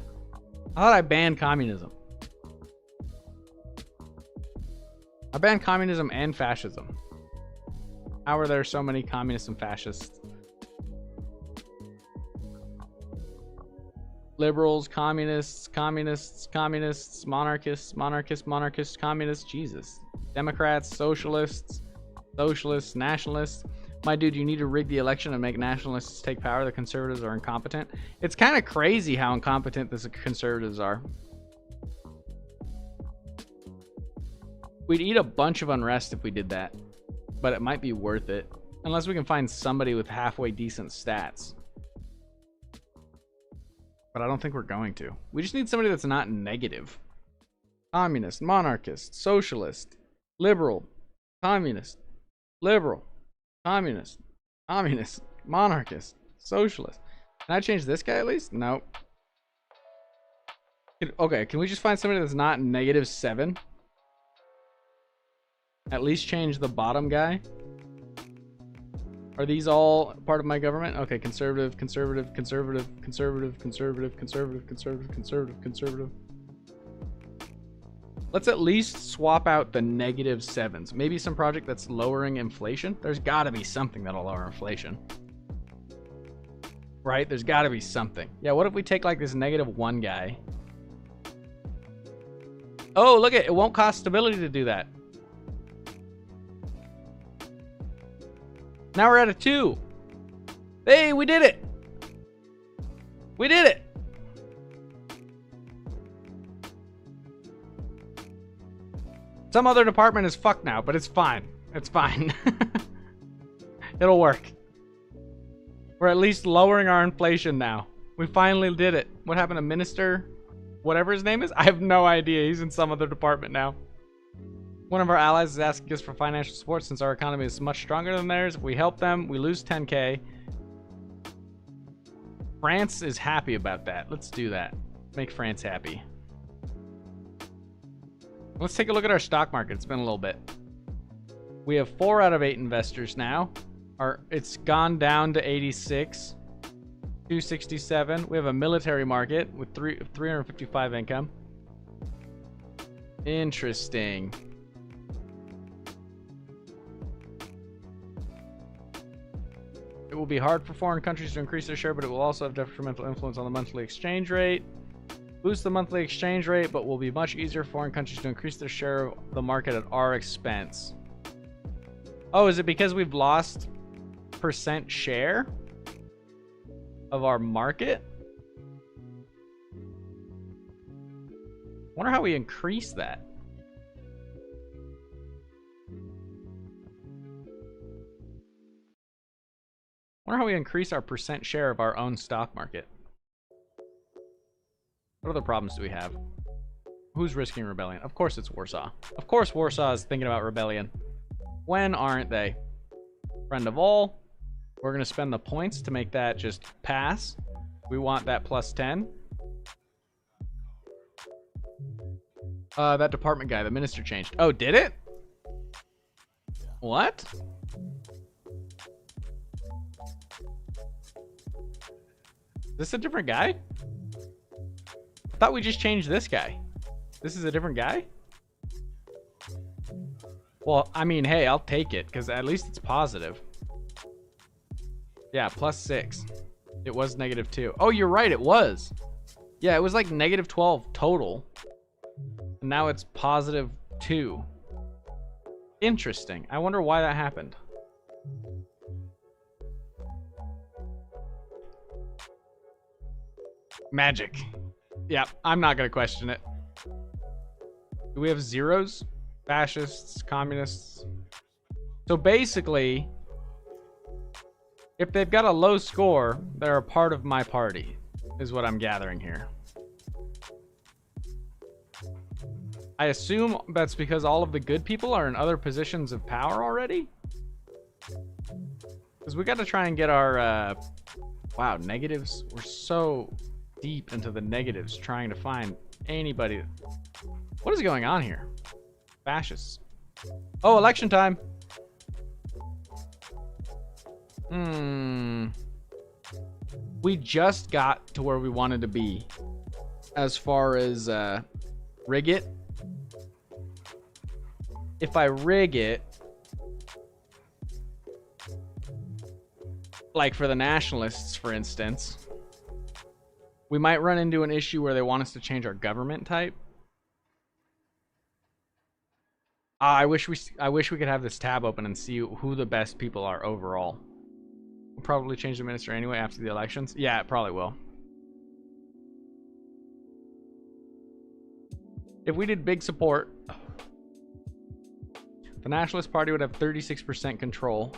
[SPEAKER 1] I thought I banned communism. I banned communism and fascism. How are there so many communists and fascists? Liberals, communists, communists, communists, monarchists, monarchists, monarchists, communists, Jesus. Democrats, socialists, socialists, nationalists. My dude, you need to rig the election and make nationalists take power. The conservatives are incompetent. It's kind of crazy how incompetent the conservatives are. We'd eat a bunch of unrest if we did that, but it might be worth it. Unless we can find somebody with halfway decent stats. But I don't think we're going to. We just need somebody that's not negative. Communist, monarchist, socialist, liberal, communist, liberal. Communist, communist, monarchist, socialist. Can I change this guy at least? Nope. Okay, can we just find somebody that's not -7? At least change the bottom guy. Are these all part of my government? Okay, conservative, conservative, conservative, conservative, conservative, conservative, conservative, conservative, conservative. Let's at least swap out the -7s. Maybe some project that's lowering inflation. There's got to be something that'll lower inflation. Right? There's got to be something. Yeah, what if we take like this -1 guy? Oh, look it won't cost stability to do that. Now we're at a 2. Hey, we did it. We did it. Some other department is fucked now, but it's fine. It's fine. It'll work. We're at least lowering our inflation now. We finally did it. What happened to Minister? Whatever his name is? I have no idea. He's in some other department now. One of our allies is asking us for financial support since our economy is much stronger than theirs. If we help them, we lose 10K. France is happy about that. Let's do that. Make France happy. Let's take a look at our stock market. It's been a little bit. We have 4 out of 8 investors now. It's gone down to 86. 267. We have a military market with 355 income. Interesting. It will be hard for foreign countries to increase their share, but it will also have detrimental influence on the monthly exchange rate. Boost the monthly exchange rate, but will be much easier for foreign countries to increase their share of the market at our expense. Oh, is it because we've lost % share of our market? Wonder how we increase that. Wonder how we increase our % share of our own stock market. What other problems do we have? Who's risking rebellion? Of course it's Warsaw. Of course Warsaw is thinking about rebellion. When aren't they? Friend of all. We're going to spend the points to make that just pass. We want that plus 10. That department guy, the minister changed. Oh, did it? What? Is this a different guy? I thought we just changed this guy. This is a different guy? Well, I mean, hey, I'll take it, because at least it's positive. Yeah, plus 6. It was -2. Oh, you're right, it was. Yeah, it was like -12 total. And now it's +2. Interesting. I wonder why that happened. Magic. Yeah, I'm not going to question it. Do we have zeros? Fascists, communists. So basically, if they've got a low score, they're a part of my party, is what I'm gathering here. I assume that's because all of the good people are in other positions of power already? Because we got to try and get our... wow, negatives. We're so deep into the negatives trying to find anybody. What is going on here? Fascists. Oh, election time. We just got to where we wanted to be as far as rig it. If I rig it, like for the nationalists, for instance, we might run into an issue where they want us to change our government type. I wish we could have this tab open and see who the best people are overall. We'll probably change the minister anyway after the elections. Yeah, it probably will. If we did big support, the Nationalist Party would have 36% control.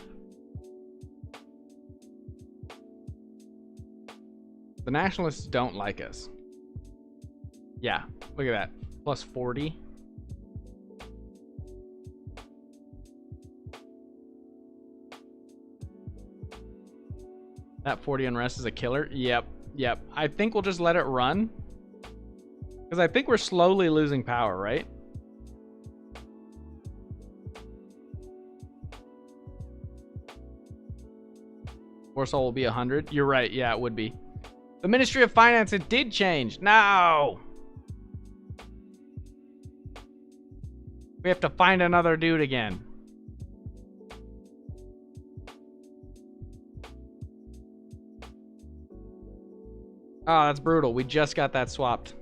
[SPEAKER 1] The Nationalists don't like us. Yeah, look at that. Plus 40. That 40 unrest is a killer. Yep. I think we'll just let it run. Because I think we're slowly losing power, right? Warsaw will be 100. You're right. Yeah, it would be. The Ministry of Finance, it did change. No! We have to find another dude again. Oh, that's brutal. We just got that swapped.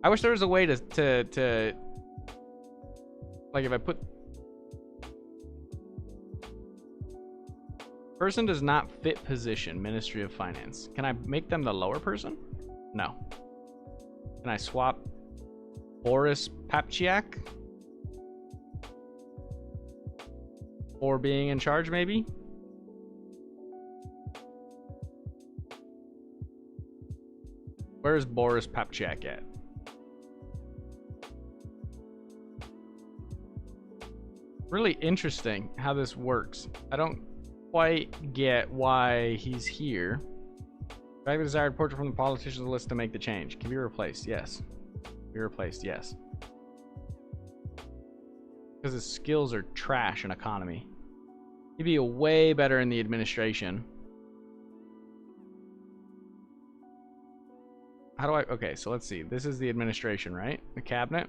[SPEAKER 1] I wish there was a way to like if I put person does not fit position, Ministry of Finance. Can I make them the lower person? No. Can I swap Boris Papchiak for being in charge maybe? Where's Boris Papchiak at? Really interesting how this works. I don't quite get why he's here. Drag the desired portrait from the politicians list to make the change. Can be replaced? Yes. Be replaced? Yes. Because his skills are trash in economy. He'd be way better in the administration. How do I... Okay, so let's see. This is the administration, right? The cabinet.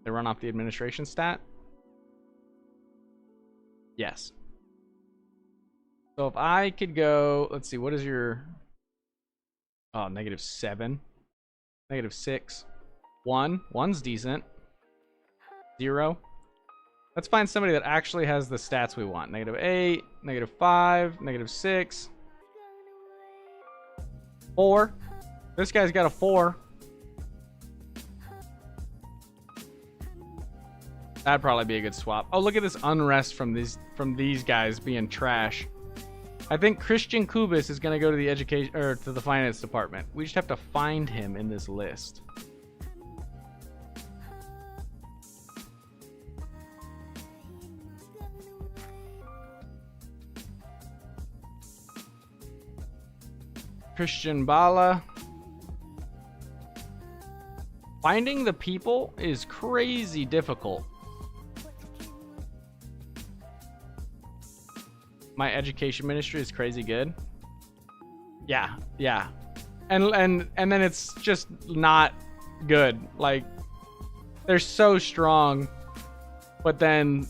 [SPEAKER 1] They run off the administration stat. Yes. So if I could go... Let's see. What is your... Oh, -7. -6. 1. 1's decent. 0. Let's find somebody that actually has the stats we want. -8. -5. -6. 4. This guy's got a 4. That'd probably be a good swap. Oh, look at this unrest from these guys being trash. I think Christian Kubis is going to go to the education or to the finance department. We just have to find him in this list. Christian Bala. Finding the people is crazy difficult. My education ministry is crazy good. Yeah, yeah. And then it's just not good. Like, they're so strong. But then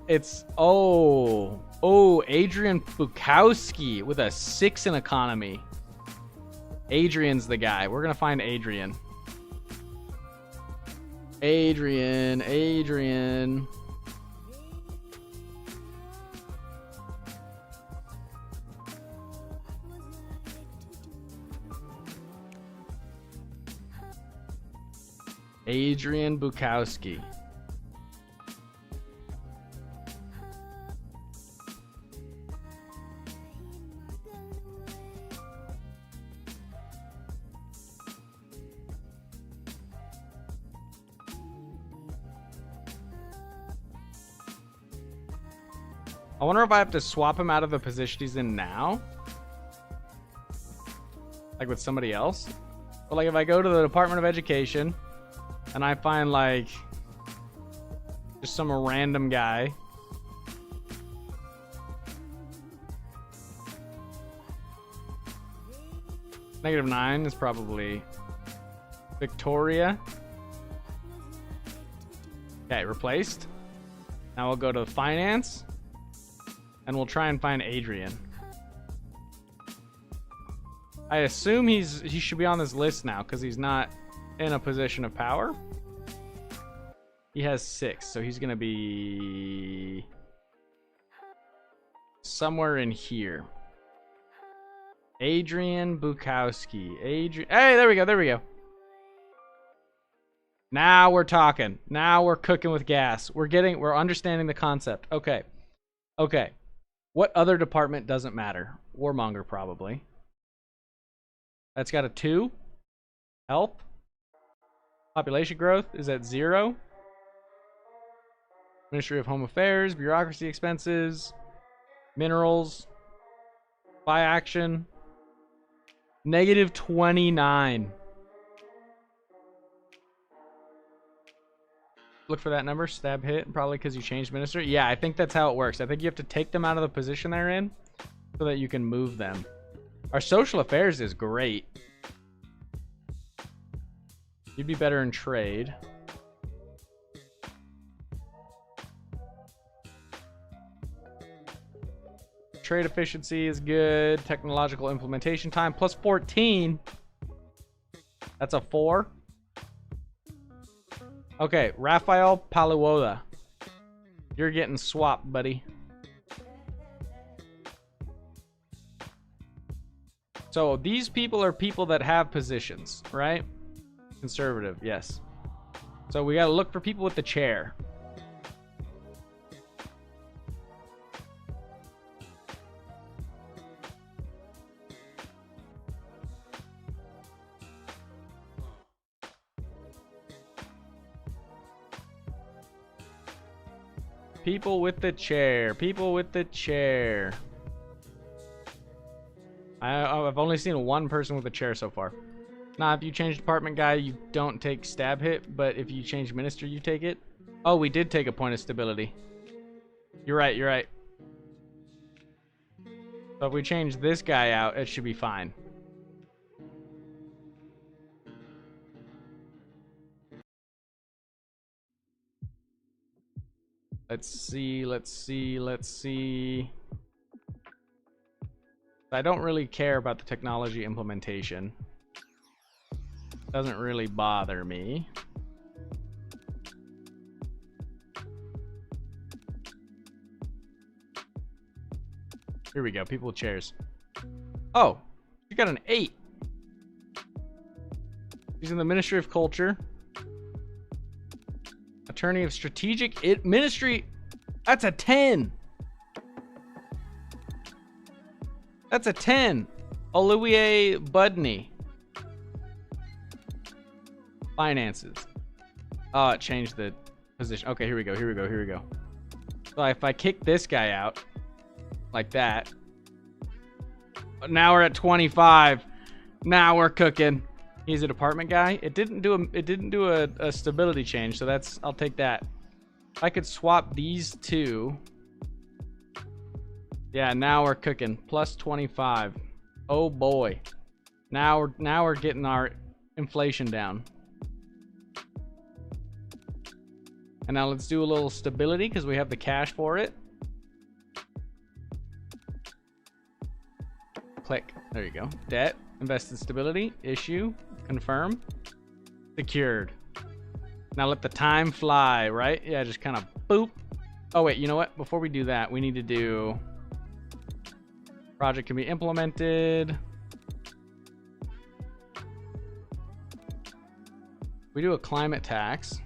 [SPEAKER 1] it's Adrian Bukowski with a 6 in economy. Adrian's the guy. We're gonna find Adrian. Adrian. Adrian Bukowski. I wonder if I have to swap him out of the position he's in now. Like with somebody else. But like if I go to the Department of Education and I find like just some random guy. -9 is probably Victoria. Okay, replaced. Now we'll go to finance. And we'll try and find Adrian. I assume he should be on this list now because he's not in a position of power. He has 6, so he's gonna be somewhere in here. Adrian Bukowski. Hey, there we go. Now we're talking. Now we're cooking with gas. We're understanding the concept. Okay. What other department doesn't matter? Warmonger, probably. That's got a 2. Health. Population growth is at 0. Ministry of Home Affairs, bureaucracy expenses, minerals, by action, -29. Look for that number, stab hit, probably because you changed minister. Yeah, I think that's how it works. I think you have to take them out of the position they're in so that you can move them. Our social affairs is great. You'd be better in trade. Trade efficiency is good. Technological implementation time plus 14. That's a 4. Okay, Rafael Paluola. You're getting swapped, buddy. So these people are people that have positions, right? Conservative, yes. So we gotta look for people with the chair. People with the chair. People with the chair. I've only seen one person with a chair so far. Nah, if you change department guy, you don't take stab hit, but if you change minister, you take it. Oh, we did take a point of stability. You're right, you're right. So if we change this guy out, it should be fine. Let's see, let's see, let's see. I don't really care about the technology implementation. Doesn't really bother me. Here we go, people with chairs. Oh, you got an 8. He's in the Ministry of Culture. Attorney of Strategic Ministry. That's a 10. That's a 10. Olivier Budney. Finances. Oh, it changed the position. Okay, here we go. So if I kick this guy out like that, now we're at 25. Now we're cooking. He's a department guy. It didn't do a stability change, so that's, I'll take that. If I could swap these two. Yeah, now we're cooking. Plus 25. Oh boy. Now we're getting our inflation down. And now let's do a little stability because we have the cash for it. Click. There you go. Debt. Invest in stability. Issue. Confirm. Secured. Now let the time fly, right? Yeah, just kind of boop. Oh, wait. You know what? Before we do that, we need to do... Project can be implemented. We do a climate tax.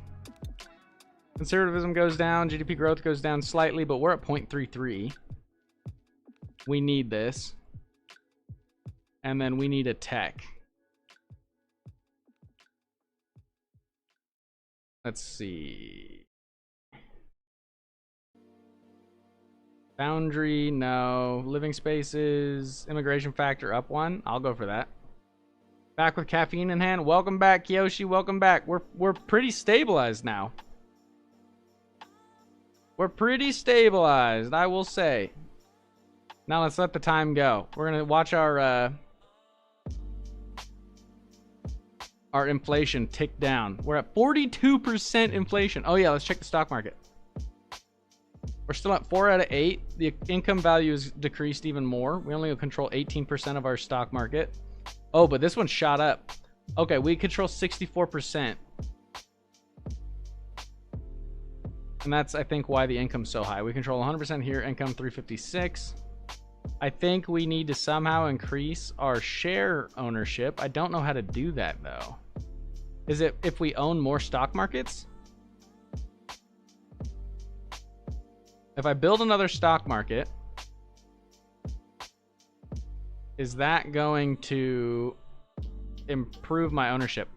[SPEAKER 1] Conservatism goes down, GDP growth goes down slightly, but we're at 0.33. We need this. And then we need a tech. Let's see. Boundary, no. Living spaces, immigration factor up 1. I'll go for that. Back with caffeine in hand. Welcome back, Yoshi. Welcome back. We're pretty stabilized now. We're pretty stabilized, I will say. Now let's let the time go. We're gonna watch our inflation tick down. We're at 42% inflation. Oh yeah, let's check the stock market. We're still at 4 out of 8. The income value is decreased even more. We only control 18% of our stock market. Oh, but this one shot up. Okay, we control 64%. And that's, I think, why the income's so high. We control 100% here, income 356. I think we need to somehow increase our share ownership. I don't know how to do that, though. Is it if we own more stock markets? If I build another stock market, is that going to improve my ownership?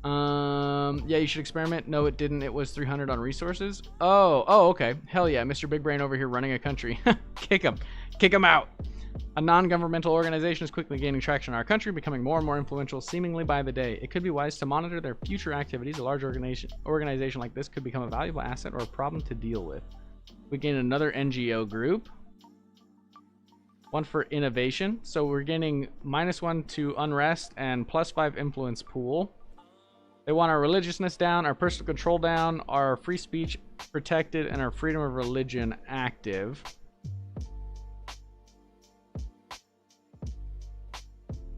[SPEAKER 1] Yeah, you should experiment. No, it didn't. It was 300 on resources. Oh, okay. Hell yeah, Mr. Big Brain over here running a country. Kick him out. A non-governmental organization is quickly gaining traction in our country, becoming more and more influential seemingly by the day. It could be wise to monitor their future activities. A large organization like this could become a valuable asset or a problem to deal with. We gain another NGO group. One for innovation. So we're gaining -1 to unrest and +5 influence pool. They want our religiousness down, our personal control down, our free speech protected, and our freedom of religion active.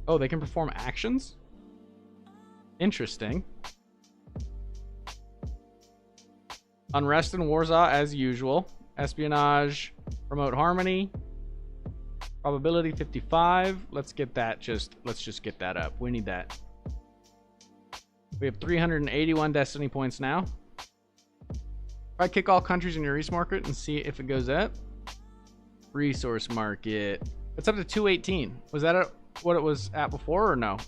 [SPEAKER 1] Oh, they can perform actions? Interesting. Unrest in Warsaw as usual. Espionage, promote harmony. Probability 55. Let's get that let's just get that up. We need that. We have 381 destiny points now. If I kick all countries in your resource market and see if it goes up. Resource market. It's up to 218. Was that what it was at before or no?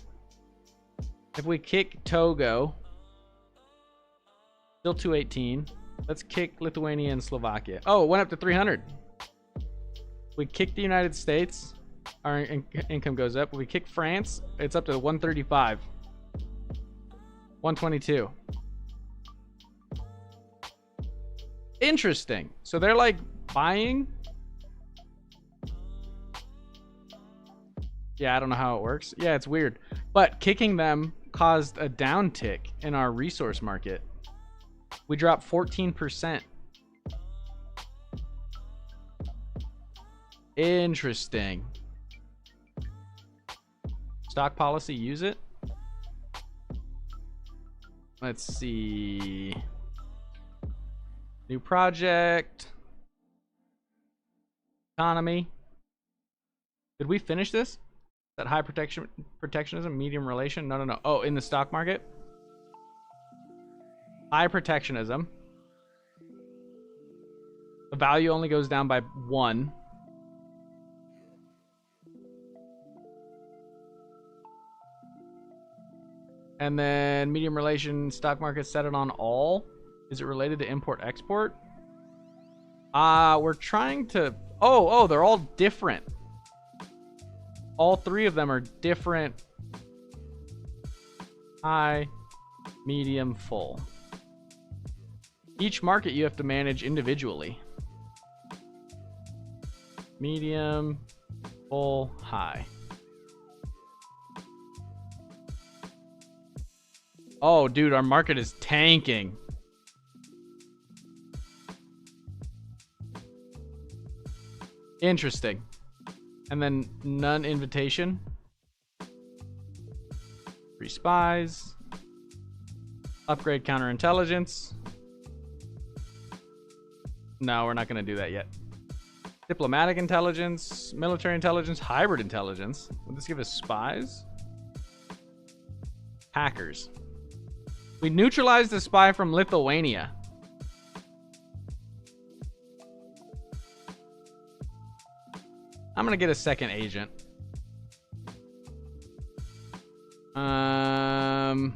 [SPEAKER 1] If we kick Togo, still 218. Let's kick Lithuania and Slovakia. Oh, it went up to 300. We kick the United States, our income goes up. If we kick France, it's up to 135. 122. Interesting. So they're like buying. Yeah, I don't know how it works. Yeah, it's weird. But kicking them caused a downtick in our resource market. We dropped 14%. Interesting. Stock policy, use it. Let's see. New project. Economy. Did we finish this? That high protectionism, medium relation? No. Oh, in the stock market? High protectionism. The value only goes down by 1. And then medium relation stock market, set it on all. Is it related to import export? We're trying to, oh, they're all different. All three of them are different. High, medium, full. Each market you have to manage individually. Medium, full, high. Oh, dude, our market is tanking. Interesting. And then none invitation. 3 spies. Upgrade counterintelligence. No, we're not going to do that yet. Diplomatic intelligence, military intelligence, hybrid intelligence. Would this give us spies? Hackers. We neutralized a spy from Lithuania. I'm going to get a second agent. I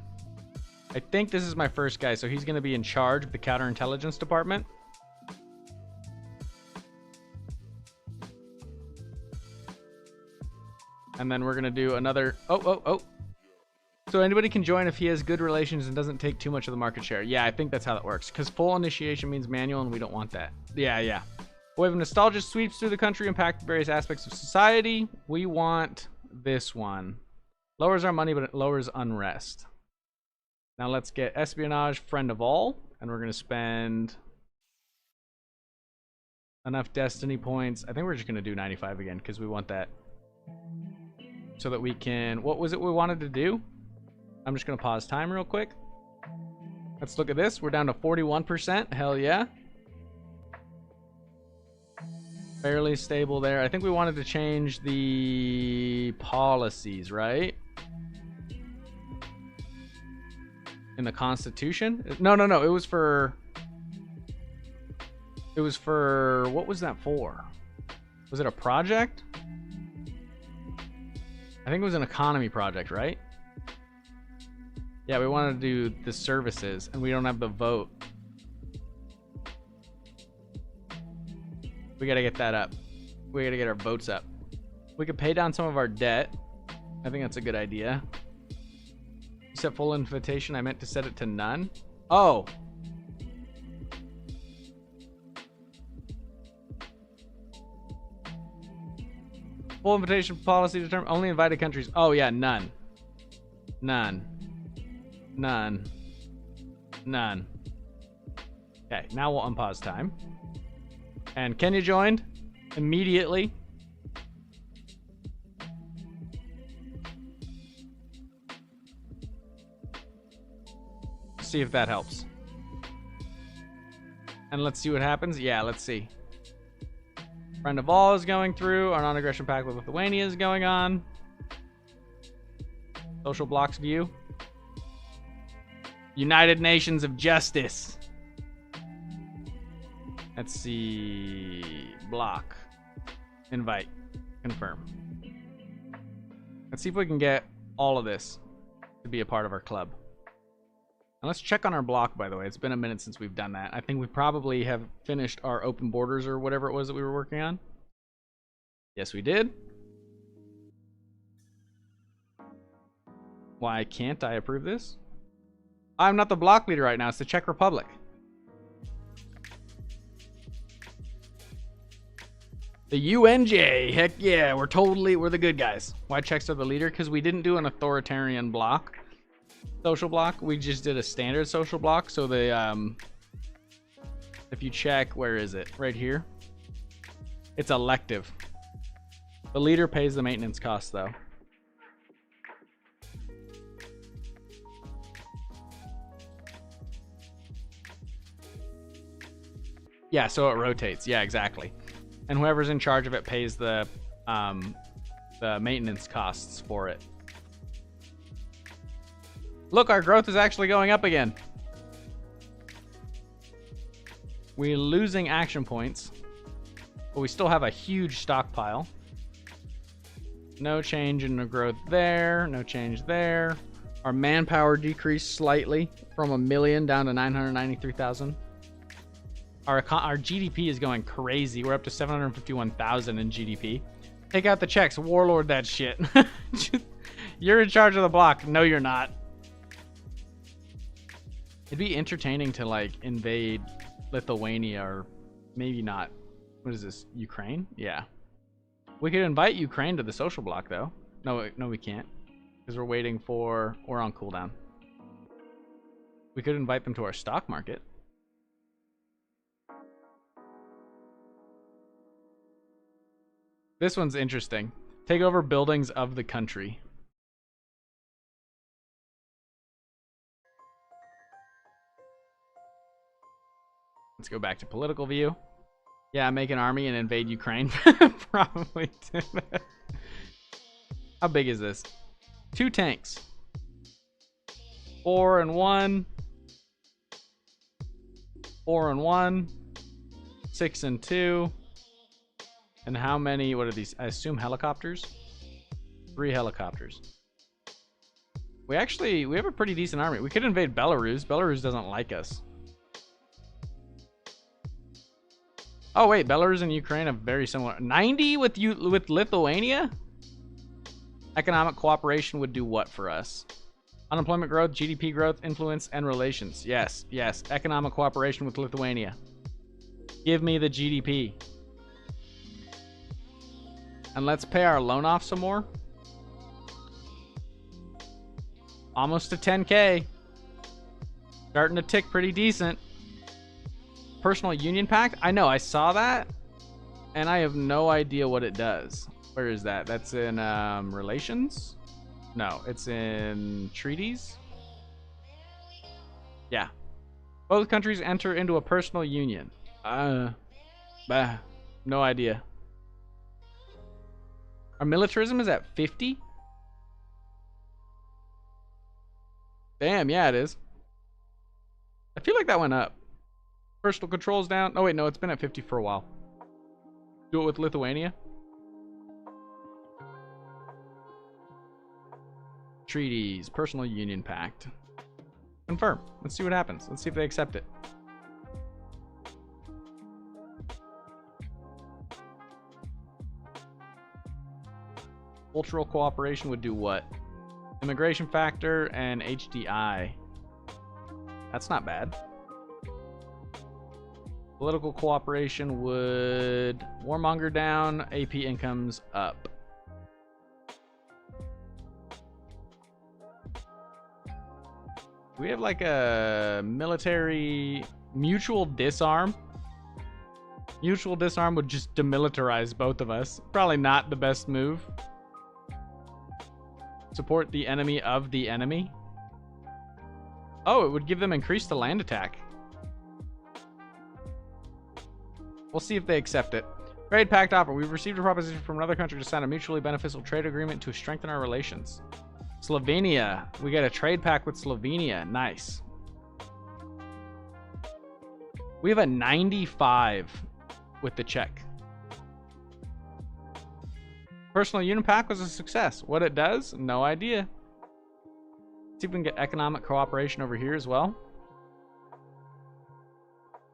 [SPEAKER 1] think this is my first guy, so he's going to be in charge of the counterintelligence department. And then we're going to do another... Oh. So anybody can join if he has good relations and doesn't take too much of the market share. Yeah, I think that's how that works. Because full initiation means manual, and we don't want that. Yeah. Wave of nostalgia sweeps through the country, impact various aspects of society. We want this one. Lowers our money, but it lowers unrest. Now let's get espionage, friend of all. And we're going to spend enough destiny points. I think we're just going to do 95 again because we want that. So that we can... What was it we wanted to do? I'm just going to pause time real quick. Let's look at this. We're down to 41%. Hell yeah. Fairly stable there. I think we wanted to change the policies, right? In the Constitution? No. It was for... What was that for? Was it a project? I think it was an economy project, right? Yeah, we wanted to do the services, and we don't have the vote. We gotta get that up. We gotta get our votes up. We could pay down some of our debt. I think that's a good idea. Set full invitation. I meant to set it to none. Oh. Full invitation policy determined. Only invited countries. Oh yeah, none. None. Okay, now we'll unpause time. And Kenya joined immediately. See if that helps. And let's see what happens. Yeah, let's see. Friend of all is going through. Our non-aggression pact with Lithuania is going on. Social blocks view. United Nations of Justice. Let's see. Block. Invite. Confirm. Let's see if we can get all of this to be a part of our club. And let's check on our block, by the way. It's been a minute since we've done that. I think we probably have finished our open borders or whatever it was that we were working on. Yes, we did. Why can't I approve this? I'm not the block leader right now. It's the Czech Republic. The UNJ. Heck yeah, we're the good guys. Why Czechs are the leader? Because we didn't do an authoritarian block. Social block. We just did a standard social block. So the if you check, where is it? Right here. It's elective. The leader pays the maintenance costs though. Yeah, so it rotates. Yeah, exactly. And whoever's in charge of it pays the maintenance costs for it. Look, our growth is actually going up again. We're losing action points, but we still have a huge stockpile. No change in the growth there. No change there. Our manpower decreased slightly from 1 million down to 993,000. Our GDP is going crazy. We're up to 751,000 in GDP. Take out the checks. Warlord that shit. You're in charge of the block. No, you're not. It'd be entertaining to, like, invade Lithuania or maybe not. What is this? Ukraine? Yeah. We could invite Ukraine to the social block, though. No, we can't. Because we're waiting for... We're on cooldown. We could invite them to our stock market. This one's interesting. Take over buildings of the country. Let's go back to political view. Yeah, make an army and invade Ukraine. Probably. How big is this? 2 tanks. 4 and 1. 4 and 1. 6 and 2. And how many? What are these? I assume helicopters. 3 helicopters. We have a pretty decent army. We could invade Belarus. Belarus doesn't like us. Oh wait, Belarus and Ukraine have very similar. 90 with Lithuania? Economic cooperation would do what for us? Unemployment growth, GDP growth, influence, and relations. Yes, yes. Economic cooperation with Lithuania. Give me the GDP. And let's pay our loan off some more. Almost to 10K. Starting to tick pretty decent. Personal Union Pact? I know, I saw that. And I have no idea what it does. Where is that? That's in relations? No, it's in treaties. Yeah. Both countries enter into a personal union. No idea. Our militarism is at 50? Damn, yeah, it is. I feel like that went up. Personal controls down. Oh, wait, no, it's been at 50 for a while. Do it with Lithuania. Treaties. Personal Union Pact. Confirm. Let's see what happens. Let's see if they accept it. Cultural cooperation would do what? Immigration factor and HDI. That's not bad. Political cooperation would warmonger down, AP incomes up. We have like a military mutual disarm. Mutual disarm would just demilitarize both of us. Probably not the best move. Support the enemy of the enemy. Oh, it would give them increase to land attack. We'll see if they accept it. Trade pact offer. We've received a proposition from another country to sign a mutually beneficial trade agreement to strengthen our relations. Slovenia. We got a trade pact with Slovenia. Nice. We have a 95 with the Czech. Personal Union Pact was a success. What it does? No idea. Let's see if we can get economic cooperation over here as well.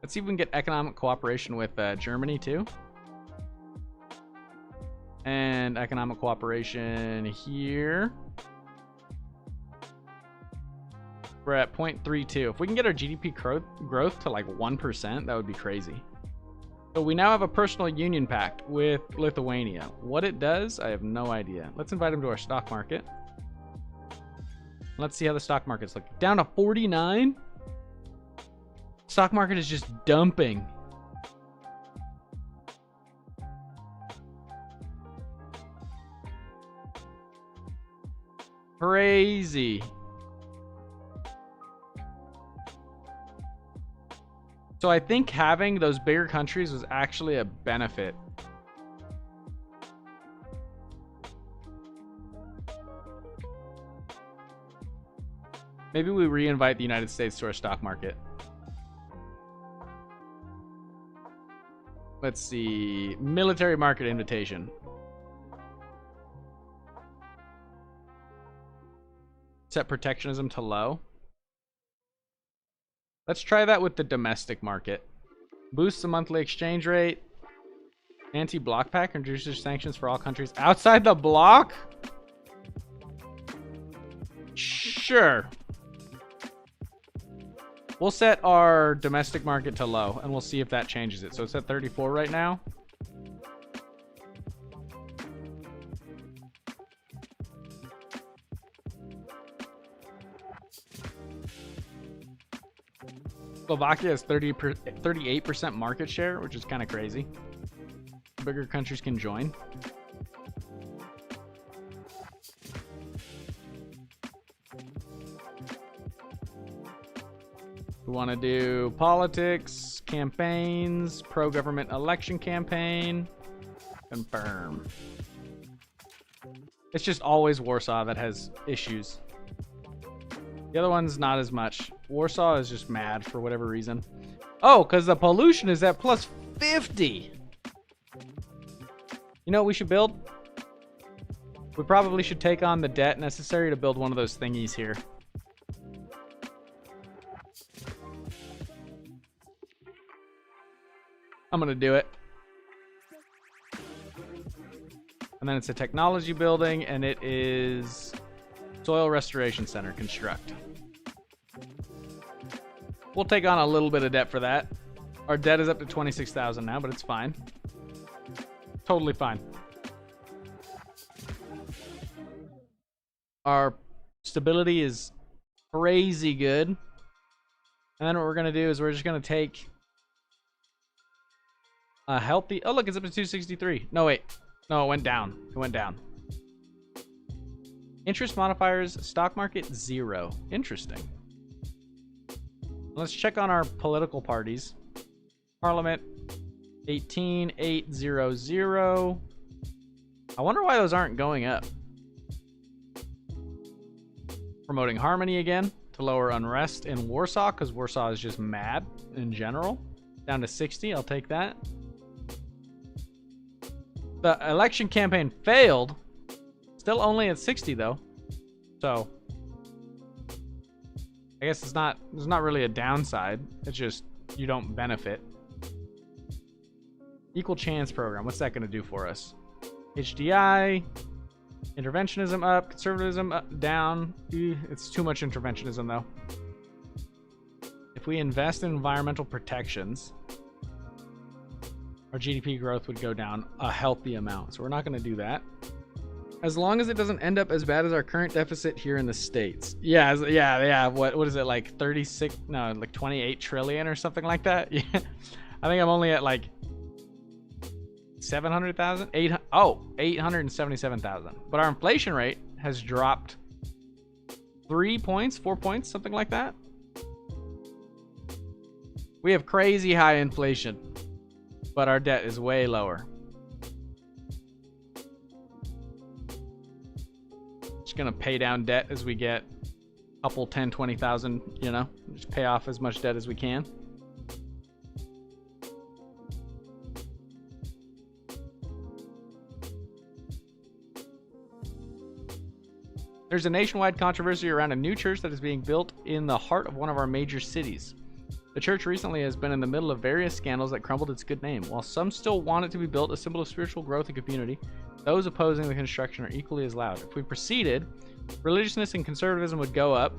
[SPEAKER 1] Let's see if we can get economic cooperation with Germany too. And economic cooperation here. We're at 0.32. If we can get our GDP growth to like 1%, that would be crazy. So we now have a personal union pact with Lithuania. What it does, I have no idea. Let's invite them to our stock market. Let's see how the stock market's looking. Down to 49? Stock market is just dumping. Crazy. So I think having those bigger countries was actually a benefit. Maybe we re-invite the United States to our stock market. Let's see. Military market invitation. Set protectionism to low. Let's try that with the domestic market. Boost the monthly exchange rate. Anti-bloc pact introduces sanctions for all countries outside the bloc? Sure. We'll set our domestic market to low, and we'll see if that changes it. So it's at 34 right now. Slovakia has 38% market share, which is kind of crazy. Bigger countries can join. We want to do politics, campaigns, pro-government election campaign. Confirm. It's just always Warsaw that has issues. The other one's not as much. Warsaw is just mad for whatever reason. Oh, because the pollution is at plus 50. You know what we should build? We probably should take on the debt necessary to build one of those thingies here. I'm going to do it. And then it's a technology building, and it is Soil Restoration Center, construct. We'll take on a little bit of debt for that. Our debt is up to 26,000 now, but it's fine. Totally fine. Our stability is crazy good. And then what we're going to do is we're just going to take a healthy... Oh, look, it's up to 263. No, wait. No, it went down. It went down. Interest modifiers, stock market, 0. Interesting. Let's check on our political parties. Parliament, 18,800. I wonder why those aren't going up. Promoting harmony again to lower unrest in Warsaw, because Warsaw is just mad in general. Down to 60, I'll take that. The election campaign failed. Still only at 60 though. So I guess there's not really a downside. It's just you don't benefit. Equal chance program. What's that going to do for us? HDI, interventionism up, conservatism up, down. It's too much interventionism though. If we invest in environmental protections, our GDP growth would go down a healthy amount. So we're not going to do that. As long as it doesn't end up as bad as our current deficit here in the States. Yeah. What is it, like 36? No, like 28 trillion or something like that. Yeah. I think I'm only at like 700,000. 877,000. But our inflation rate has dropped 3 points, 4 points, something like that. We have crazy high inflation, but our debt is way lower. Just gonna pay down debt as we get a couple 10, 20,000, you know, just pay off as much debt as we can. There's a nationwide controversy around a new church that is being built in the heart of one of our major cities. The church recently has been in the middle of various scandals that crumbled its good name. While some still want it to be built a symbol of spiritual growth and community, those opposing the construction are equally as loud. If we proceeded, religiousness and conservatism would go up.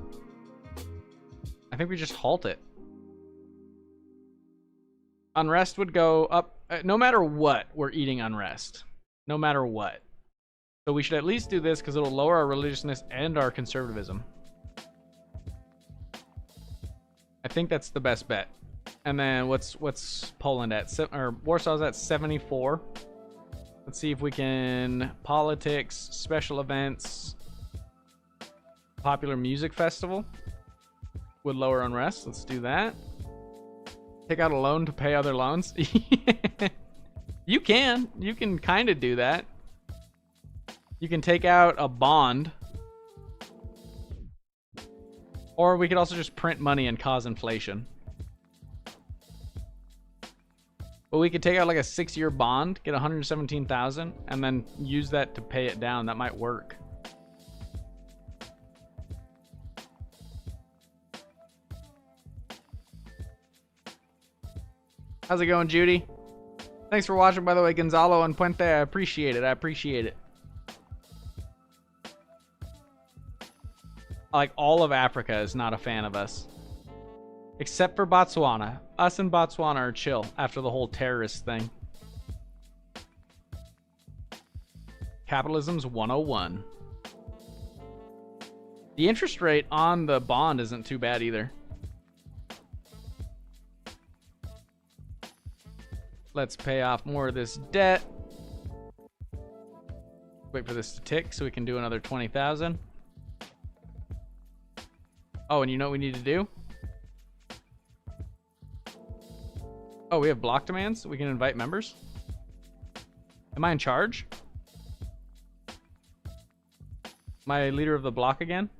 [SPEAKER 1] I think we just halt it. Unrest would go up. No matter what, we're eating unrest. No matter what. So we should at least do this because it'll lower our religiousness and our conservatism. I think that's the best bet. And then what's Poland at? Or Warsaw's at 74. Let's see if we can politics, special events, popular music festival would lower unrest. Let's do that. Take out a loan to pay other loans. You can kind of do that. You can take out a bond. Or we could also just print money and cause inflation. But we could take out like a 6-year bond, get 117,000, and then use that to pay it down. That might work. How's it going, Judy? Thanks for watching, by the way, Gonzalo and Puente. I appreciate it. I appreciate it. Like, all of Africa is not a fan of us. Except for Botswana. Us and Botswana are chill after the whole terrorist thing. Capitalism's 101. The interest rate on the bond isn't too bad either. Let's pay off more of this debt. Wait for this to tick so we can do another 20,000. Oh, and you know what we need to do? Oh, we have block demands? We can invite members? Am I in charge? Am I leader of the block again?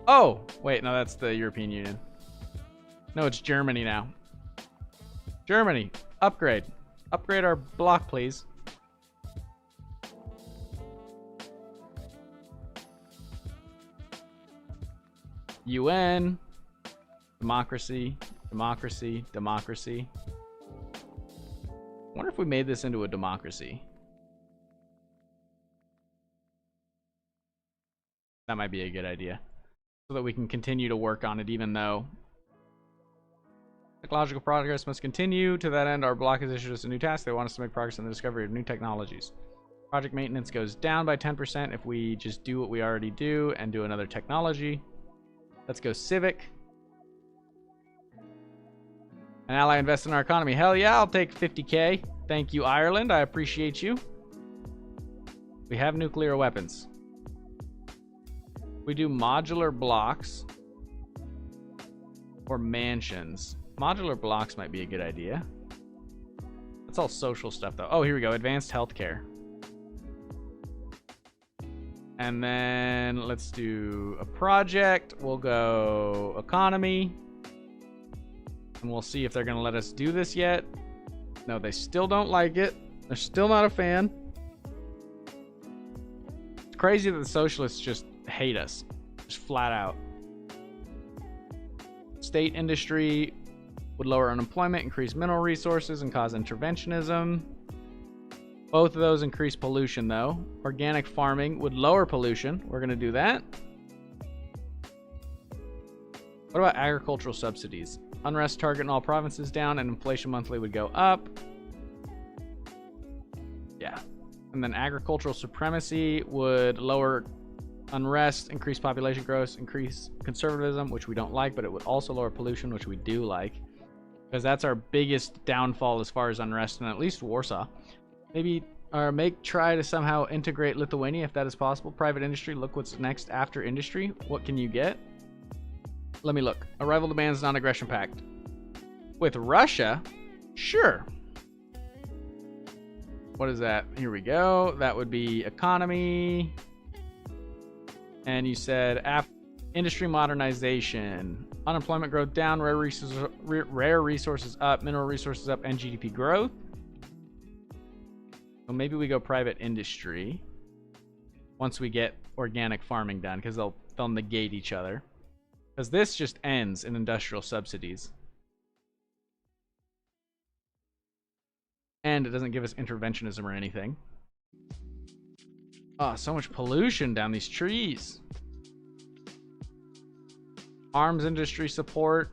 [SPEAKER 1] Oh! Wait, no, that's the European Union. No, it's Germany now. Germany, upgrade. Upgrade our block, please. UN. Democracy. Democracy. Democracy. I wonder if we made this into a democracy. That might be a good idea. So that we can continue to work on it even though technological progress must continue. To that end, our block has issued us a new task. They want us to make progress in the discovery of new technologies. Project maintenance goes down by 10% if we just do what we already do and do another technology. Let's go civic. An ally invest in our economy. Hell yeah, I'll take 50K. Thank you, Ireland. I appreciate you. We have nuclear weapons. We do modular blocks or mansions. Modular blocks might be a good idea. That's all social stuff, though. Oh, here we go. Advanced healthcare. And then let's do a project. We'll go economy. And we'll see if they're going to let us do this yet. No, they still don't like it. They're still not a fan. It's crazy that the socialists just hate us. Just flat out. State industry would lower unemployment, increase mineral resources, and cause interventionism. Both of those increase pollution, though. Organic farming would lower pollution. We're going to do that. What about agricultural subsidies? Unrest target in all provinces down, and inflation monthly would go up. Yeah. And then agricultural supremacy would lower unrest, increase population growth, increase conservatism, which we don't like, but it would also lower pollution, which we do like. Because that's our biggest downfall as far as unrest, and at least Warsaw. Maybe try to somehow integrate Lithuania if that is possible. Private industry, look what's next after industry. What can you get? Let me look. Arrival demands non-aggression pact. With Russia? Sure. What is that? Here we go. That would be economy. And you said industry modernization. Unemployment growth down, rare resources up, mineral resources up, and GDP growth. So maybe we go private industry once we get organic farming done, because they'll negate each other. Because this just ends in industrial subsidies. And it doesn't give us interventionism or anything. Oh, so much pollution down these trees. Arms industry support.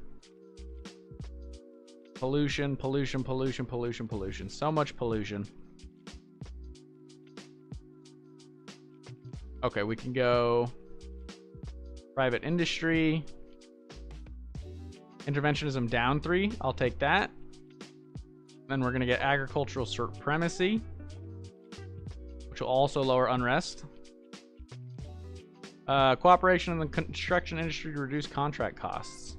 [SPEAKER 1] Pollution, pollution, pollution, pollution, pollution. So much pollution. Okay, we can go private industry. Interventionism down 3. I'll take that. Then we're going to get agricultural supremacy, which will also lower unrest. Cooperation in the construction industry to reduce contract costs.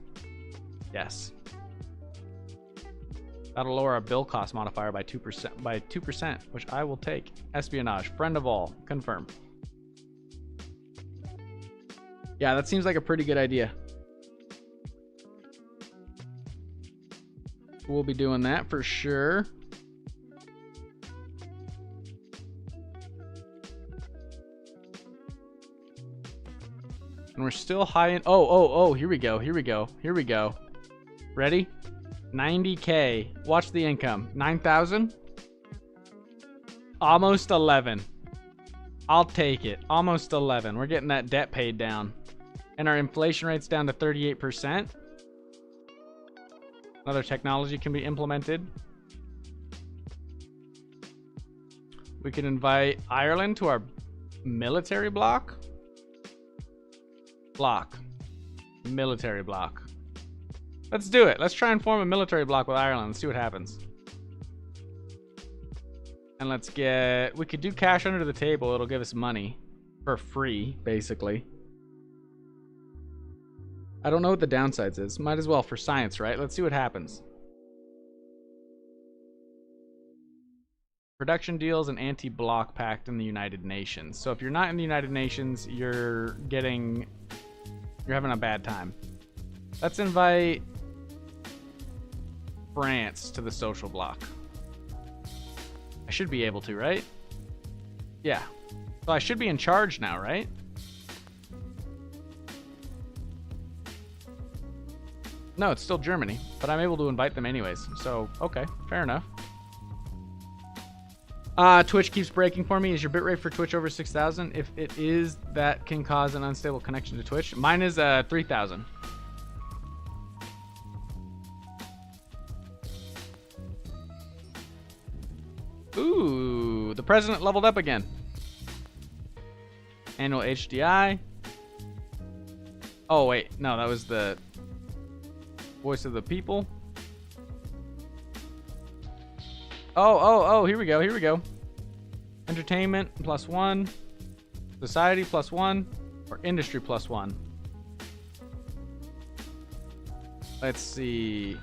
[SPEAKER 1] Yes. That'll lower our bill cost modifier by 2%, which I will take. Espionage, friend of all, confirm. Yeah, that seems like a pretty good idea. We'll be doing that for sure. And we're still high in... Oh, here we go. Here we go. Here we go. Ready? 90K. Watch the income. 9,000. Almost 11. I'll take it. Almost 11. We're getting that debt paid down. And our inflation rate's down to 38%. Another technology can be implemented. We can invite Ireland to our military block. Military block. Let's do it. Let's try and form a military block with Ireland. Let's see what happens. And let's get... We could do cash under the table. It'll give us money. For free, basically. I don't know what the downsides is. Might as well for science, right? Let's see what happens. Production deals and anti-block pact in the United Nations. So if you're not in the United Nations, you're having a bad time. Let's invite France to the social bloc. I should be able to, right? Yeah. So I should be in charge now, right? No, it's still Germany, but I'm able to invite them anyways. So, okay, fair enough. Twitch keeps breaking for me. Is your bitrate for Twitch over 6,000? If it is, that can cause an unstable connection to Twitch. Mine is 3,000. Ooh, the president leveled up again. Annual HDI. Oh, wait. No, that was the voice of the people. Oh, here we go. Entertainment +1. Society +1. Or industry +1. Let's see.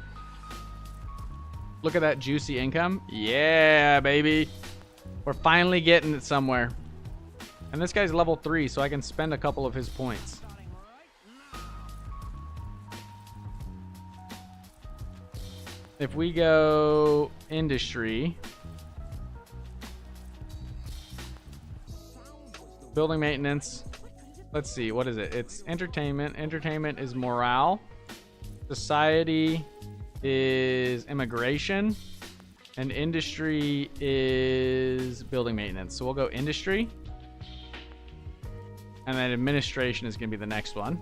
[SPEAKER 1] Look at that juicy income. Yeah, baby. We're finally getting it somewhere. And this guy's level 3, so I can spend a couple of his points. If we go industry, building maintenance, let's see, what is it? It's entertainment. Entertainment is morale. Society is immigration. And industry is building maintenance. So we'll go industry. And then administration is going to be the next one.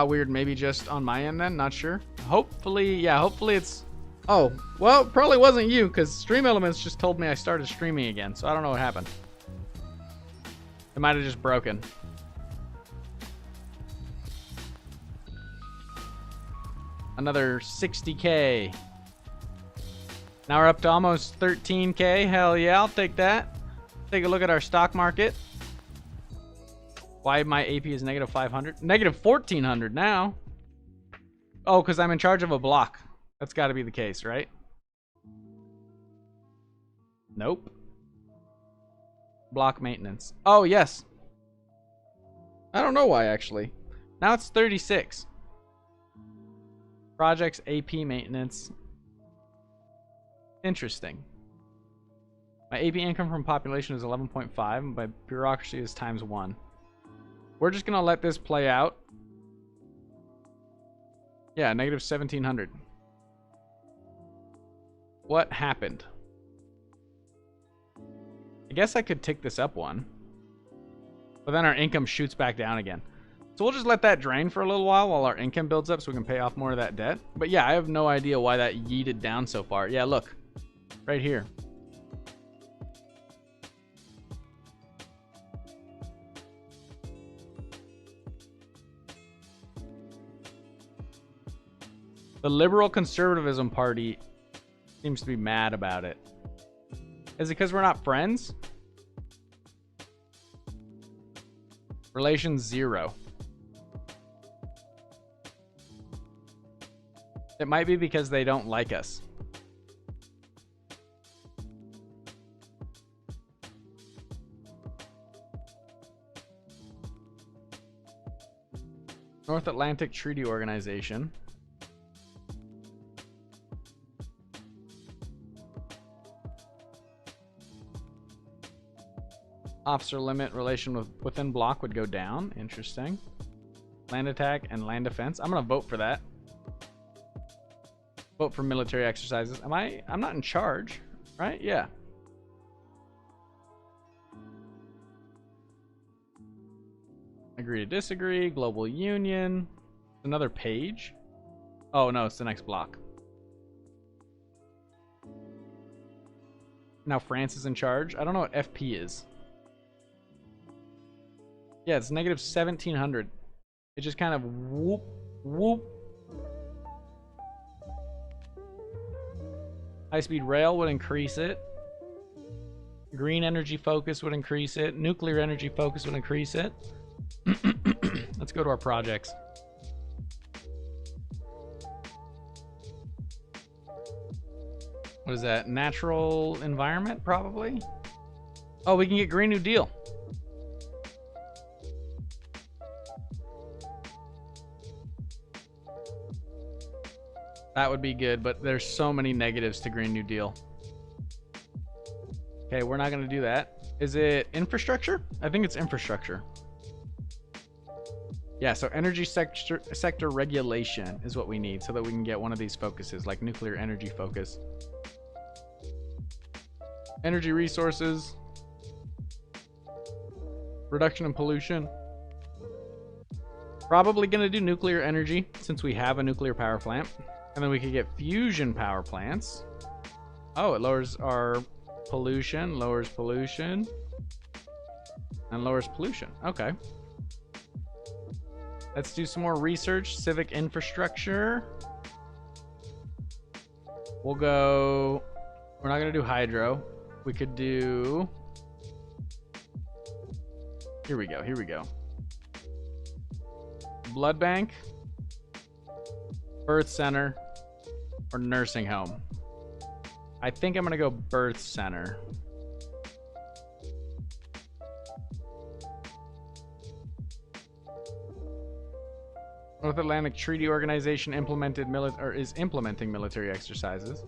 [SPEAKER 1] Weird, maybe just on my end then, not sure. Hopefully, yeah, hopefully it's... Oh, well, it probably wasn't you, because Stream Elements just told me I started streaming again, so I don't know what happened. It might have just broken. Another 60K. Now we're up to almost 13K. Hell yeah, I'll take that. Take a look at our stock market. Why my AP is negative 500? Negative 1,400 now. Oh, because I'm in charge of a block. That's got to be the case, right? Nope. Block maintenance. Oh, yes. I don't know why, actually. Now it's 36. Projects, AP maintenance. Interesting. My AP income from population is 11.5, and my bureaucracy is ×1. We're just going to let this play out. Yeah, negative 1,700. What happened? I guess I could tick this up one. But then our income shoots back down again. So we'll just let that drain for a little while our income builds up so we can pay off more of that debt. But yeah, I have no idea why that yeeted down so far. Yeah, look. Right here. The Liberal Conservatism Party seems to be mad about it. Is it because we're not friends? Relations 0. It might be because they don't like us. North Atlantic Treaty Organization. Officer limit relation within block would go down. Interesting. Land attack and land defense. I'm gonna vote for that. Vote for military exercises. I'm not in charge, right? Yeah. Agree to disagree. Global Union. Another page. Oh no, it's the next block. Now France is in charge. I don't know what FP is. Yeah, it's negative 1700. It just kind of whoop, whoop. High-speed rail would increase it. Green energy focus would increase it. Nuclear energy focus would increase it. Let's go to our projects. What is that? Natural environment, probably? Oh, we can get Green New Deal. That would be good, but there's so many negatives to Green New Deal. Okay, we're not going to do that. Is it infrastructure? I think it's infrastructure. Yeah, so energy sector regulation is what we need so that we can get one of these focuses, like nuclear energy focus. Energy resources. Reduction in pollution. Probably going to do nuclear energy since we have a nuclear power plant. And then we could get fusion power plants. Oh, it lowers our pollution, lowers pollution, and lowers pollution. Okay. Let's do some more research. Civic infrastructure. We'll go... We're not going to do hydro. We could do... Here we go. Here we go. Blood bank. Birth center. Or nursing home. I think I'm going to go birth center. North Atlantic Treaty Organization is implementing military exercises.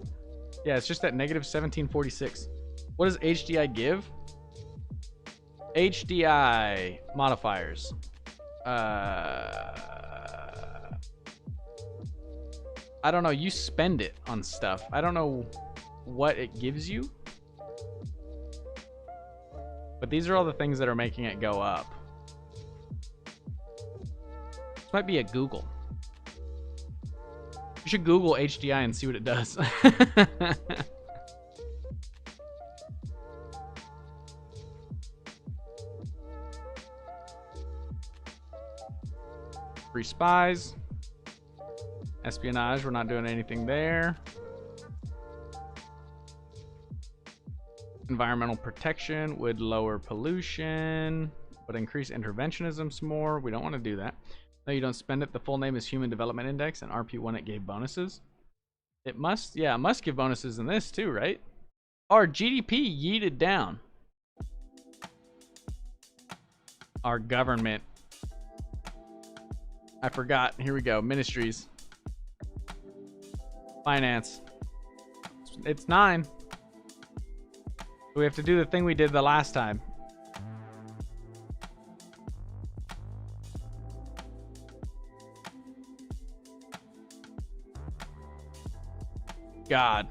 [SPEAKER 1] Yeah, it's just at negative 1746. What does HDI give? HDI modifiers. I don't know. You spend it on stuff. I don't know what it gives you. But these are all the things that are making it go up. This might be a Google. You should Google HDI and see what it does. Free spies. Espionage, we're not doing anything there. Environmental protection would lower pollution, but increase interventionism some more. We don't want to do that. No, you don't spend it. The full name is Human Development Index, and RP1 it gave bonuses. It must, yeah, it must give bonuses in this too, right? Our GDP yeeted down. Our government. I forgot. Here we go. Ministries. Finance. It's 9. We have to do the thing we did the last time. God.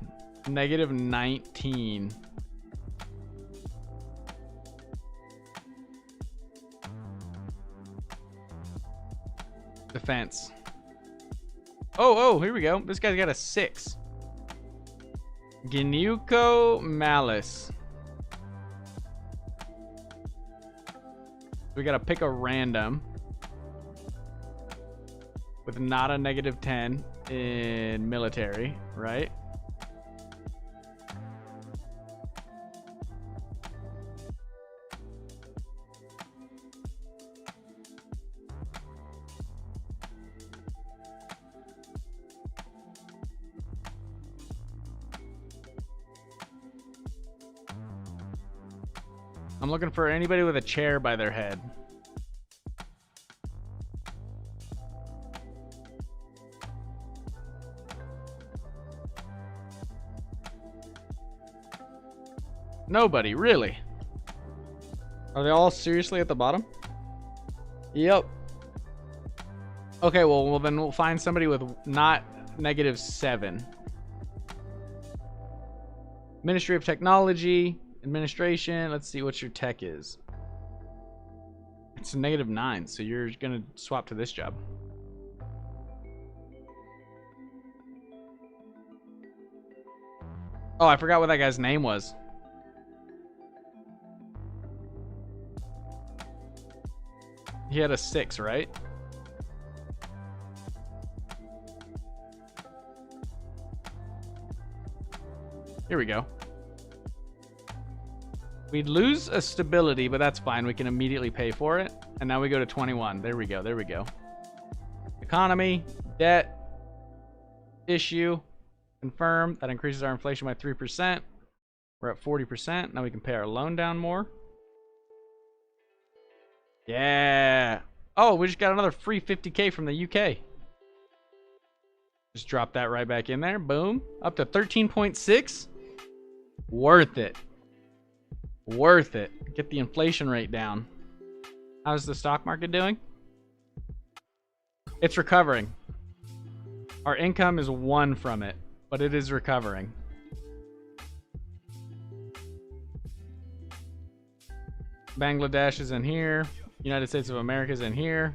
[SPEAKER 1] Negative 19. Defense. Oh, here we go. This guy's got a 6. Ginuco Malice. We gotta pick a random with not a negative 10 in military, right? I'm looking for anybody with a chair by their head. Nobody, really? Are they all seriously at the bottom? Yep. Okay, well then we'll find somebody with not -7. Ministry of Technology, Administration. Let's see what your tech is. It's a -9, so you're gonna swap to this job. Oh, I forgot what that guy's name was. He had a 6, right? Here we go. We'd lose a stability, but that's fine. We can immediately pay for it. And now we go to 21. There we go. There we go. Economy, debt, issue, confirm. That increases our inflation by 3%. We're at 40%. Now we can pay our loan down more. Yeah. Oh, we just got another free 50K from the UK. Just drop that right back in there. Boom. Up to 13.6. Worth it. Worth it. Get the inflation rate down. How's the stock market doing? It's recovering. Our income is 1 from it, but it is recovering. Bangladesh is in here. United States of America is in here.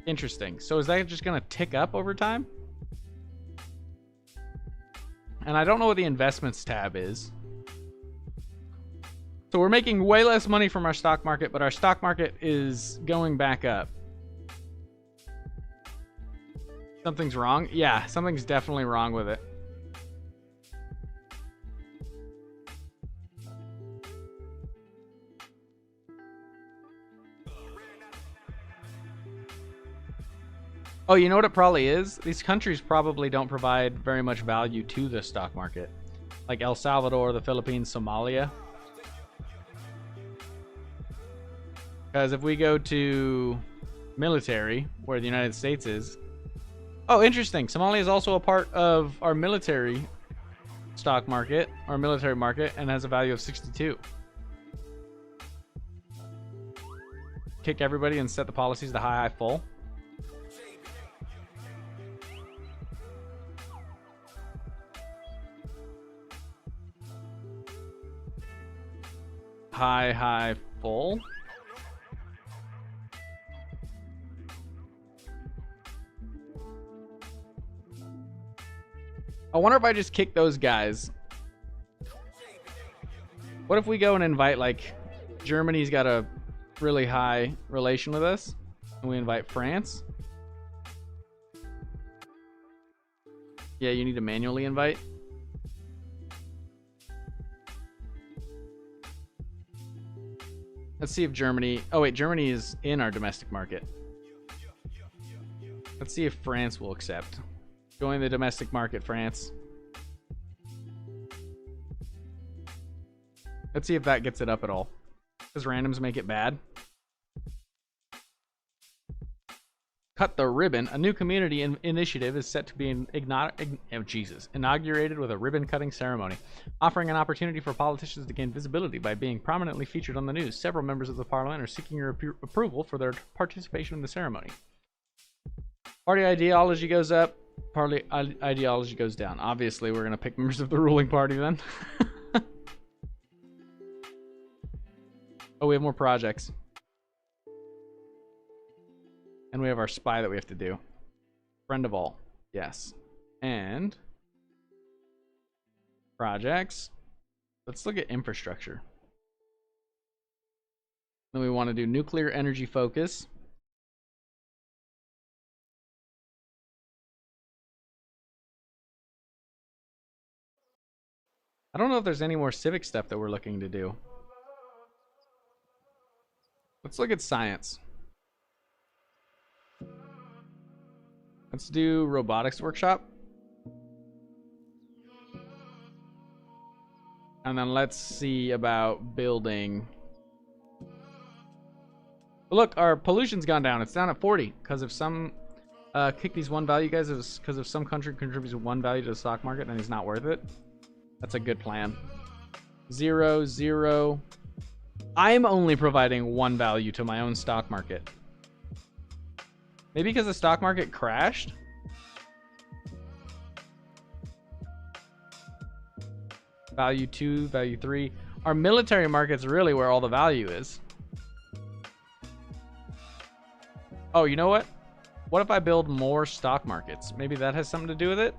[SPEAKER 1] Interesting. So is that just going to tick up over time? And I don't know what the investments tab is. So we're making way less money from our stock market, but our stock market is going back up. Something's wrong? Yeah, something's definitely wrong with it. Oh, you know what it probably is? These countries probably don't provide very much value to the stock market. Like El Salvador, the Philippines, Somalia. Because if we go to military, where the United States is... Oh, interesting. Somalia is also a part of our military stock market, our military market, and has a value of 62. Kick everybody and set the policies to high, full. High, full. I wonder if I just kick those guys. What if we go and invite, like, Germany's got a really high relation with us, and we invite France? Yeah, you need to manually invite. Let's see if Germany... Oh, wait, Germany is in our domestic market. Let's see if France will accept. Join the domestic market, France. Let's see if that gets it up at all. Does randoms make it bad? Cut the ribbon. A new community initiative is set to be inaugurated with a ribbon-cutting ceremony, offering an opportunity for politicians to gain visibility by being prominently featured on the news. Several members of the parliament are seeking your approval for their participation in the ceremony. Party ideology goes up. Party ideology goes down. Obviously, we're going to pick members of the ruling party then. Oh, we have more projects. And we have our spy that we have to do. Friend of all. Yes. And projects. Let's look at infrastructure. Then we want to do nuclear energy focus. I don't know if there's any more civic stuff that we're looking to do. Let's look at science. Let's do robotics workshop. And then let's see about building. Look, our pollution's gone down. It's down at 40 because if some kick these one value guys, because if some country contributes one value to the stock market, then it's not worth it. That's a good plan. 0, 0. I'm only providing one value to my own stock market. Maybe because the stock market crashed? Value 2, value 3. Our military market's really where all the value is. Oh, you know what? What if I build more stock markets? Maybe that has something to do with it?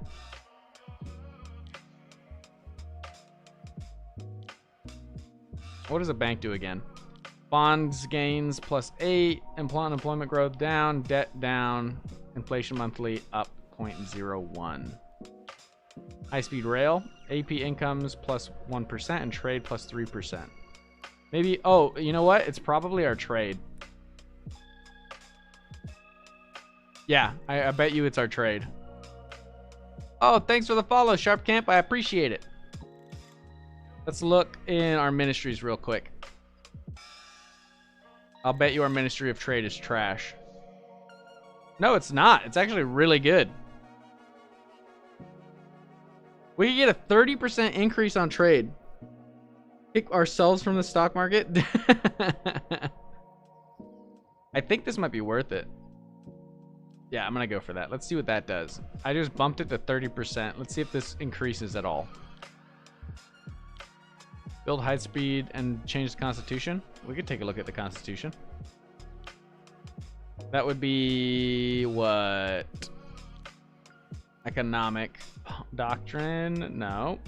[SPEAKER 1] What does a bank do again? Bonds gains +8, employment growth down, debt down, inflation monthly up 0.01. High-speed rail, AP incomes +1% and trade +3%. Maybe, oh, you know what? It's probably our trade. Yeah, I bet you it's our trade. Oh, thanks for the follow, Sharp Camp. I appreciate it. Let's look in our ministries real quick. I'll bet you our Ministry of Trade is trash. No, it's not. It's actually really good. We can get a 30% increase on trade. Kick ourselves from the stock market. I think this might be worth it. Yeah, I'm going to go for that. Let's see what that does. I just bumped it to 30%. Let's see if this increases at all. Build high speed and change the Constitution. We could take a look at the Constitution. That would be what? Economic doctrine? No.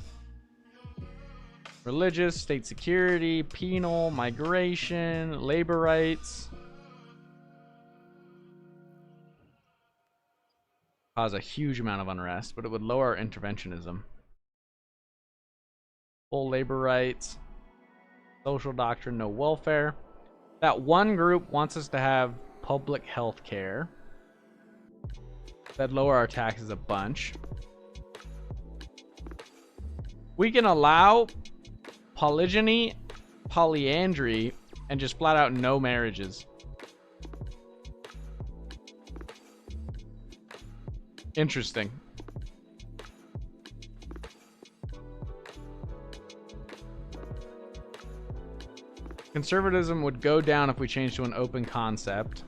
[SPEAKER 1] Religious, state security, penal, migration, labor rights. Cause a huge amount of unrest, but it would lower our interventionism. Full labor rights, social doctrine, no welfare. That one group wants us to have public health care. That'd lower our taxes a bunch. We can allow polygyny, polyandry, and just flat out no marriages. Interesting. Conservatism would go down if we changed to an open concept.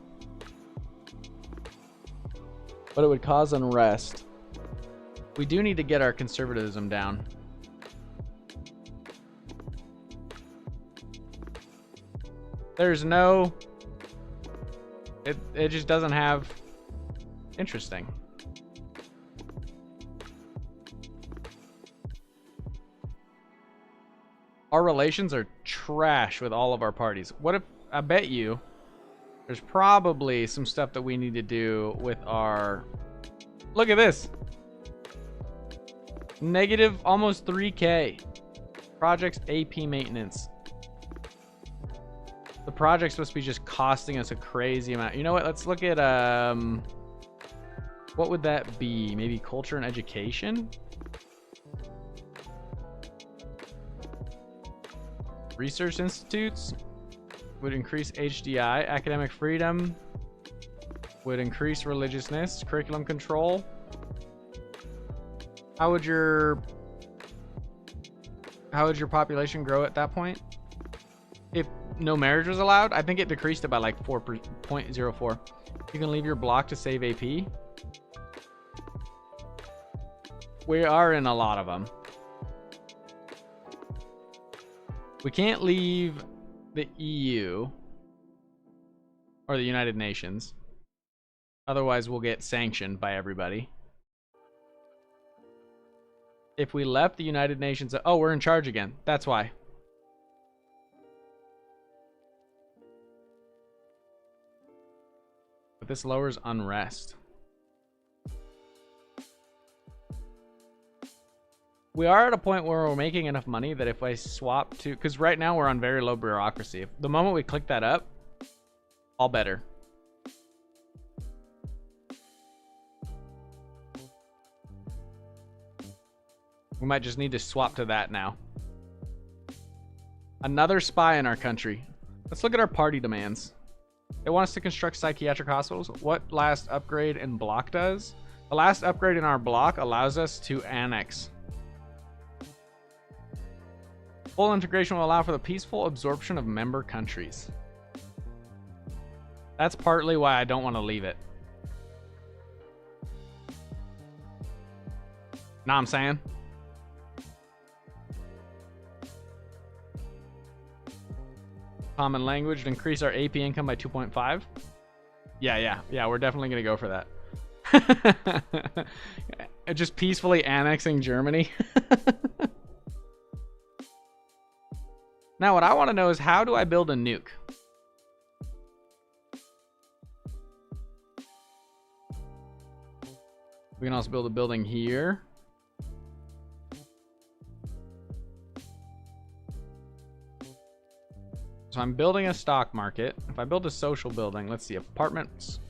[SPEAKER 1] But it would cause unrest. We do need to get our conservatism down. There's no... It just doesn't have... Interesting. Our relations are trash with all of our parties. What if, I bet you, there's probably some stuff that we need to do with our, look at this. Negative almost 3K. Projects AP maintenance. The project's supposed to be just costing us a crazy amount. You know what, let's look at, what would that be? Maybe culture and education? Research institutes would increase HDI. Academic freedom would increase religiousness. Curriculum control. How would your population grow at that point? If no marriage was allowed, I think it decreased it by like 4.04. You can leave your block to save AP. We are in a lot of them. We can't leave the EU or the United Nations. Otherwise, we'll get sanctioned by everybody. If we left the United Nations... Oh, we're in charge again. That's why. But this lowers unrest. We are at a point where we're making enough money that if I swap to... Because right now we're on very low bureaucracy. The moment we click that up, all better. We might just need to swap to that now. Another spy in our country. Let's look at our party demands. They want us to construct psychiatric hospitals. What last upgrade in block does? The last upgrade in our block allows us to annex. Full integration will allow for the peaceful absorption of member countries. That's partly why I don't want to leave it. Know what I'm saying? Common language to increase our AP income by 2.5. Yeah, we're definitely gonna go for that. Just peacefully annexing Germany. Now what I want to know is, how do I build a nuke? We can also build a building here. So I'm building a stock market. If I build a social building, let's see, apartments.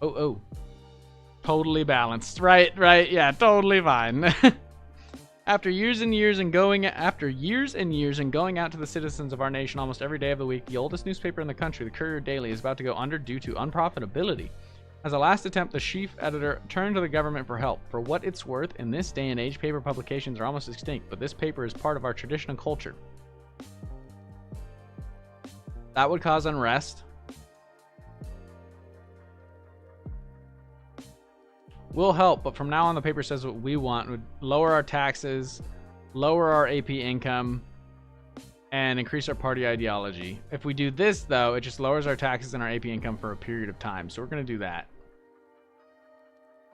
[SPEAKER 1] Oh. Totally balanced. Right, yeah, totally fine. After years and years and going out to the citizens of our nation almost every day of the week, the oldest newspaper in the country, the Courier Daily, is about to go under due to unprofitability. As a last attempt, the chief editor turned to the government for help. For what it's worth, in this day and age, paper publications are almost extinct, but this paper is part of our tradition and culture. That would cause unrest. Will help, but from now on, the paper says what we want would lower our taxes, lower our AP income, and increase our party ideology. If we do this, though, it just lowers our taxes and our AP income for a period of time. So we're going to do that,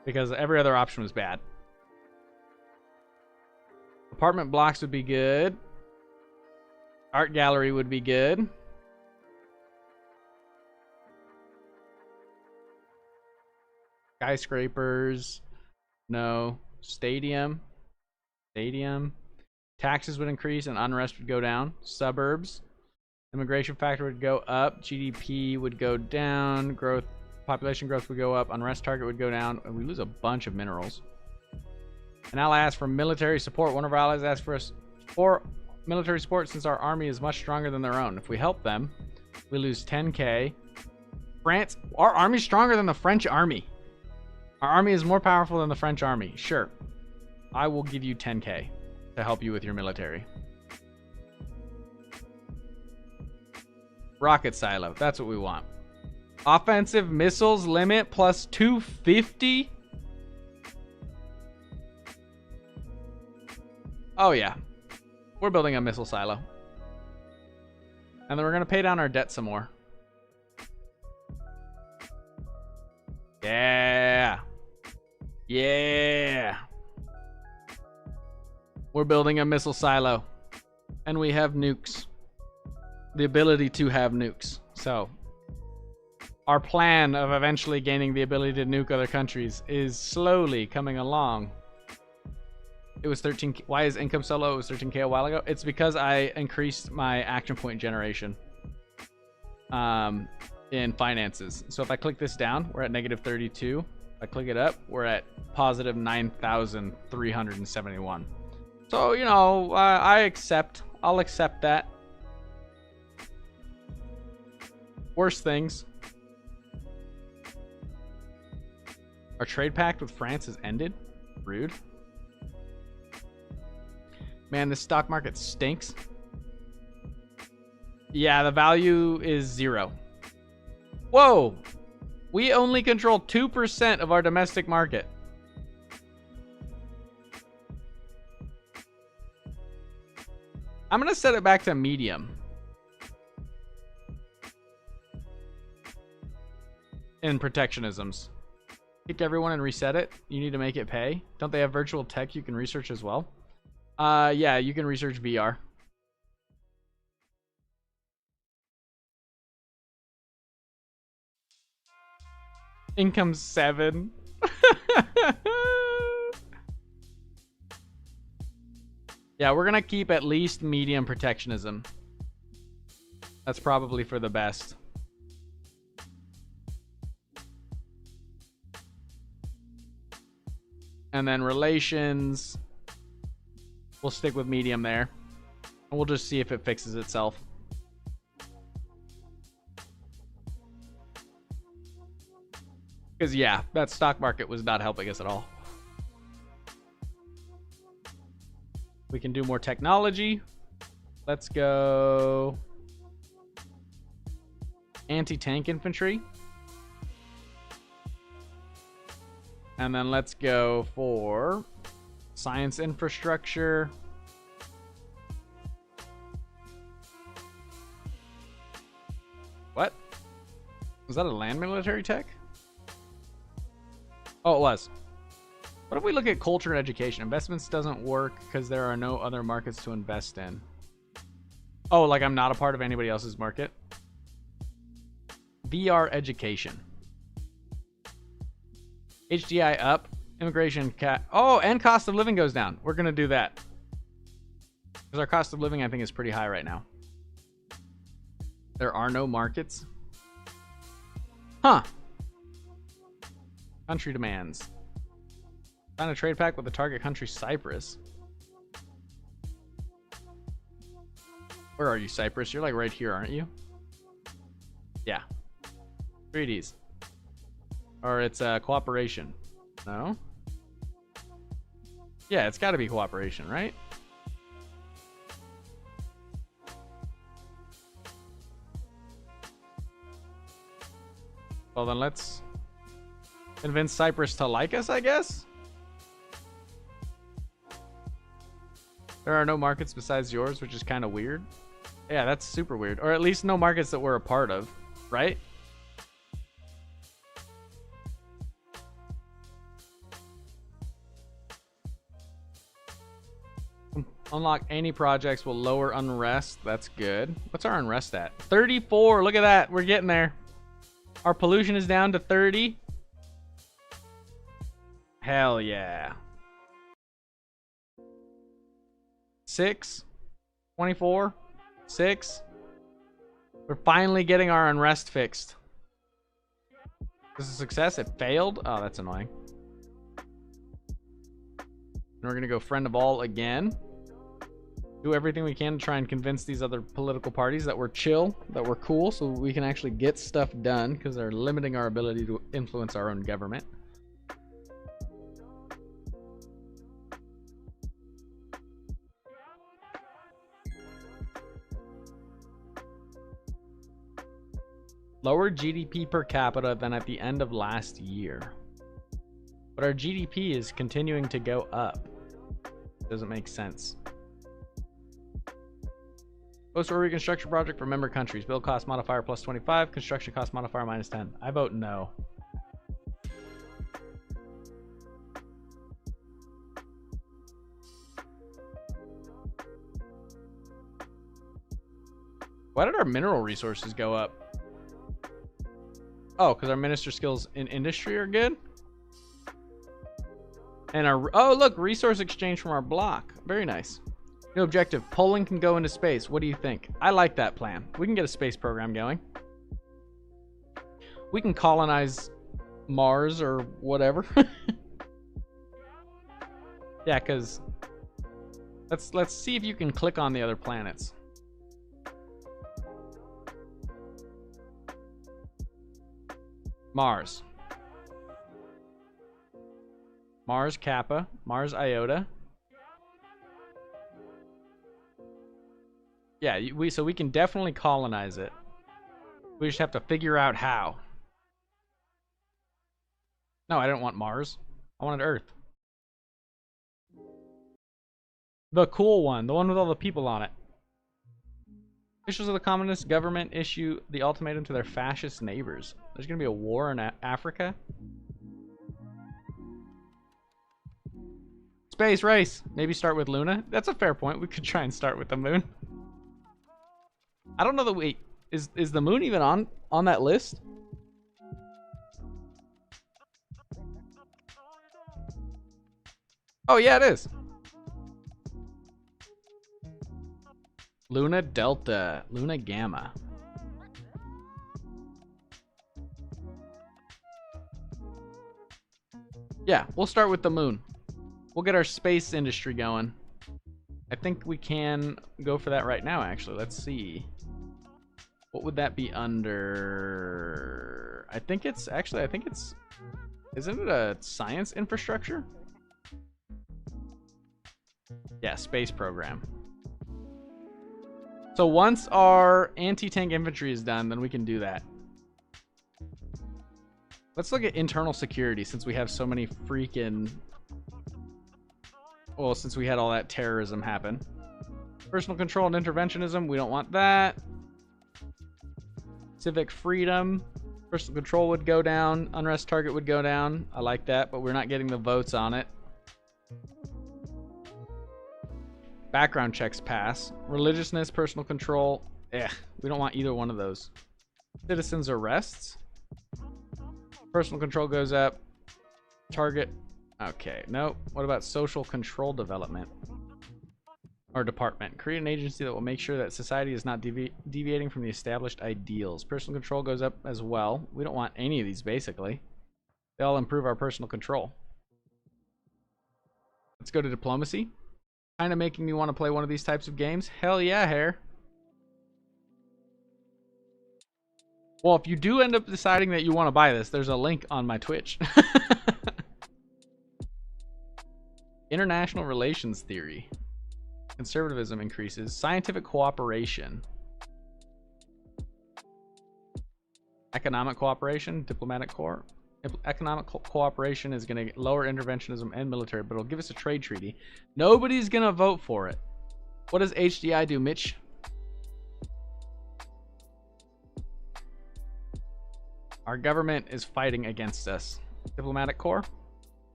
[SPEAKER 1] because every other option was bad. Apartment blocks would be good. Art gallery would be good. Skyscrapers, no. Stadium. Taxes would increase and unrest would go down. Suburbs. Immigration factor would go up. GDP would go down. Population growth would go up. Unrest target would go down. And we lose a bunch of minerals. An ally asked for military support. One of our allies asked for us for military support since our army is much stronger than their own. If we help them, we lose 10k. France, our army's stronger than the French army. Our army is more powerful than the French army. Sure. I will give you 10k to help you with your military. Rocket silo. That's what we want. Offensive missiles limit plus 250. Oh, yeah. We're building a missile silo. And then we're going to pay down our debt some more. Yeah. We're building a missile silo. And we have nukes. The ability to have nukes. So, our plan of eventually gaining the ability to nuke other countries is slowly coming along. It was 13. Why is income so low? It was 13k a while ago. It's because I increased my action point generation in finances. So if I click this down, we're at negative 32. If I click it up, we're at positive 9,371. So, you know, I'll accept that. Worse things. Our trade pact with France has ended. Rude. Man, this stock market stinks. Yeah, the value is 0. Whoa! We only control 2% of our domestic market. I'm going to set it back to medium. In protectionisms. Kick everyone and reset it. You need to make it pay. Don't they have virtual tech you can research as well? Yeah, you can research VR. Income 7. Yeah, we're gonna keep at least medium protectionism. That's probably for the best. And then relations. We'll stick with medium there. And we'll just see if it fixes itself. Because, yeah, that stock market was not helping us at all. We can do more technology. Let's go anti-tank infantry. And then let's go for Science infrastructure. What? Was that a land military tech? Oh, it was. What if we look at culture and education? Investments doesn't work because there are no other markets to invest in. Oh, like I'm not a part of anybody else's market? VR education. HDI up. Immigration oh, and cost of living goes down. We're going to do that. Because our cost of living, I think, is pretty high right now. There are no markets. Huh. Country demands. Sign a trade pact with the target country, Cyprus. Where are you, Cyprus? You're like right here, aren't you? Yeah. Treaties. Or it's cooperation. No? Yeah, it's got to be cooperation, right? Well, then let's convince Cyprus to like us, I guess? There are no markets besides yours, which is kind of weird. Yeah, that's super weird. Or at least no markets that we're a part of, right? Unlock any projects will lower unrest. That's good. What's our unrest at? 34. Look at that. We're getting there. Our pollution is down to 30. Hell yeah. 6. 24. 6. We're finally getting our unrest fixed. This is a success. It failed. Oh, that's annoying. And we're going to go friend of all again. Do everything we can to try and convince these other political parties that we're chill, that we're cool, so we can actually get stuff done, because they're limiting our ability to influence our own government. Lower GDP per capita than at the end of last year. But our GDP is continuing to go up. Doesn't make sense. Post-war reconstruction project for member countries. Build cost modifier plus 25. Construction cost modifier minus 10. I vote no. Why did our mineral resources go up? Oh, because our minister skills in industry are good? And our... Oh, look! Resource exchange from our block. Very nice. New objective. Poland can go into space. What do you think? I like that plan. We can get a space program going. We can colonize Mars or whatever. Yeah, because... Let's see if you can click on the other planets. Mars. Mars Kappa. Mars Iota. Yeah, so we can definitely colonize it. We just have to figure out how. No, I didn't want Mars. I wanted Earth. The cool one. The one with all the people on it. Officials of the communist government issue the ultimatum to their fascist neighbors. There's going to be a war in Africa. Space race. Maybe start with Luna. That's a fair point. We could try and start with the moon. I don't know that we... Is the moon even on that list? Oh, yeah, it is. Luna Delta. Luna Gamma. Yeah, we'll start with the moon. We'll get our space industry going. I think we can go for that right now, actually. Let's see. What would that be under? I think it's... Actually, I think it's... Isn't it a science infrastructure? Yeah, space program. So once our anti-tank infantry is done, then we can do that. Let's look at internal security, since we have so many freaking Well, since we had all that terrorism happen. Personal control and interventionism, we don't want that. Civic freedom. Personal control would go down. Unrest target would go down. I like that, but we're not getting the votes on it. Background checks pass. Religiousness, personal control. We don't want either one of those. Citizens arrests. Personal control goes up. Target. Okay, no. What about social control development? Or department. Create an agency that will make sure that society is not deviating from the established ideals. Personal control goes up as well. We don't want any of these, basically. They all improve our personal control. Let's go to diplomacy. Kind of making me want to play one of these types of games. Hell yeah, hair. Well, if you do end up deciding that you want to buy this, there's a link on my Twitch. International relations theory. Conservatism increases. Scientific cooperation. Economic cooperation. Diplomatic core. Economic cooperation is going to lower interventionism and military, but it'll give us a trade treaty. Nobody's going to vote for it. What does HDI do, Mitch? Our government is fighting against us. Diplomatic corps?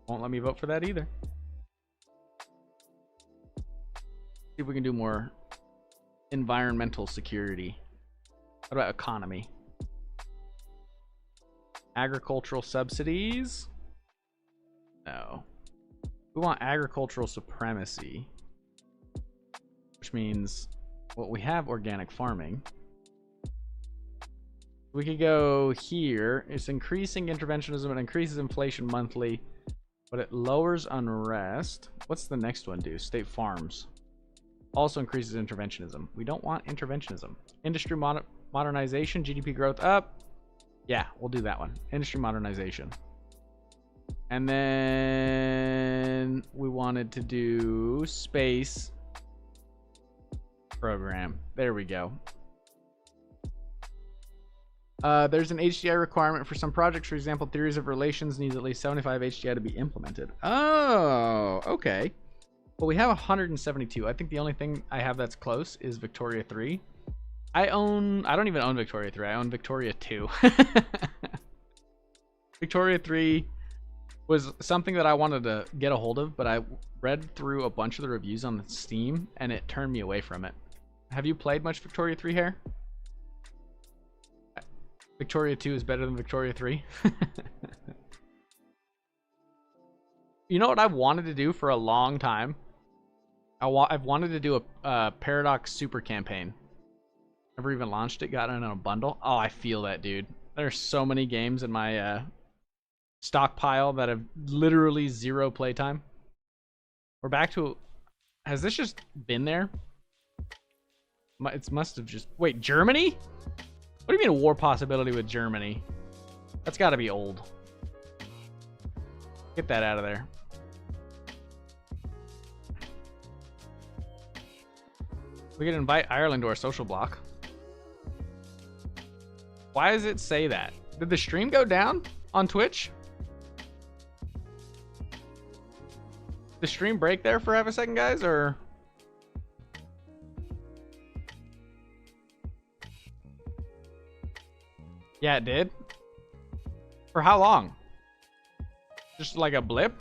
[SPEAKER 1] Won't let me vote for that either. See if we can do more environmental security. What about economy? Agricultural subsidies? No. We want agricultural supremacy. Which means, well, we have organic farming. We could go here. It's increasing interventionism. It increases inflation monthly, but it lowers unrest. What's the next one do? State farms. Also increases interventionism. We don't want interventionism. Industry modernization, GDP growth up. Yeah, we'll do that one. Industry modernization. And then we wanted to do space program. There we go. There's an HDI requirement for some projects. For example, theories of relations needs at least 75 HDI to be implemented. Oh, okay. Well, we have 172. I think the only thing I have that's close is Victoria 3. I don't even own Victoria 3. I own Victoria 2. Victoria 3 was something that I wanted to get a hold of, but I read through a bunch of the reviews on Steam, and it turned me away from it. Have you played much Victoria 3, Hair? Victoria 2 is better than Victoria 3. You know what I've wanted to do for a long time? I've wanted to do a Paradox Super campaign. Never even launched it, got it in a bundle. Oh, I feel that, dude. There's so many games in my stockpile that have literally zero playtime. We're back to... Has this just been there? It must have just... Wait, Germany? What do you mean a war possibility with Germany? That's got to be old. Get that out of there. We could invite Ireland to our social block. Why does it say that? Did the stream go down on Twitch? Did the stream break there for half a second, guys, or... Yeah, it did. For how long? Just like a blip?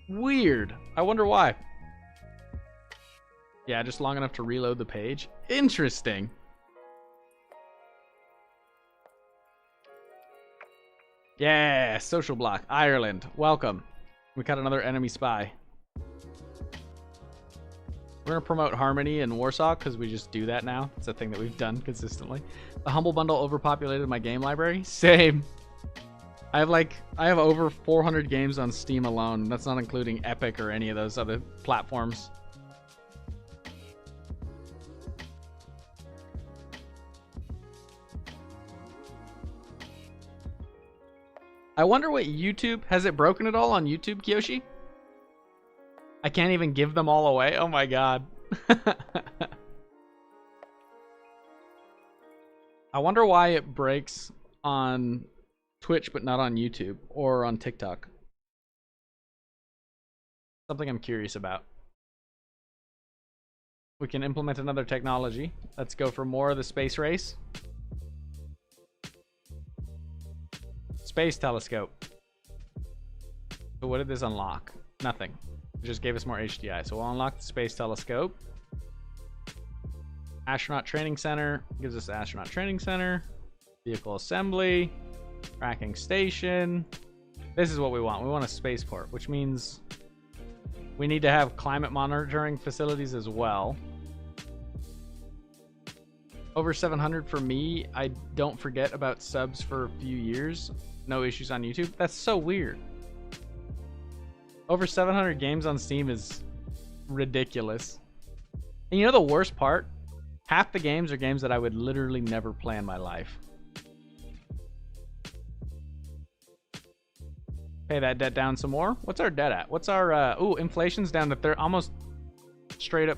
[SPEAKER 1] Weird. I wonder why. Yeah, just long enough to reload the page. Interesting. Yeah, social block. Ireland. Welcome. We got another enemy spy. We're going to promote harmony in Warsaw because we just do that now. It's a thing that we've done consistently. The Humble Bundle overpopulated my game library. Same. I have over 400 games on Steam alone. That's not including Epic or any of those other platforms. I wonder what YouTube... Has it broken it all on YouTube, Kiyoshi? I can't even give them all away? Oh my god. I wonder why it breaks on Twitch but not on YouTube or on TikTok. Something I'm curious about. We can implement another technology. Let's go for more of the space race. Space telescope. So what did this unlock? Nothing. It just gave us more HDI. So we'll unlock the space telescope. Astronaut training center gives us the astronaut training center. Vehicle assembly. Tracking station. This is what we want. We want a spaceport, which means we need to have climate monitoring facilities as well. Over 700 for me. I don't forget about subs for a few years. No issues on YouTube. That's so weird. Over 700 games on Steam is ridiculous. And you know the worst part? Half the games are games that I would literally never play in my life. Pay that debt down some more. What's our debt at? What's our inflation's down to almost straight up.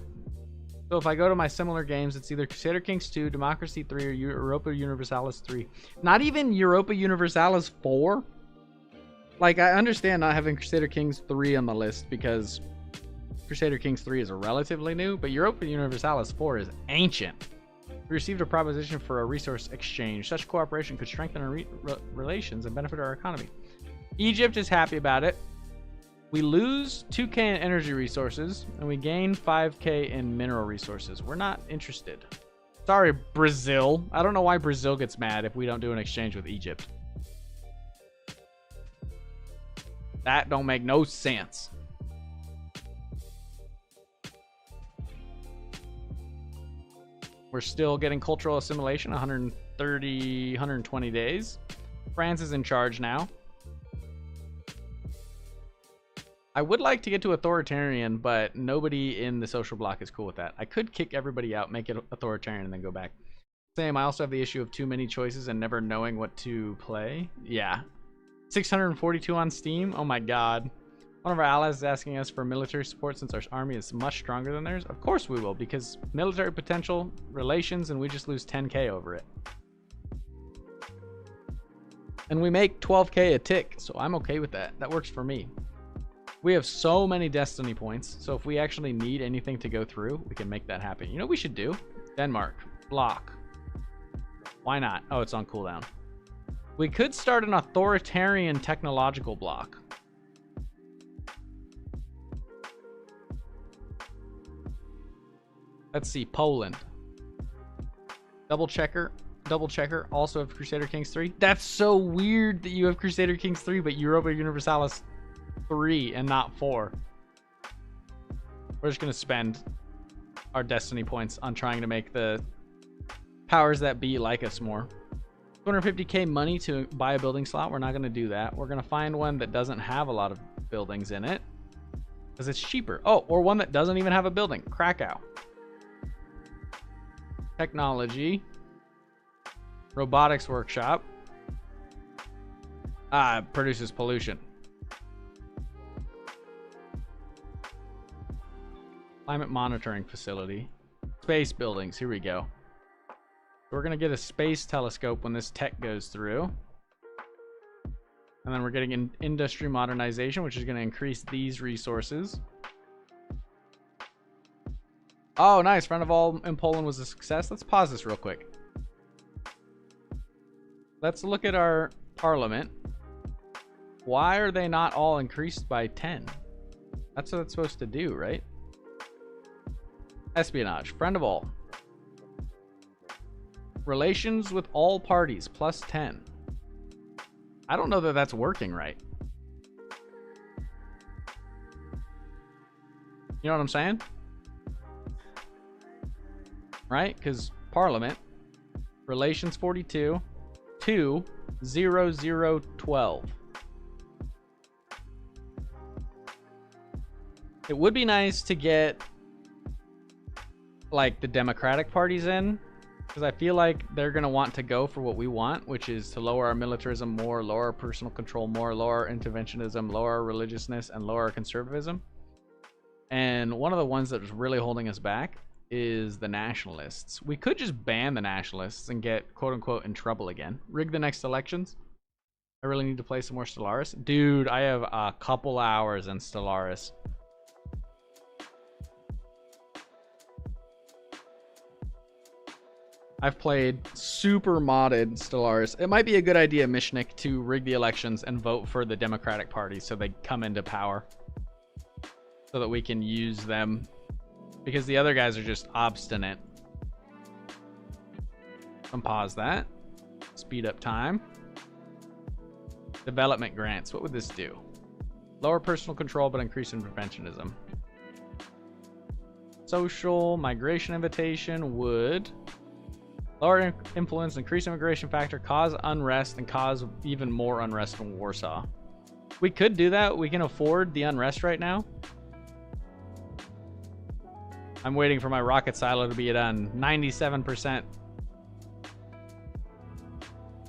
[SPEAKER 1] So if I go to my similar games, it's either Crusader Kings 2, Democracy 3, or Europa Universalis 3. Not even Europa Universalis 4. Like, I understand not having Crusader Kings 3 on the list because Crusader Kings 3 is relatively new, but Europa Universalis 4 is ancient. We received a proposition for a resource exchange. Such cooperation could strengthen our relations and benefit our economy. Egypt is happy about it. We lose 2k in energy resources, and we gain 5k in mineral resources. We're not interested. Sorry, Brazil. I don't know why Brazil gets mad if we don't do an exchange with Egypt. That don't make no sense. We're still getting cultural assimilation, 120 days. France is in charge now. I would like to get to authoritarian, but nobody in the social bloc is cool with that. I could kick everybody out, make it authoritarian, and then go back. Same, I also have the issue of too many choices and never knowing what to play. Yeah. 642 on Steam? Oh my god. One of our allies is asking us for military support since our army is much stronger than theirs. Of course we will, because military potential, relations, and we just lose 10k over it. And we make 12k a tick, so I'm okay with that. That works for me. We have so many destiny points, so if we actually need anything to go through, we can make that happen. You know what we should do? Denmark. Block. Why not? Oh, it's on cooldown. We could start an authoritarian technological block. Let's see, Poland. Double checker, also have Crusader Kings 3. That's so weird that you have Crusader Kings 3, but Europa Universalis 3 and not 4. We're just gonna spend our destiny points on trying to make the powers that be like us more. 250k money to buy a building slot. We're not gonna do that. We're gonna find one that doesn't have a lot of buildings in it because it's cheaper. Oh, or one that doesn't even have a building. Krakow. Technology. Robotics workshop. Produces pollution. Climate monitoring facility. Space buildings. Here we go. We're going to get a space telescope when this tech goes through. And then we're getting an industry modernization, which is going to increase these resources. Oh, nice. Friend of all in Poland was a success. Let's pause this real quick. Let's look at our parliament. Why are they not all increased by 10? That's what it's supposed to do, right? Espionage. Friend of all. Relations with all parties. Plus 10. I don't know that that's working right. You know what I'm saying? Right? Because Parliament. Relations 42. 2. 0, 0, 12. It would be nice to get like the Democratic parties in, because I feel like they're going to want to go for what we want, which is to lower our militarism more, lower our personal control more, lower our interventionism, lower our religiousness, and lower our conservatism. And one of the ones that is really holding us back is the nationalists. We could just ban the nationalists and get quote-unquote in trouble again. Rig the next elections. I really need to play some more Stellaris. Dude, I have a couple hours in Stellaris. I've played super modded Stellaris. It might be a good idea, Mishnik, to rig the elections and vote for the Democratic Party so they come into power. So that we can use them. Because the other guys are just obstinate. Unpause that. Speed up time. Development grants. What would this do? Lower personal control but increase interventionism. Social migration invitation would lower influence, increase immigration factor, cause unrest, and cause even more unrest in Warsaw. We could do that. We can afford the unrest right now. I'm waiting for my rocket silo to be done. 97%.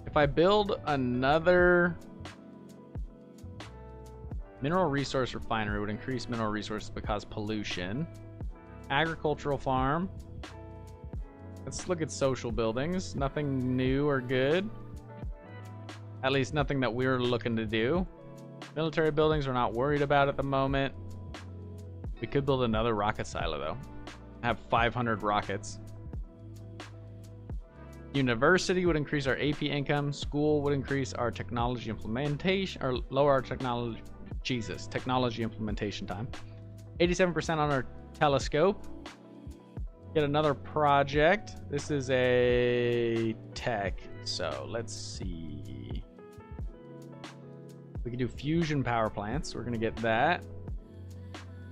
[SPEAKER 1] If I build another mineral resource refinery, would increase mineral resources but cause pollution. Agricultural farm. Let's look at social buildings. Nothing new or good. At least nothing that we're looking to do. Military buildings we're not worried about at the moment. We could build another rocket silo though. Have 500 rockets. University would increase our AP income. School would increase our technology implementation, or lower our technology implementation time. 87% on our telescope. Get another project. This is a tech. So let's see. We can do fusion power plants. We're going to get that.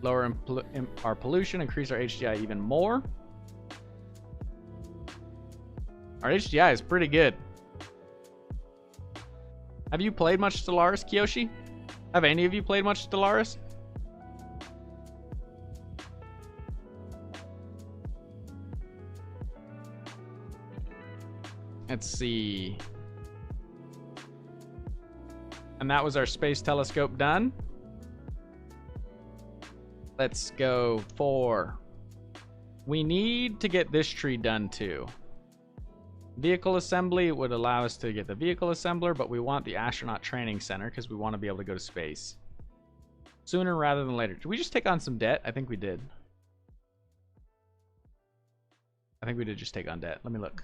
[SPEAKER 1] Lower our pollution, increase our HDI even more. Our HDI is pretty good. Have you played much Stellaris, Kiyoshi? Have any of you played much Stellaris? Let's see. And that was our space telescope done. Let's go for... We need to get this tree done too. Vehicle assembly would allow us to get the vehicle assembler, but we want the astronaut training center because we want to be able to go to space sooner rather than later. Did we just take on some debt? I think we did. I think we did just take on debt. Let me look.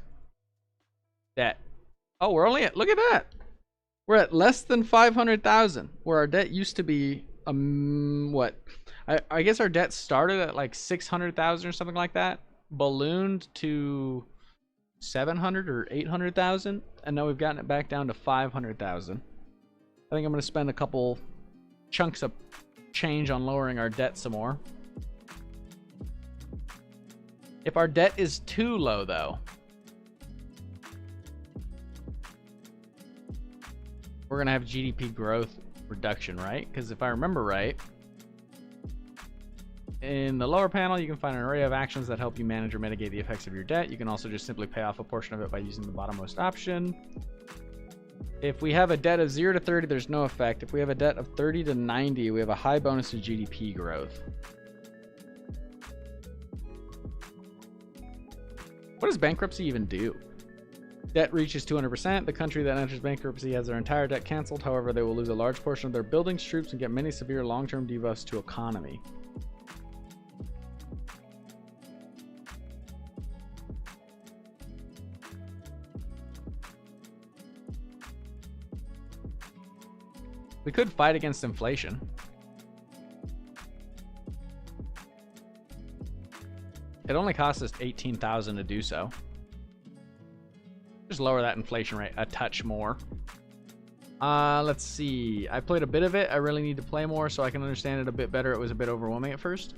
[SPEAKER 1] Debt. Oh, we're only at... Look at that. We're at less than 500,000, where our debt used to be... what? I guess our debt started at like 600,000 or something like that. Ballooned to 700 or 800,000, and now we've gotten it back down to 500,000. I think I'm going to spend a couple chunks of change on lowering our debt some more. If our debt is too low, though, we're going to have GDP growth reduction, right? Because if I remember right, in the lower panel, you can find an array of actions that help you manage or mitigate the effects of your debt. You can also just simply pay off a portion of it by using the bottommost option. If we have a debt of 0 to 30, there's no effect. If we have a debt of 30 to 90, we have a high bonus to GDP growth. What does bankruptcy even do? Debt reaches 200%. The country that enters bankruptcy has their entire debt canceled. However, they will lose a large portion of their buildings, troops, and get many severe long-term debuffs to economy. We could fight against inflation. It only costs us 18,000 to do so. Just lower that inflation rate a touch more. Let's see. I played a bit of it. I really need to play more so I can understand it a bit better. It was a bit overwhelming at first.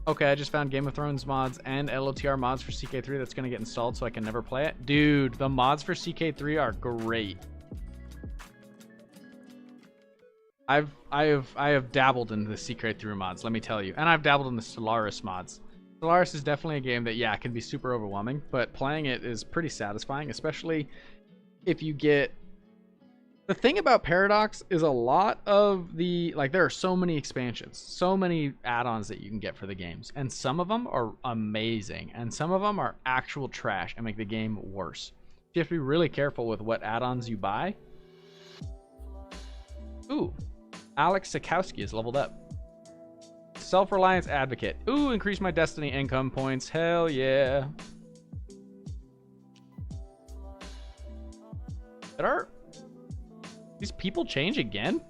[SPEAKER 1] Okay, I just found Game of Thrones mods and LOTR mods for CK3 that's going to get installed so I can never play it. Dude, the mods for CK3 are great. I have dabbled in the CK3 mods, let me tell you. And I've dabbled in the Stellaris mods. Stellaris is definitely a game that, yeah, can be super overwhelming, but playing it is pretty satisfying, especially if you get The thing about Paradox is a lot of the, like, there are so many expansions, so many add-ons that you can get for the games, and some of them are amazing, and some of them are actual trash and make the game worse. You have to be really careful with what add-ons you buy. Ooh, Alex Sikowski is leveled up. Self-reliance advocate. Ooh, increase my destiny income points. Hell yeah. These people change again?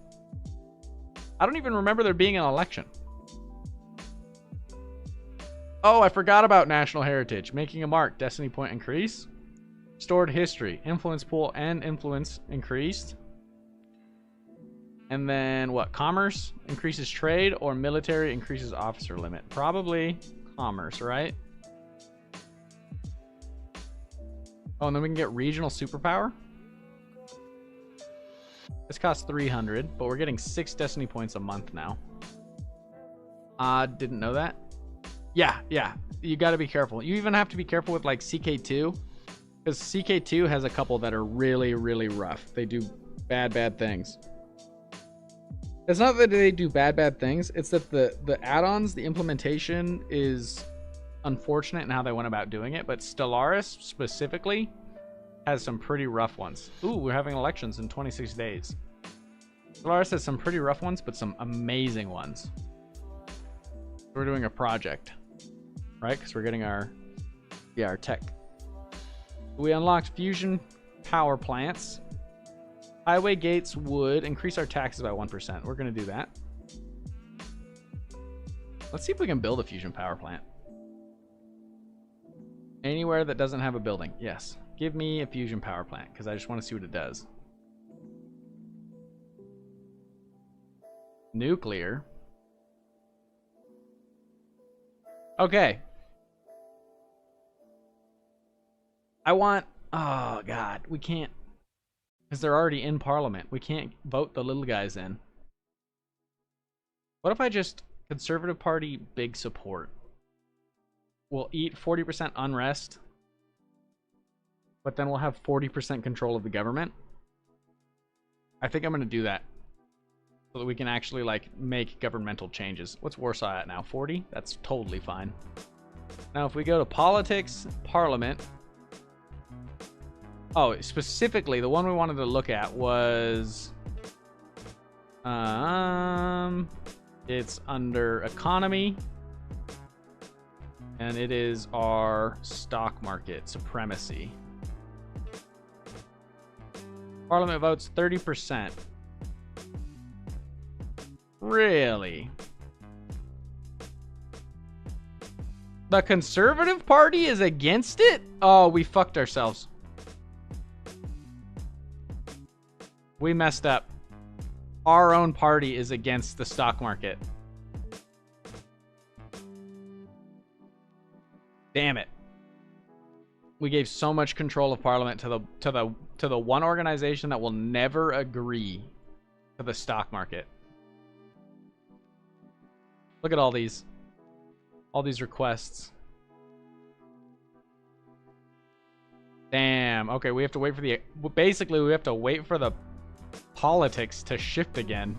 [SPEAKER 1] I don't even remember there being an election. Oh, I forgot about national heritage. Making a mark. Destiny point increase. Stored history. Influence pool and influence increased. And then what? Commerce increases trade, or military increases officer limit. Probably commerce, right? Oh, and then we can get regional superpower. This costs 300, but we're getting 6 destiny points a month now. Didn't know that. Yeah. You got to be careful. You even have to be careful with like CK2, because CK2 has a couple that are really, really rough. They do bad things. It's not that they do bad things. It's that the add-ons, the implementation is unfortunate in how they went about doing it. But Stellaris specifically has some pretty rough ones. Ooh, we're having elections in 26 days. Stellaris has some pretty rough ones, but some amazing ones. We're doing a project, right? Because we're getting our tech. We unlocked fusion power plants. Highway gates would increase our taxes by 1%. We're going to do that. Let's see if we can build a fusion power plant. Anywhere that doesn't have a building. Yes. Give me a fusion power plant, because I just want to see what it does. Nuclear. Okay. I want... Oh, God. We can't... Because they're already in Parliament. We can't vote the little guys in. What if I just... Conservative Party, big support. We'll eat 40% unrest. But then we'll have 40% control of the government. I think I'm going to do that. So that we can actually, like, make governmental changes. What's Warsaw at now? 40? That's totally fine. Now, if we go to politics, Parliament... Oh, specifically, the one we wanted to look at was... it's under economy. And it is our stock market supremacy. Parliament votes 30%. Really? The Conservative Party is against it? Oh, we fucked ourselves. We messed up. Our own party is against the stock market. Damn it. We gave so much control of Parliament to the one organization that will never agree to the stock market. Look at all these requests. Damn. Okay, we have to wait for the... Basically, we have to wait for the politics to shift again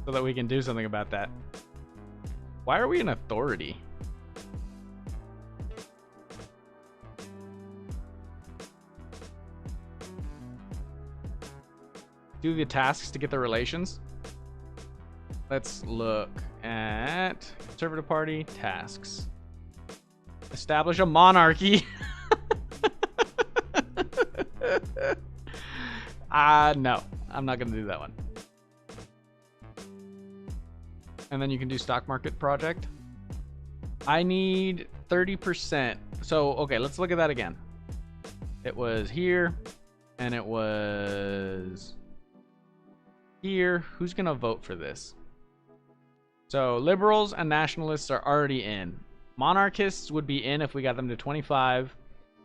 [SPEAKER 1] so that we can do something about that. Why are we an authority? Do the tasks to get the relations. Let's look at Conservative Party tasks. Establish a monarchy. No, I'm not gonna do that one. And then you can do stock market project. I need 30%. So, okay, let's look at that again. It was here, and it was here. Who's gonna vote for this? So liberals and nationalists are already in. Monarchists would be in if we got them to 25,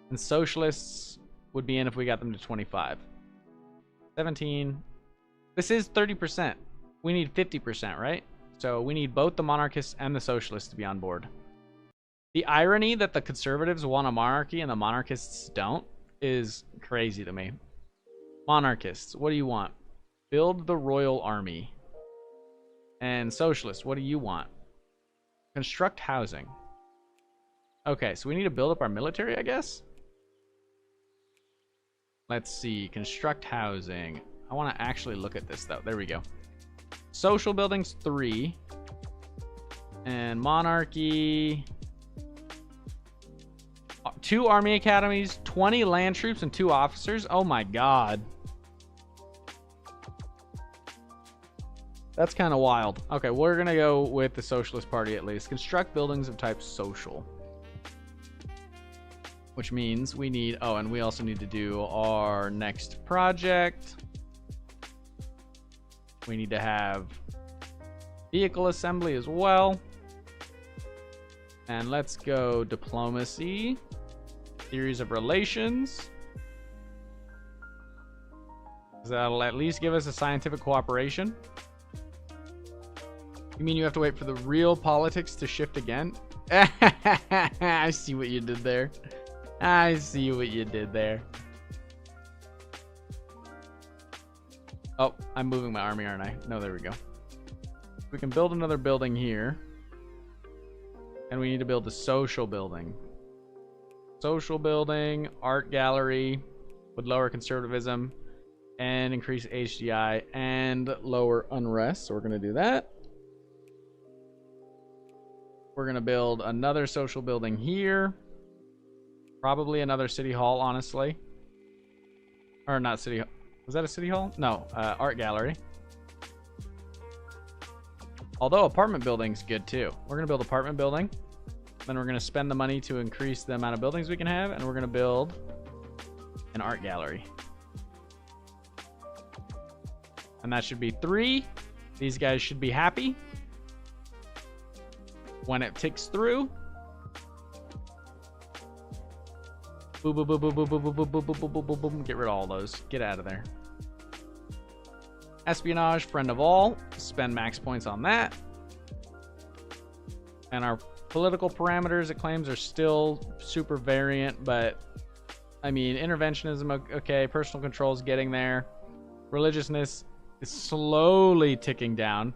[SPEAKER 1] and socialists would be in if we got them to 25. 17. This is 30%. We need 50%, right? So we need both the monarchists and the socialists to be on board. The irony that the conservatives want a monarchy and the monarchists don't is crazy to me. Monarchists, what do you want? Build the royal army. And socialists, what do you want? Construct housing. Okay, so we need to build up our military, I guess? Let's see. Construct housing. I want to actually look at this, though. There we go. Social buildings, 3. And monarchy... 2 army academies, 20 land troops, and 2 officers. Oh my god. That's kind of wild. Okay, we're going to go with the Socialist Party at least. Construct buildings of type social. Which means we need... Oh, and we also need to do our next project. We need to have vehicle assembly as well. And let's go diplomacy. Theories of relations. That'll at least give us a scientific cooperation. You mean you have to wait for the RealPolitiks to shift again? I see what you did there. I see what you did there. Oh, I'm moving my army, aren't I? No, there we go. We can build another building here. And we need to build a social building. Social building, art gallery would lower conservatism and increase HDI and lower unrest. So we're going to do that. We're going to build another social building here. Probably another city hall, honestly. Or not city hall. Was that a city hall? No, art gallery. Although apartment building's good too. We're going to build apartment building. Then we're going to spend the money to increase the amount of buildings we can have. And we're going to build an art gallery. And that should be 3. These guys should be happy. When it ticks through. Boom, boom, boom, boom, boom, boom, boom, boom, boom, boom, boom, boom, boom. Get rid of all those. Get out of there. Espionage, friend of all. Spend max points on that. And our political parameters, it claims, are still super variant, but I mean, interventionism, okay. Personal control is getting there. Religiousness is slowly ticking down.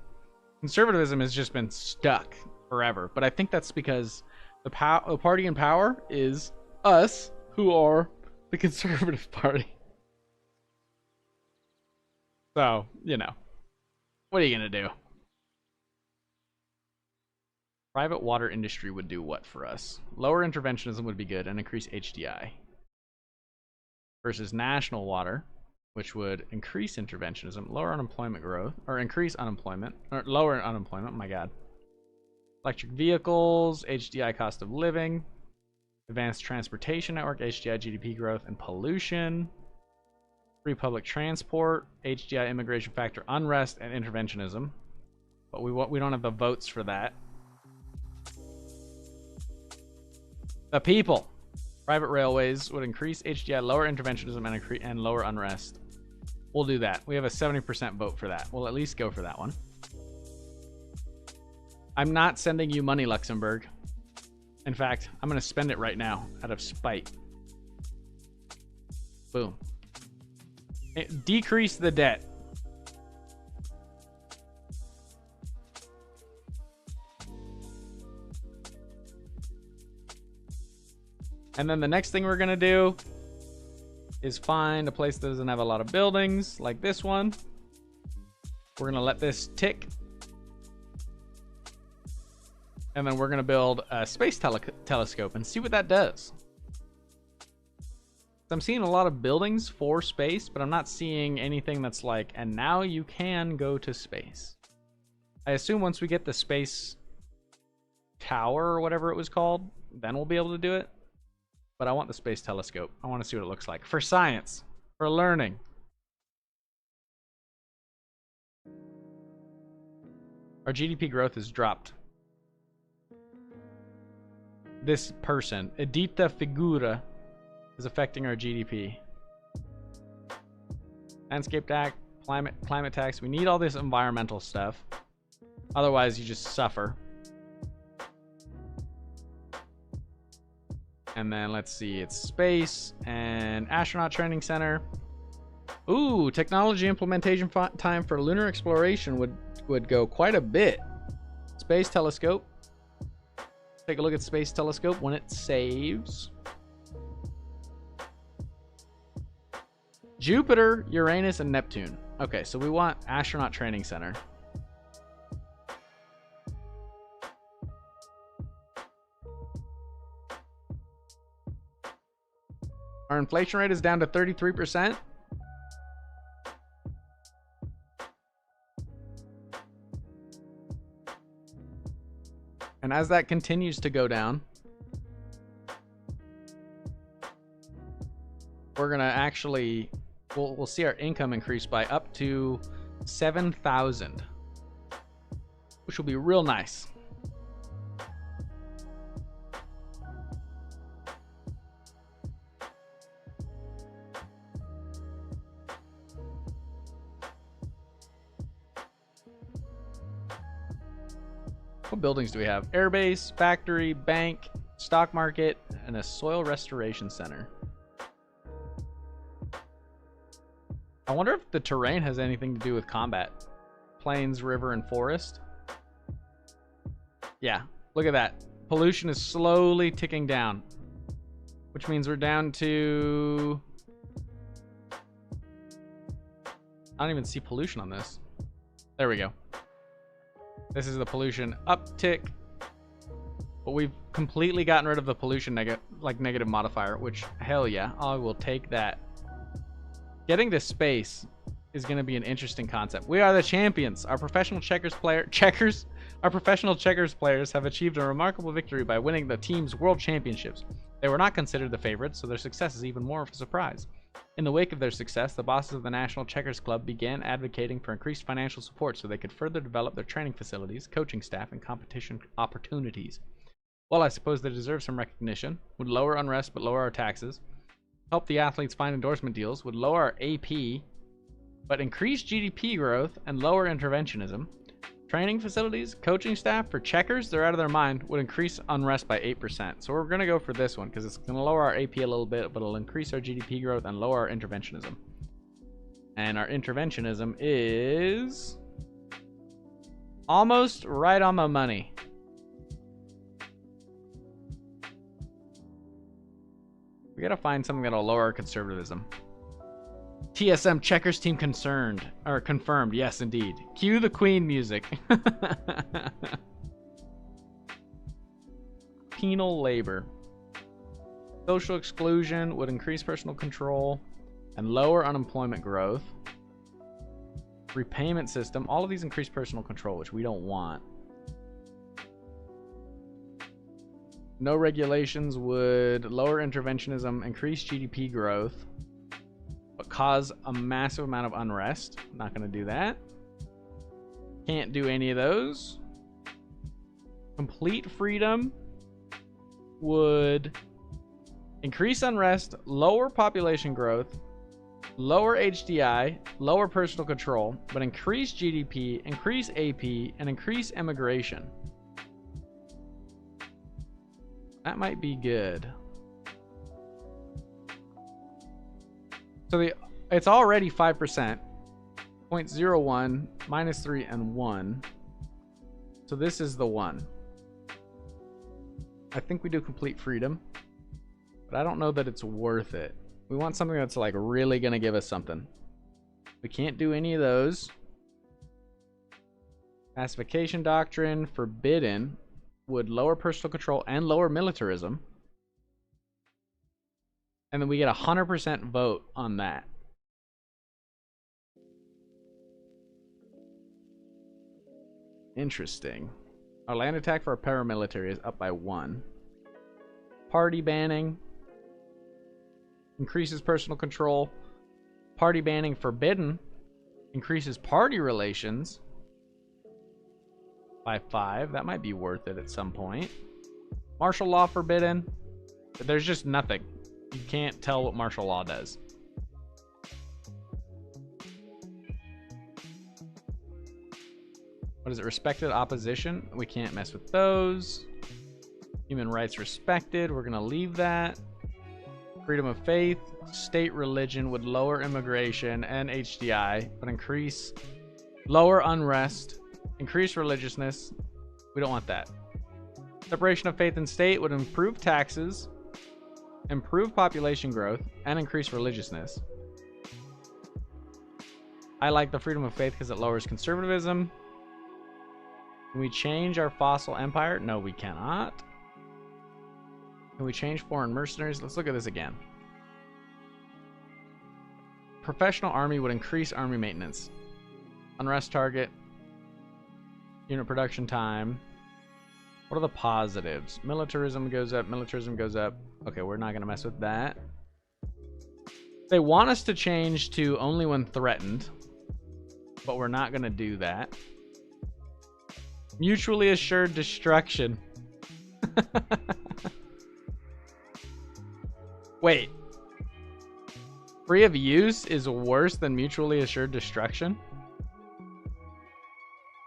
[SPEAKER 1] Conservatism has just been stuck forever, but I think that's because the party in power is us, who are the conservative party. So, you know, what are you gonna do? Private water industry would do what for us? Lower interventionism would be good and increase HDI. Versus national water, which would increase interventionism, lower unemployment growth, or increase unemployment, or lower unemployment, my god. Electric vehicles, HDI cost of living, advanced transportation network, HDI GDP growth and pollution, free public transport, HDI immigration factor, unrest, and interventionism. But we don't have the votes for that. The people. Private railways would increase HDI, lower interventionism, and lower unrest. We'll do that. We have a 70% vote for that. We'll at least go for that one. I'm not sending you money, Luxembourg. In fact, I'm going to spend it right now out of spite. Boom. Decrease the debt. And then the next thing we're going to do is find a place that doesn't have a lot of buildings, like this one. We're going to let this tick. And then we're going to build a space telescope and see what that does. I'm seeing a lot of buildings for space, but I'm not seeing anything that's like, and now you can go to space. I assume once we get the space tower or whatever it was called, then we'll be able to do it. But I want the space telescope. I want to see what it looks like. For science. For learning. Our GDP growth has dropped. This person, Edita Figura, is affecting our GDP. Landscape tax, climate tax. We need all this environmental stuff. Otherwise, you just suffer. And then let's see, it's space and astronaut training center. Ooh, technology implementation time for lunar exploration would go quite a bit. Space telescope. Take a look at space telescope when it saves. Jupiter, Uranus, and Neptune. Okay, so we want astronaut training center. Our inflation rate is down to 33%. And as that continues to go down, we're going to actually, we'll see our income increase by up to 7,000, which will be real nice. What buildings do we have? Airbase, factory, bank, stock market, and a soil restoration center. I wonder if the terrain has anything to do with combat. Plains, river, and forest. Yeah, look at that. Pollution is slowly ticking down, which means we're down to... I don't even see pollution on this. There we go. This is the pollution uptick, but we've completely gotten rid of the pollution negative modifier, which hell yeah, I will take that. Getting this space is going to be an interesting concept. We are the champions. Our professional checkers players have achieved a remarkable victory by winning the team's world championships. They were not considered the favorites, so their success is even more of a surprise. In the wake of their success, the bosses of the National Checkers Club began advocating for increased financial support so they could further develop their training facilities, coaching staff, and competition opportunities. Well, I suppose they deserve some recognition. Would lower unrest but lower our taxes. Help the athletes find endorsement deals. Would lower our AP but increase GDP growth and lower interventionism. Training facilities, coaching staff for checkers, they're out of their mind, would increase unrest by 8%. So we're going to go for this one because it's going to lower our AP a little bit, but it'll increase our GDP growth and lower our interventionism. And our interventionism is almost right on the money. We got to find something that'll lower our conservatism. TSM checkers team confirmed. Yes, indeed. Cue the Queen music. Penal labor. Social exclusion would increase personal control and lower unemployment growth. Repayment system. All of these increase personal control, which we don't want. No regulations would lower interventionism, increase GDP growth, but cause a massive amount of unrest. Not going to do that. Can't do any of those. Complete freedom would increase unrest, lower population growth, lower HDI, lower personal control, but increase GDP, increase AP, and increase immigration. That might be good. So it's already 5%. 0.01, -3, and 1. So this is the one. I think we do complete freedom, but I don't know that it's worth it. We want something that's like really going to give us something. We can't do any of those. Pacification doctrine, forbidden, would lower personal control and lower militarism. And then we get a 100% vote on that. Interesting. Our land attack for our paramilitary is up by 1. Party banning increases personal control. Party banning forbidden increases party relations by 5. That might be worth it at some point. Martial law forbidden. But there's just nothing. You can't tell what martial law does. What is it? Respected opposition. We can't mess with those. Human rights respected. We're going to leave that. Freedom of faith, state religion would lower immigration and HDI, but lower unrest, increase religiousness. We don't want that. Separation of faith and state would improve taxes, improve population growth, and increase religiousness. I like the freedom of faith because it lowers conservatism. Can we change our fossil empire? No, we cannot. Can we change foreign mercenaries? Let's look at this again. Professional army would increase army maintenance. Unrest target. Unit production time. What are the positives? Militarism goes up. Militarism goes up. Okay, we're not going to mess with that. They want us to change to only when threatened, but we're not going to do that. Mutually assured destruction. Wait. Free of use is worse than mutually assured destruction?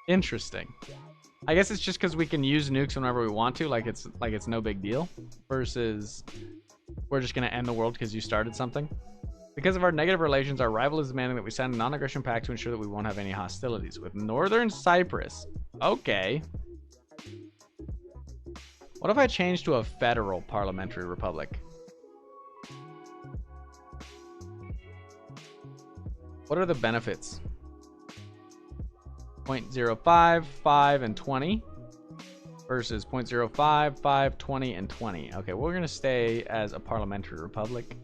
[SPEAKER 1] Interesting. I guess it's just because we can use nukes whenever we want to, like it's no big deal, versus we're just going to end the world because you started something. Because of our negative relations, our rival is demanding that we sign a non-aggression pact to ensure that we won't have any hostilities with Northern Cyprus. Okay. What if I change to a federal parliamentary republic? What are the benefits? 0.05, 5, and 20 versus 0.05, 5, 20, and 20. Okay, we're going to stay as a parliamentary republic.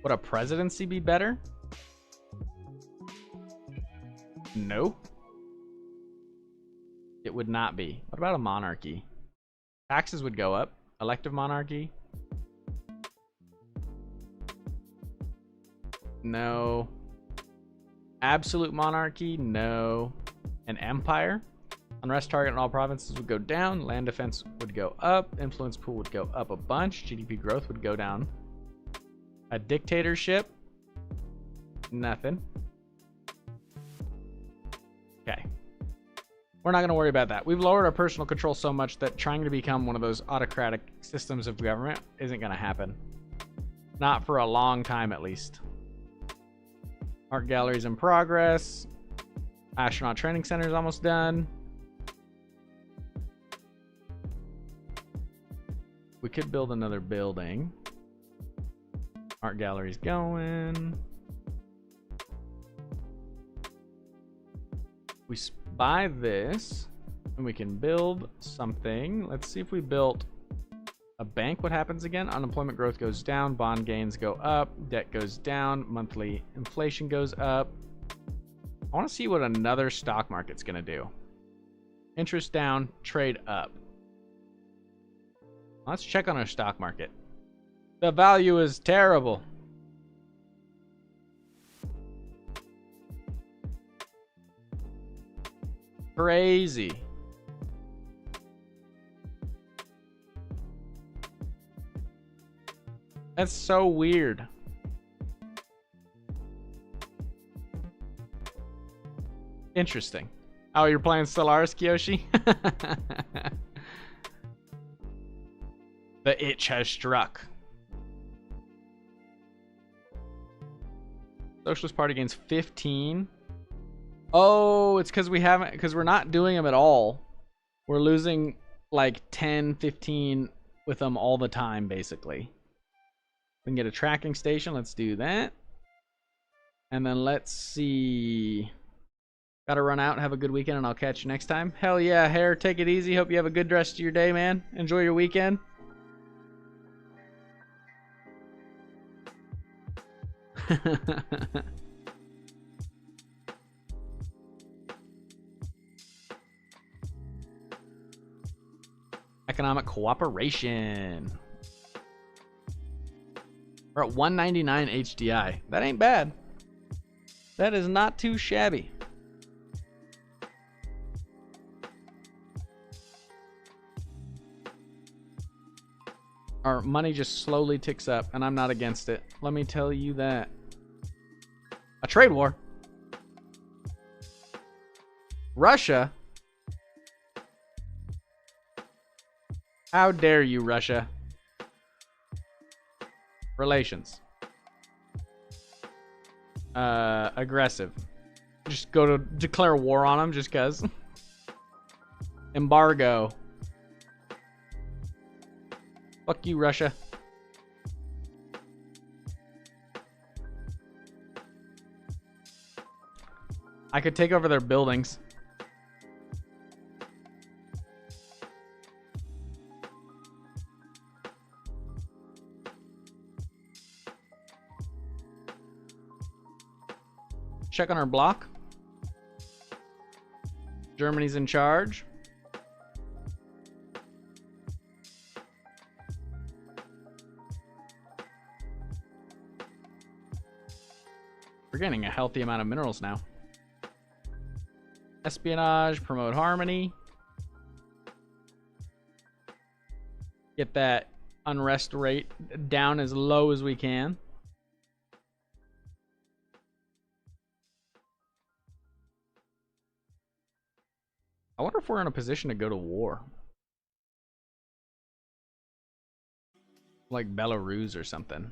[SPEAKER 1] Would a presidency be better? No. It would not be. What about a monarchy? Taxes would go up. Elective monarchy? No. Absolute monarchy? No. An empire? Unrest target in all provinces would go down. Land defense would go up. Influence pool would go up a bunch. GDP growth would go down. A dictatorship? Nothing. Okay. We're not going to worry about that. We've lowered our personal control so much that trying to become one of those autocratic systems of government isn't going to happen. Not for a long time, at least. Art galleries in progress. Astronaut training center is almost done. We could build another building. Art gallery's going. We buy this and we can build something. Let's see if we built a bank. What happens again? Unemployment growth goes down. Bond gains go up. Debt goes down. Monthly inflation goes up. I want to see what another stock market's going to do. Interest down. Trade up. Let's check on our stock market. The value is terrible. Crazy. That's so weird. Interesting. Oh, you're playing Stellaris, Kyoshi? The itch has struck. Socialist Party gains 15. Oh, it's because we're not doing them at all. We're losing like 10, 15 with them all the time, basically. We can get a tracking station. Let's do that. And then let's see. Gotta run out. Have a good weekend, and I'll catch you next time. Hell yeah, Hair. Take it easy. Hope you have a good rest of your day, man. Enjoy your weekend. Economic cooperation. We're at 199 HDI. That ain't bad. That is not too shabby. Our money just slowly ticks up, and I'm not against it. Let me tell you that. A trade war. Russia? How dare you, Russia? Relations. Aggressive. Just go to declare war on them just cuz. Embargo. Fuck you, Russia. I could take over their buildings. Check on our block. Germany's in charge. We're getting a healthy amount of minerals now. Espionage, promote harmony. Get that unrest rate down as low as we can. I wonder if we're in a position to go to war. Like Belarus or something.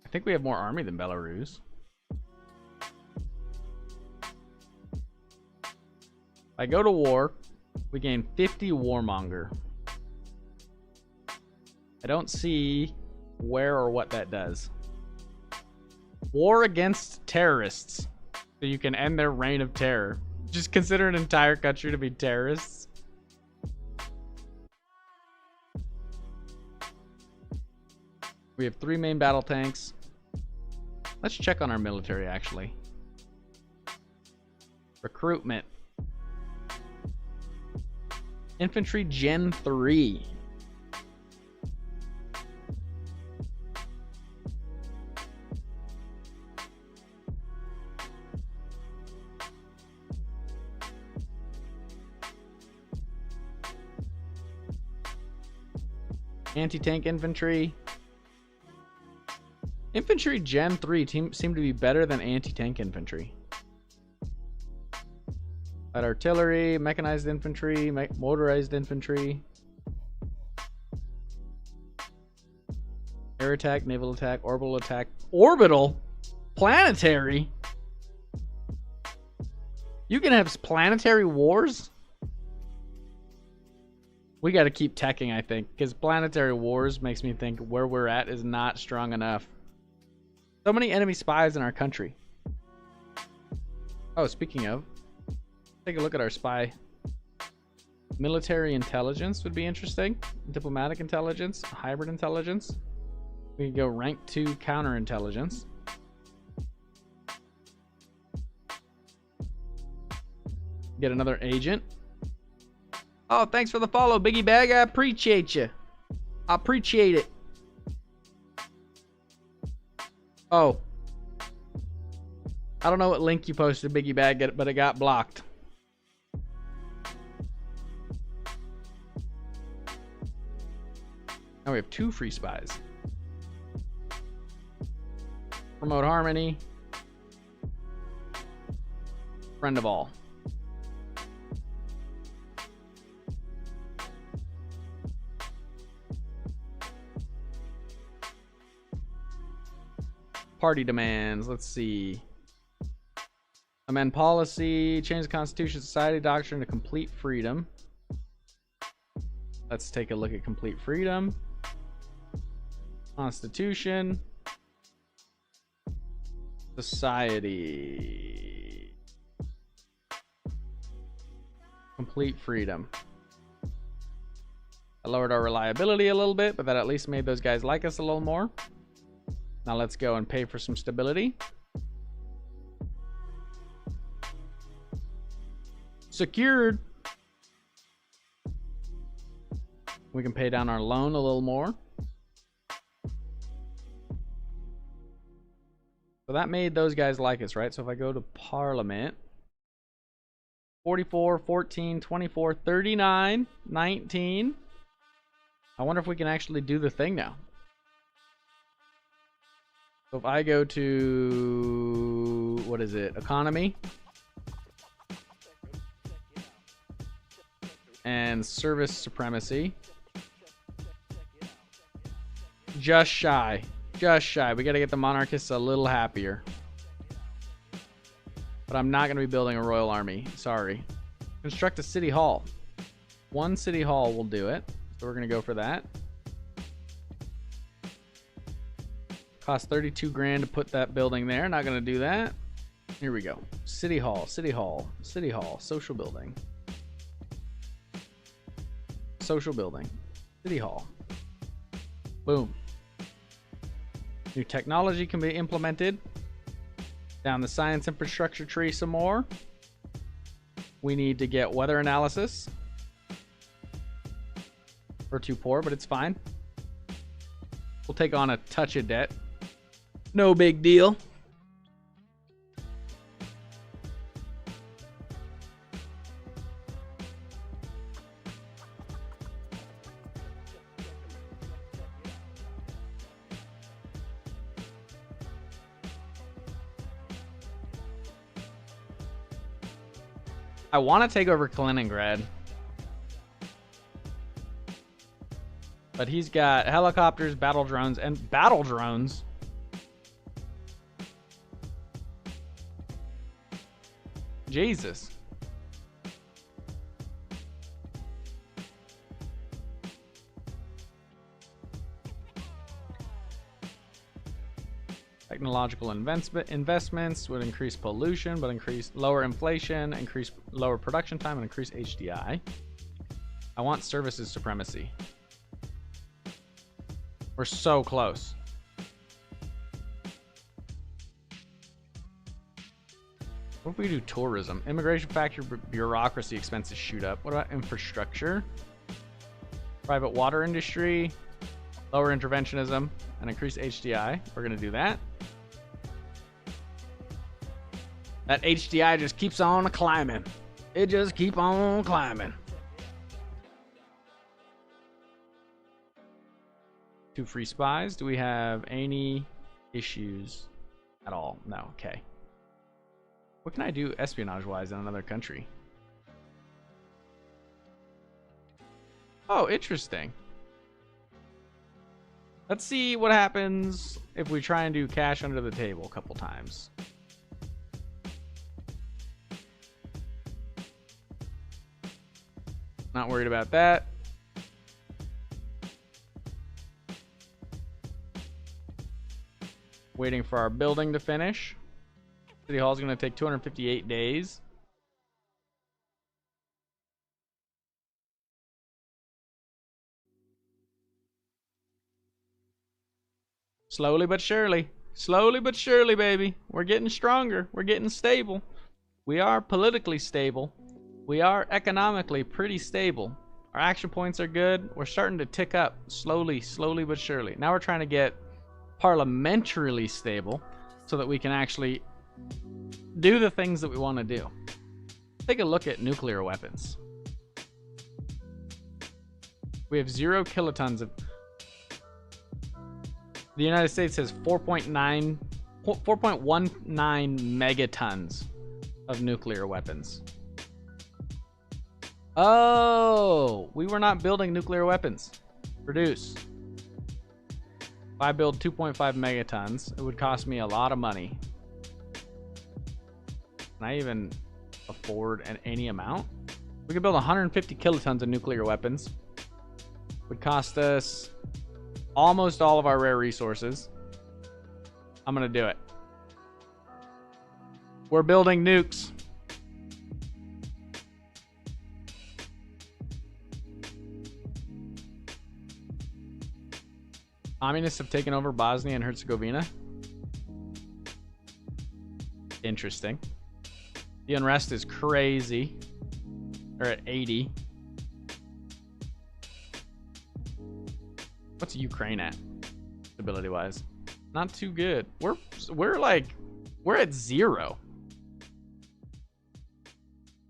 [SPEAKER 1] I think we have more army than Belarus. If I go to war, we gain 50 warmonger. I don't see where or what that does. War against terrorists. So you can end their reign of terror. Just consider an entire country to be terrorists. We have 3 main battle tanks. Let's check on our military, actually. Recruitment. Infantry Gen 3. Anti-tank infantry. Infantry Gen 3 seem to be better than anti-tank infantry. Light artillery, mechanized infantry, motorized infantry. Air attack, naval attack, orbital attack. Orbital? Planetary? You can have planetary wars? We got to keep teching, I think, because planetary wars makes me think where we're at is not strong enough. So many enemy spies in our country. Oh, speaking of, take a look at our spy. Military intelligence would be interesting. Diplomatic intelligence, hybrid intelligence. We can go rank 2 counterintelligence. Get another agent. Oh, thanks for the follow, Biggie Bag. I appreciate you. I appreciate it. Oh. I don't know what link you posted, Biggie Bag, but it got blocked. Now we have 2 free spies. Promote harmony. Friend of all. Party demands. Let's see. Amend policy. Change the Constitution, society, doctrine to complete freedom. Let's take a look at complete freedom. Constitution. Society. Complete freedom. I lowered our reliability a little bit, but that at least made those guys like us a little more. Now let's go and pay for some stability. Secured. We can pay down our loan a little more. So that made those guys like us, right? So if I go to Parliament, 44, 14, 24, 39, 19. I wonder if we can actually do the thing now. So if I go to, what is it, economy, and and service supremacy. Just shy. Just shy. We got to get the monarchists a little happier. But I'm not going to be building a royal army. Sorry. Construct a city hall. One city hall will do it. So we're going to go for that. Cost 32 grand to put that building there. Not going to do that. Here we go. City hall, city hall, city hall, social building. Social building. City hall. Boom. New technology can be implemented. Down the science infrastructure tree some more. We need to get weather analysis. We're too poor, but it's fine. We'll take on a touch of debt. No big deal. I want to take over Kaliningrad. But he's got helicopters, battle drones, and battle drones. Jesus. Technological investments would increase pollution, but lower inflation, increase lower production time, and increase HDI. I want services supremacy. We're so close. What if we do tourism? Immigration factor, bureaucracy expenses shoot up. What about infrastructure? Private water industry, lower interventionism, and increase HDI. We're going to do that. That HDI just keeps on climbing. It just keeps on climbing. 2 free spies. Do we have any issues at all? No. Okay. What can I do espionage-wise in another country? Oh, interesting. Let's see what happens if we try and do cash under the table a couple times. Not worried about that. Waiting for our building to finish. City Hall is going to take 258 days. Slowly but surely. Slowly but surely, baby. We're getting stronger. We're getting stable. We are politically stable. We are economically pretty stable. Our action points are good. We're starting to tick up slowly, slowly but surely. Now we're trying to get parliamentarily stable so that we can actually do the things that we want to do. Take a look at nuclear weapons. We have 0 kilotons of... The United States has 4.19 megatons of nuclear weapons. Oh, we were not building nuclear weapons. Produce. If I build 2.5 megatons, it would cost me a lot of money. Can I even afford any amount? We could build 150 kilotons of nuclear weapons. It would cost us almost all of our rare resources. I'm gonna do it. We're building nukes. Communists have taken over Bosnia and Herzegovina. Interesting. The unrest is crazy. They're at 80. What's Ukraine at? Stability wise. Not too good. We're at 0.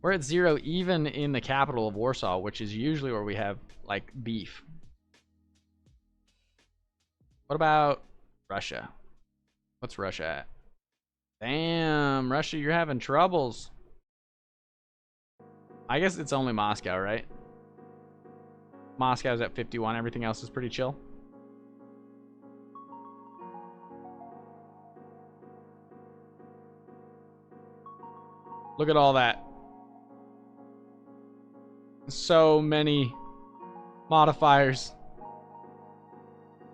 [SPEAKER 1] We're at 0 even in the capital of Warsaw, which is usually where we have like beef. What about Russia? What's Russia at? Damn, Russia, you're having troubles. I guess it's only Moscow, right? Moscow's at 51. Everything else is pretty chill. Look at all that. So many modifiers.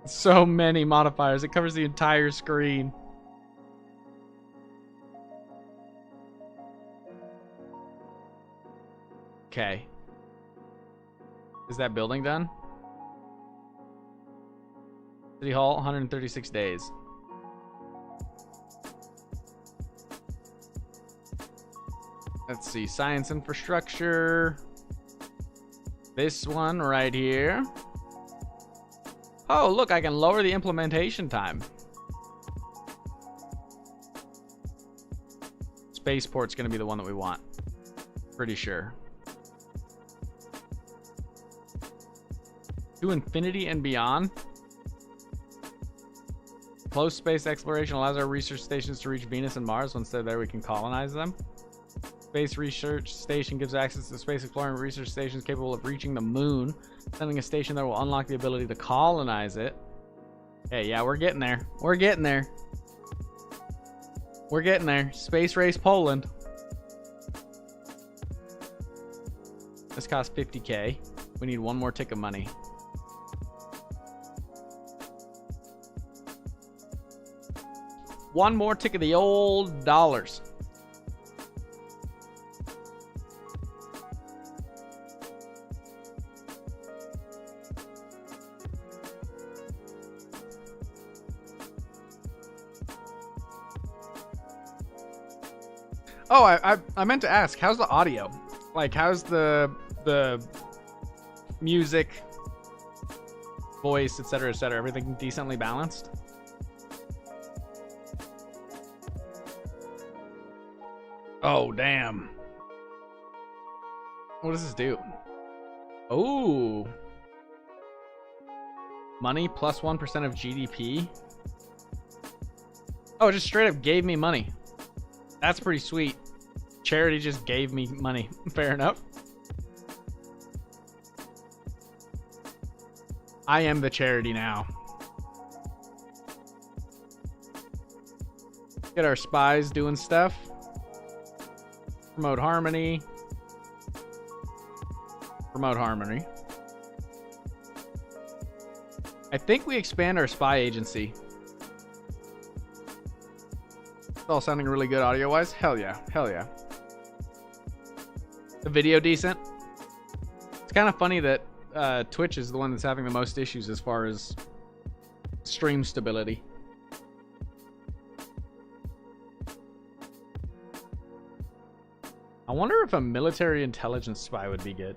[SPEAKER 1] So many modifiers. It covers the entire screen. Okay. Is that building done? City Hall, 136 days. Let's see. Science infrastructure. This one right here. Oh, look, I can lower the implementation time. Spaceport's going to be the one that we want. Pretty sure. To infinity and beyond. Close space exploration allows our research stations to reach Venus and Mars. Once they're there, we can colonize them. Space research station gives access to space exploring research stations capable of reaching the moon. Sending a station there will unlock the ability to colonize it. Hey, yeah, we're getting there. We're getting there. We're getting there. Space race Poland. This costs 50K. We need one more tick of money. One more tick of the old dollars. Oh, I meant to ask, how's the audio? Like, how's the music, voice, etc., etc.? Everything decently balanced? Oh, damn. What does this do? Oh. Money plus 1% of GDP? Oh, it just straight up gave me money. That's pretty sweet. Charity just gave me money. Fair enough. I am the charity now. Get our spies doing stuff. Promote harmony. Promote harmony. I think we expand our spy agency. It's all sounding really good audio-wise. Hell yeah. Hell yeah. The video decent. It's kind of funny that Twitch is the one that's having the most issues as far as stream stability. I wonder if a military intelligence spy would be good.